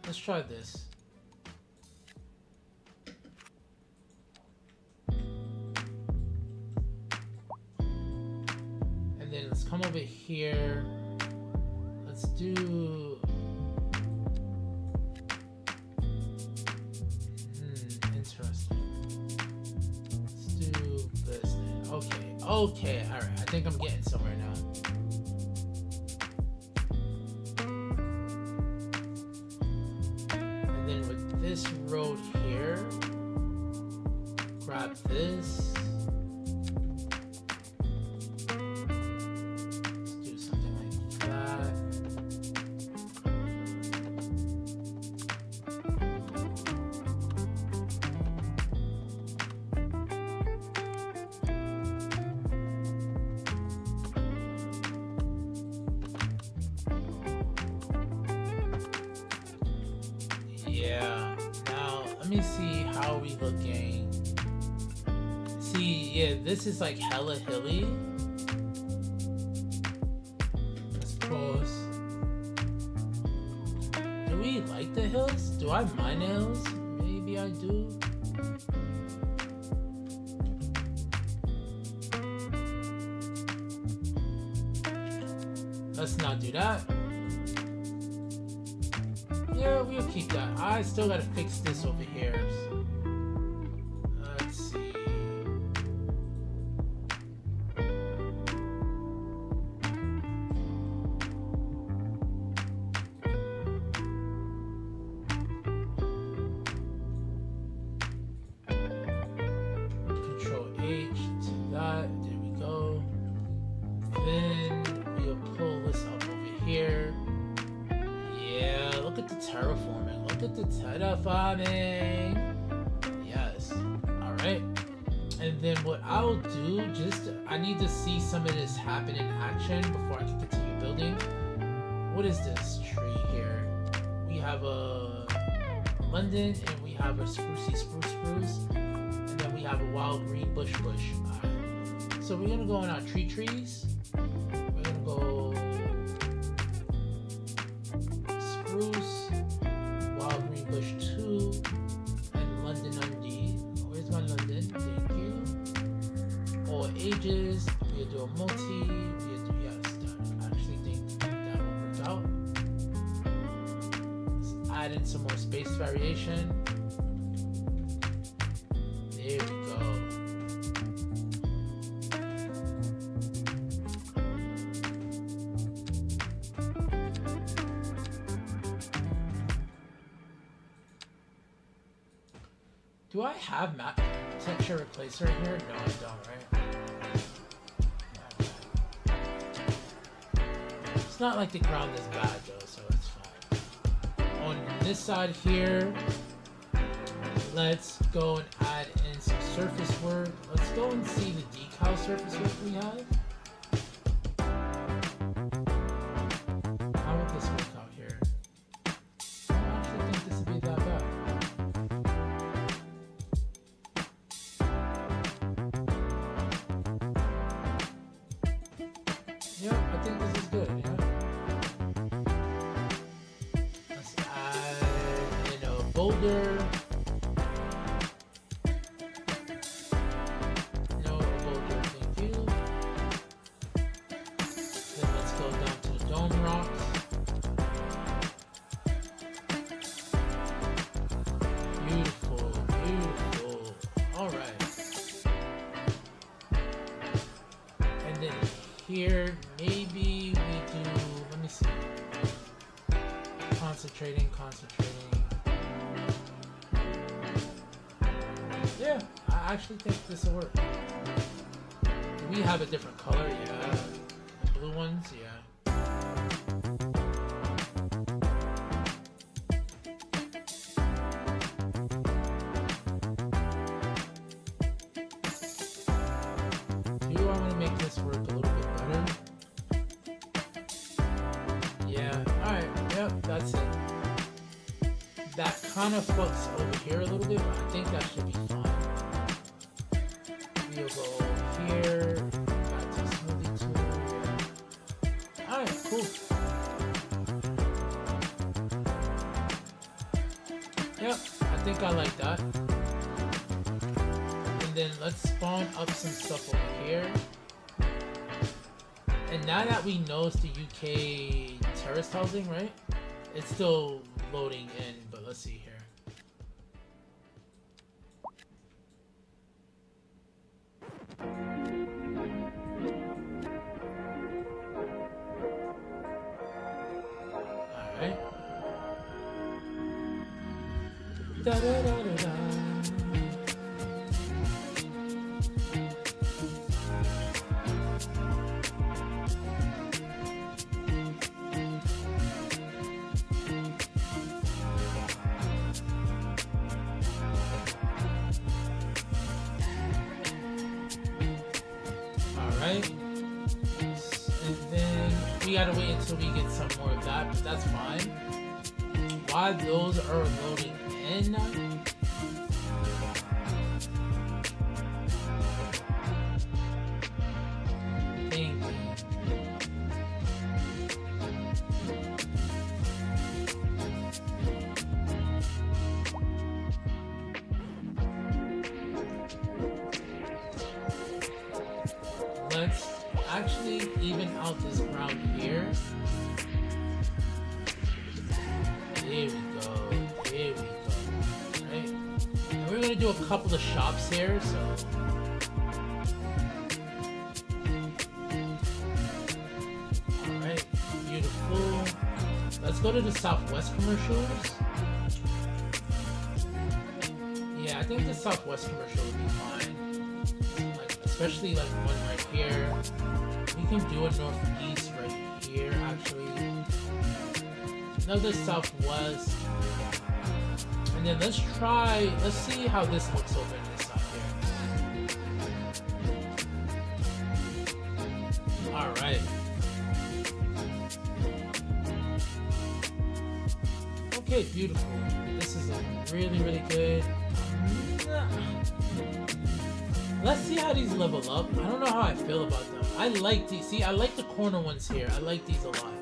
Let's try this. And then let's come over here. Let's do... interesting. Okay, alright. I think I'm getting somewhere now. this road here. Grab this. Let's do something like that. Yeah, now let me see how we looking. See, yeah, this is like hella hilly. Let's pause. Do we like the hills? Do I mind the hills? Maybe I do. Let's not do that. Yeah, we'll keep that. I still gotta fix this over here. Let's see. Control H to that. There we go. Then we'll pull this up over here. Yeah, look at the terraforming. Look at the terraforming. Yes. Alright. And then what I'll do, I need to see some of this happen in action before I can continue building. What is this tree here? We have a London, and we have a sprucey spruce. And then we have a wild green bush. Alright. So we're gonna go on our trees. We're gonna go spruce, wild green bush 2, and London Undie. Where's my London? Thank you. All ages. We'll do a multi. We'll do, yes, I actually think that will work out. Let's add in some more space variation. There we go. Do I have map texture replacer in here? No, I don't, right? Yeah. It's not like the ground is bad though, so it's fine. On this side here, let's go and add in some surface work. Let's go and see the decal surface work we have. How would this work out here? I don't actually think this would be that bad. Yep, I think this is good, yeah. Let's add in a boulder. No, a boulder, thank you. Then let's go down to the dome rocks. Beautiful, beautiful. Alright. And then here, maybe we do, let me see. Concentrating. Yeah, I actually think this will work. Do we have a different color? Yeah. The blue ones, yeah. Do I want to make this work a little bit better? Yeah, alright, yep, that's it. That kind of fucks over here a little bit, but I think that should be fine. We'll go here, back to smoothie tool, yeah. Alright, cool. Yep, I think I like that. And then let's spawn up some stuff over here. And now that we know it's the UK terrace housing, right? It's still loading in, but let's see here. Alright. Alright. And then we gotta wait until we get some more of that, but that's fine. While those are loading in, let's actually even out this ground here. There we go. There we go. Right? And we're gonna do a couple of shops here, so. Alright, beautiful. Let's go to the Southwest commercials. Yeah, I think the Southwest commercial would be fine. Like, especially like one right here. We can do a Northeast right here, actually. Another Southwest. And then let's see how this looks over in this side here. Alright. Okay, beautiful. This is really, really good. Let's see how these level up. I don't know how I feel about them. I like these. See, I like the corner ones here. I like these a lot.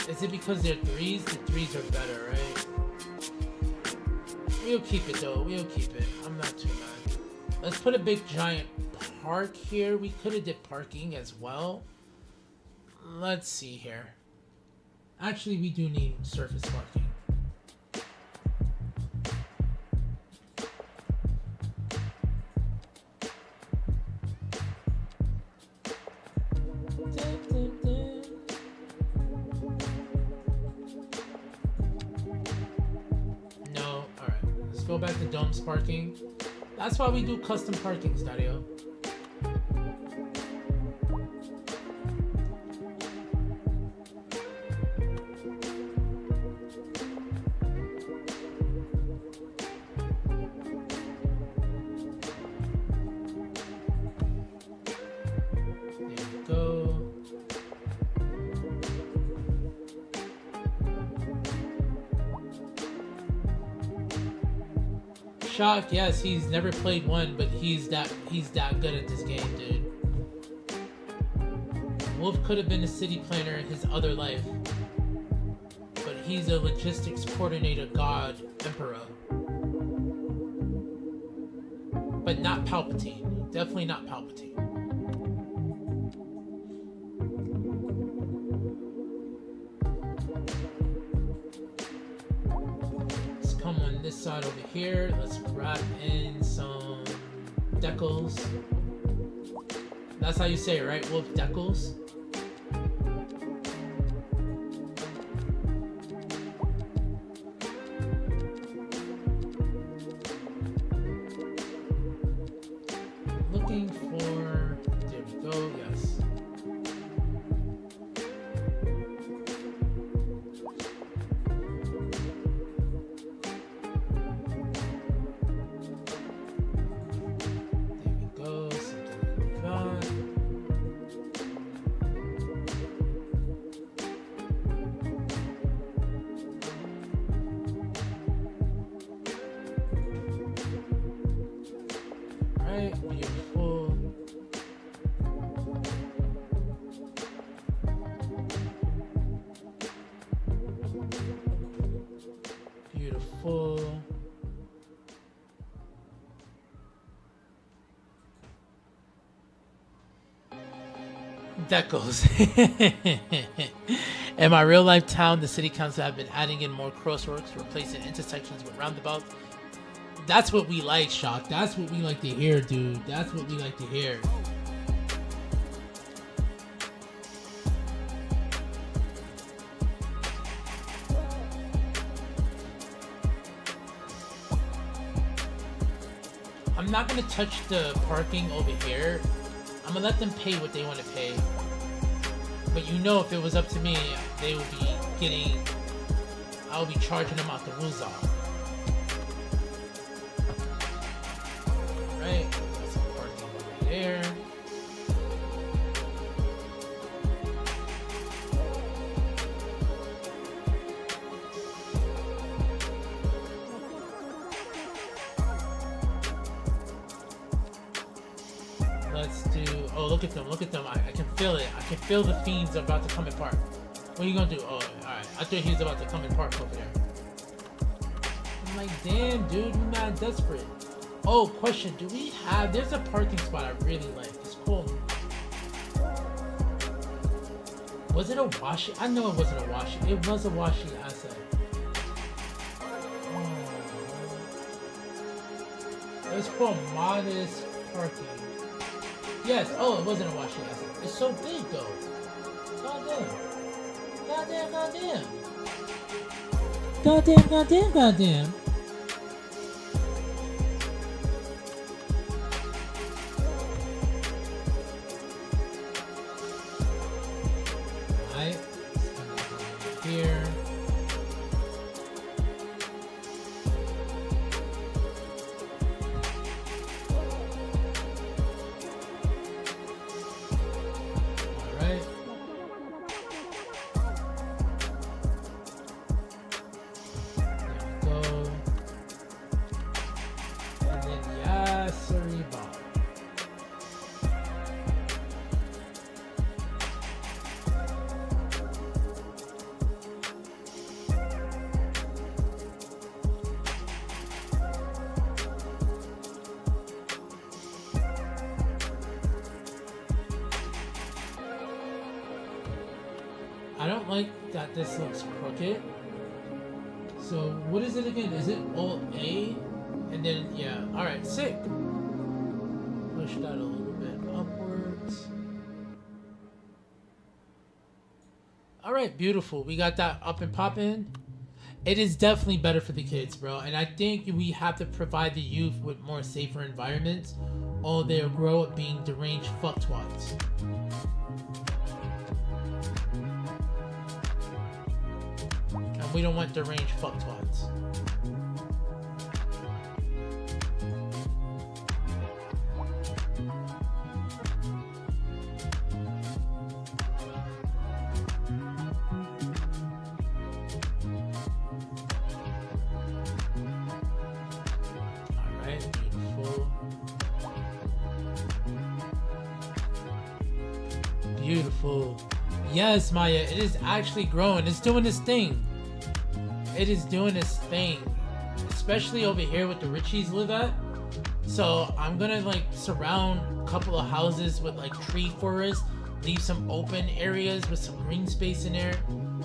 Is it because they're threes? The threes are better, right? We'll keep it though. We'll keep it. I'm not too mad. Let's put a big giant park here. We could have did parking as well. Let's see here. Actually, we do need surface parking. No, alright. Let's go back to domes parking. That's why we do custom parkings, Dario. Shock, yes, he's never played one, but he's that good at this game, dude. Wolf could have been a city planner in his other life, but he's a logistics coordinator, god, emperor. But not Palpatine. Definitely not Palpatine. This side over here, let's grab in some decals. That's how you say it, right? Wolf decals. Looking for, there we go, yes. Beautiful. Beautiful. Decals. In my real life town, the city council have been adding in more crosswalks, replacing intersections with roundabouts. That's what we like, Shock. That's what we like to hear, dude. That's what we like to hear. I'm not gonna touch the parking over here. I'm gonna let them pay what they want to pay. But you know, if it was up to me, they would be getting. I'll be charging them out the rules off. Right. Some parking over there. Let's do. Oh, look at them! Look at them! I can feel it. I can feel the fiends about to come and park. What are you gonna do? Oh, all right. I thought he was about to come and park over there. I'm like, damn, dude, you mad desperate. Oh, question. Do we have? There's a parking spot I really like. It's called. Was it a washi? I know it wasn't a washi. It was a washi asset. Oh. It's called modest parking. Yes. Oh, it wasn't a washi asset. It's so big though. Goddamn. Goddamn. Goddamn. Goddamn. Goddamn. Goddamn. Alright. Here. I don't like that this looks crooked. So what is it again? Is it Alt A? And then, yeah. Alright, sick. Push that a little bit upwards. Alright, beautiful. We got that up and popping. It is definitely better for the kids, bro. And I think we have to provide the youth with more safer environments, or they'll grow up being deranged fucktwats. And we don't want deranged fucktwats. Beautiful. Yes, Maya, it is actually growing. It's doing this thing. It is doing this thing. Especially over here where the Richies live at. So I'm gonna like surround a couple of houses with like tree forest. Leave some open areas with some green space in there.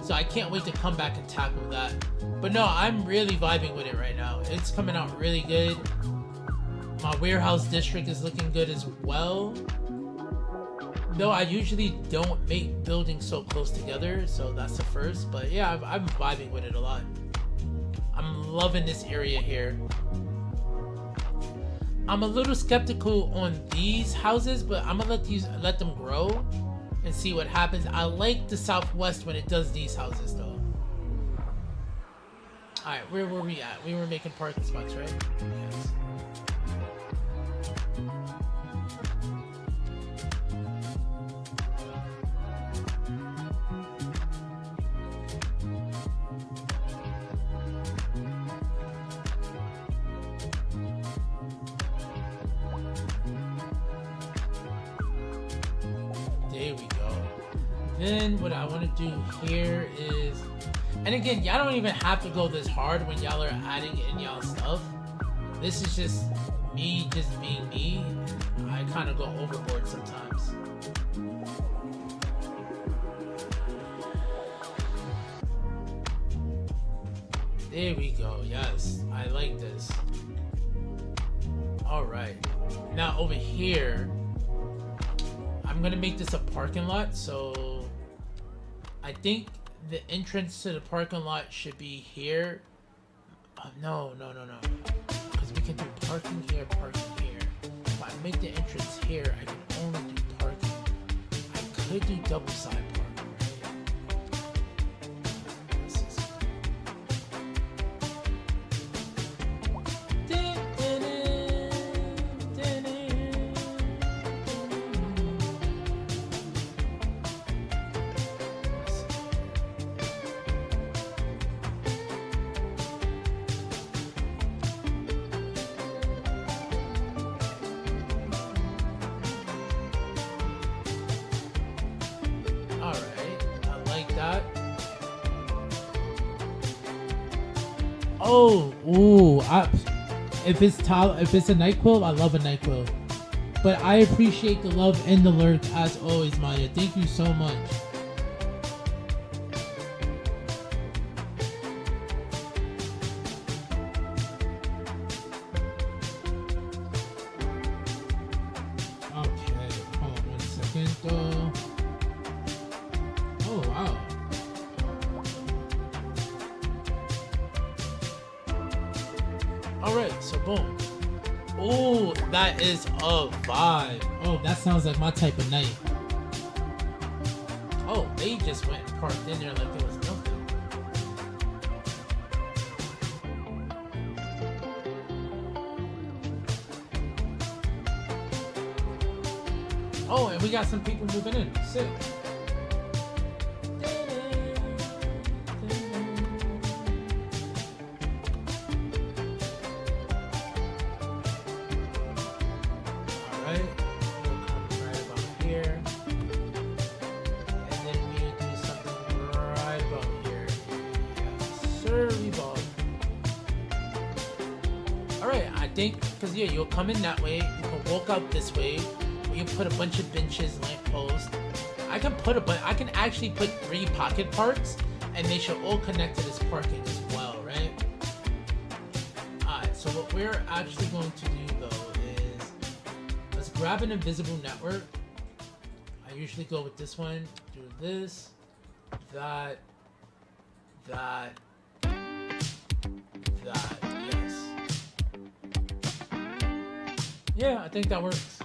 So I can't wait to come back and tackle that. But no, I'm really vibing with it right now. It's coming out really good. My warehouse district is looking good as well. Though I usually don't make buildings so close together, so that's the first. But yeah, I'm vibing with it a lot. I'm loving this area here. I'm a little skeptical on these houses, but I'm gonna let them grow and see what happens. I like the Southwest when it does these houses though. Alright, where were we at? We were making parking spots, right? Yes. There we go. Then what I want to do here is, and again, y'all don't even have to go this hard when y'all are adding in y'all stuff. This is just me just being me. I kind of go overboard sometimes. There we go. Yes, I like this. All right. Now over here, I'm gonna make this a parking lot, so I think the entrance to the parking lot should be here. No, because we can do parking here, parking here. I make the entrance here, I can only do parking. I could do double side parking, if it's a NyQuil, I love a NyQuil. But I appreciate the love and the lurk as always, Maya. Thank you so much. Okay, hold on 1 second though. Oh wow. Alright, so boom. Oh, that is a vibe. Oh, that sounds like my type of night. Oh, they just went and parked in there like there was nothing. Oh, and we got some people moving in. Sick. Yeah, you'll come in that way. You can walk out this way. We can put a bunch of benches, lampposts. I can actually put 3 pocket parks, and they should all connect to this parking as well, right? Alright, so what we're actually going to do though is let's grab an invisible network. I usually go with this one. Do this, that. Yeah, I think that works.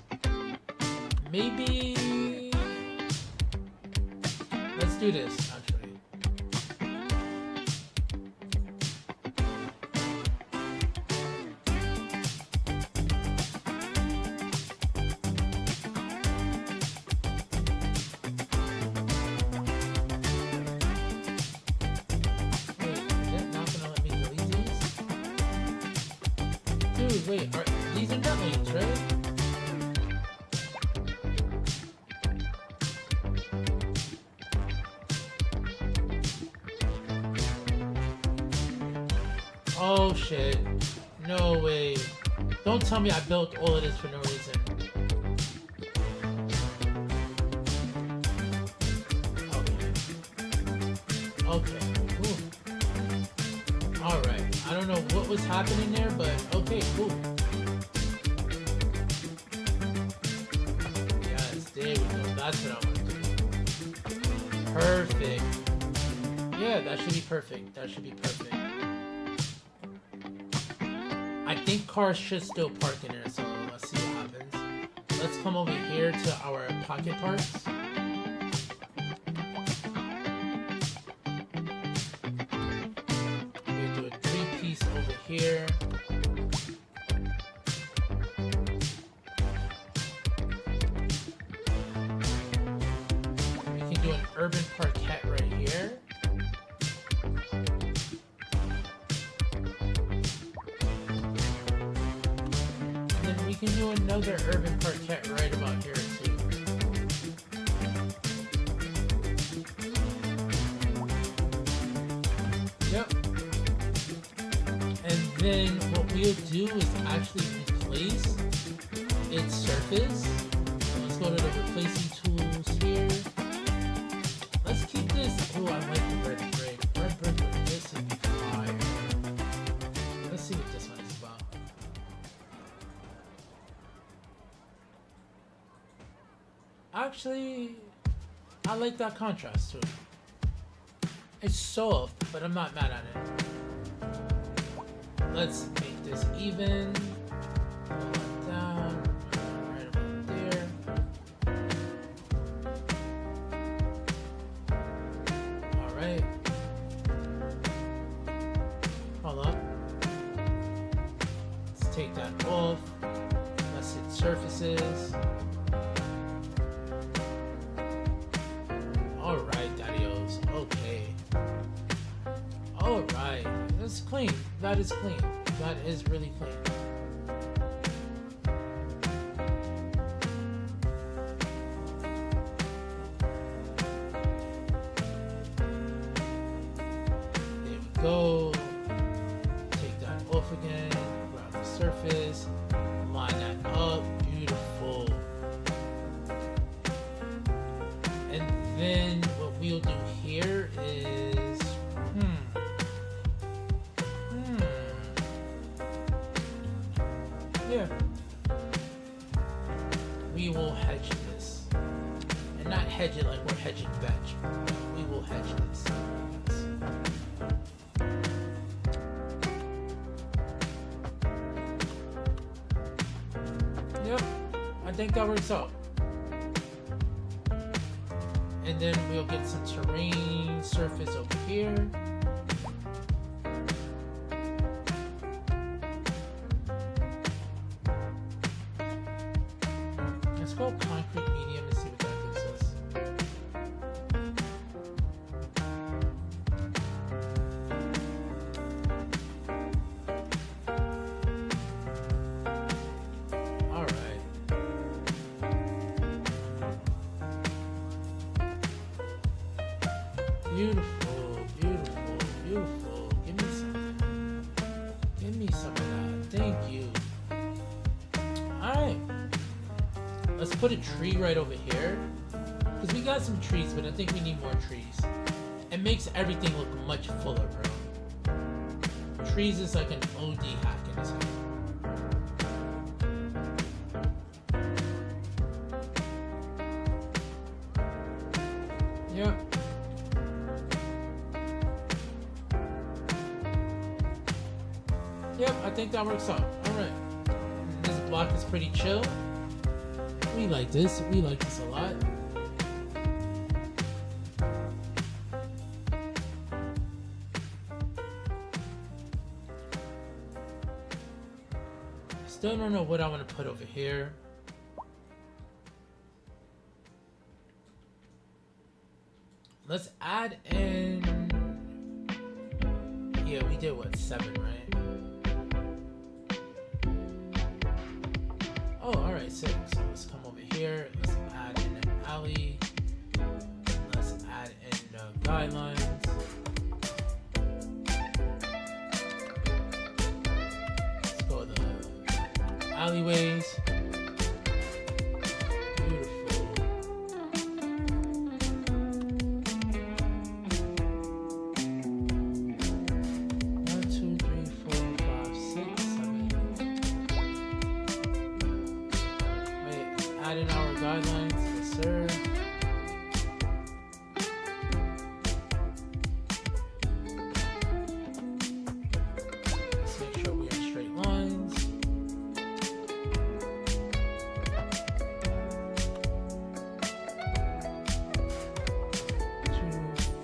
Maybe let's do this actually. Wait, is it not gonna let me delete these? Dude, wait, these are not links, right? Oh shit. No way. Don't tell me I built all of this for no reason. Okay. Cool. Alright. I don't know what was happening there, but okay, cool. There we go. That's what I want to do. Perfect. Yeah, that should be perfect. That should be perfect. I think cars should still park in there, so let's see what happens. Let's come over here to our pocket parks. We'll do a 3-piece over here. Urban parquet right here. And then we can do another urban parquet right about here too. Yep. And then what we'll do is actually replace its surface. So let's go to the replacing tools here. Let's keep this. Oh, I like the red brick. Red brick with this would be fire. Let's see what this one is about. Actually, I like that contrast too. It's soft, but I'm not mad at it. Let's make this even. Pull it down. right. Hold up. Let's take that off. Let's hit surfaces. Alright, daddy-os. Okay. Alright. That's clean. That is clean. That is really clean. There we go. Take that off again. Grab the surface. Line that up. Beautiful. And then what we'll do here is yeah, we will hedge this, and not hedge it like we're hedging veg. We will hedge this. Yep, I think that works out. And then we'll get some terrain surface over here. Let's go concrete medium and see what that gives us. All right. Beautiful, beautiful, beautiful. Give me some. Give me some of that. Thank you. Alright. Let's put a tree right over here. Because we got some trees, but I think we need more trees. It makes everything look much fuller, bro. Trees is like an OD hack in this game. Yep. Yep, I think that works out. Alright. This block is pretty chill. We like this. We like this a lot. Still don't know what I want to put over here. Let's add in. Yeah, we did what, 7, right? Oh, alright, 6. So let's come over here. Let's add in an alley. Let's add in guidelines. Let's go to the alleyways. Beautiful. 1, 2, 3, 4, 5, 6, 7. Wait, add in our guidelines, yes sir. Let's make sure we are straight lines. 2,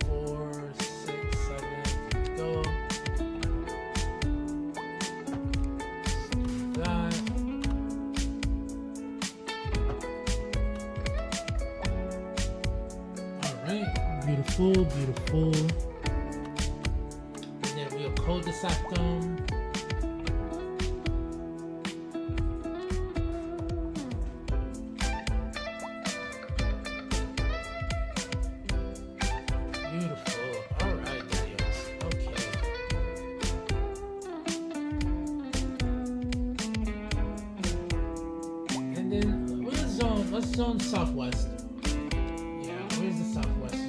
4, 6, 7. Go. Let's do that. Alright, beautiful, beautiful. And then we'll cul-de-sac them. Beautiful. Alright, videos. Okay. And then let's zone southwest. Yeah, where's the southwest zone?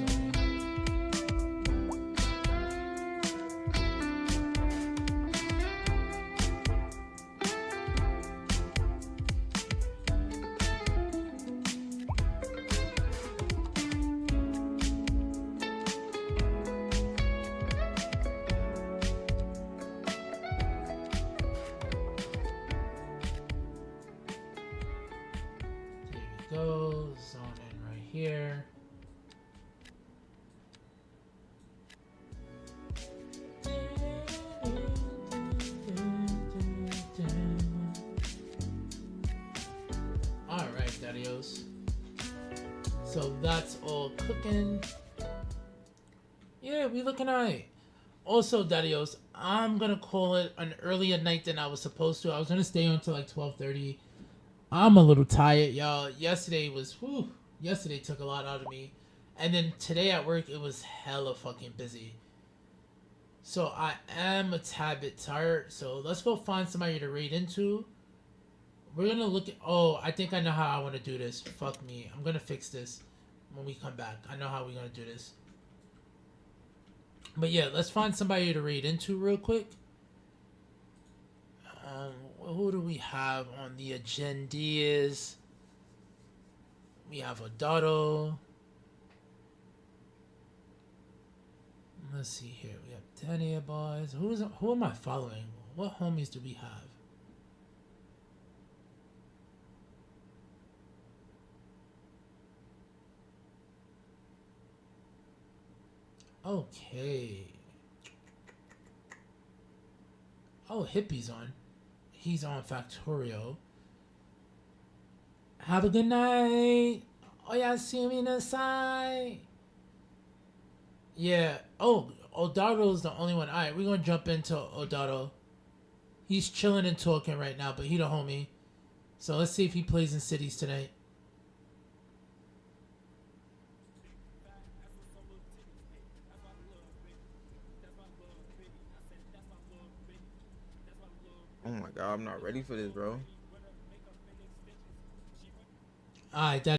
There we go. Zone in right here. Dadios. So that's all cooking. Yeah, we looking alright. Also, Dadios, I'm gonna call it an earlier night than I was supposed to. I was gonna stay until like 12:30. I'm a little tired, y'all. Yesterday took a lot out of me. And then today at work, it was hella fucking busy. So I am a tad bit tired. So let's go find somebody to raid into. We're gonna look at... Oh, I think I know how I want to do this. Fuck me. I'm gonna fix this when we come back. I know how we're gonna do this. But yeah, let's find somebody to raid into real quick. Who do we have on the agendas? We have Odato. Let's see here. We have Dania boys. Who am I following? What homies do we have? Okay. Oh, Hippie's on. He's on Factorio. Have a good night. Oh, yeah, see me in the side. Yeah. Oh, Odato's the only one. All right, we're going to jump into Odato. He's chilling and talking right now, but he the homie. So let's see if he plays in cities tonight. Oh my god, I'm not ready for this, bro. Alright,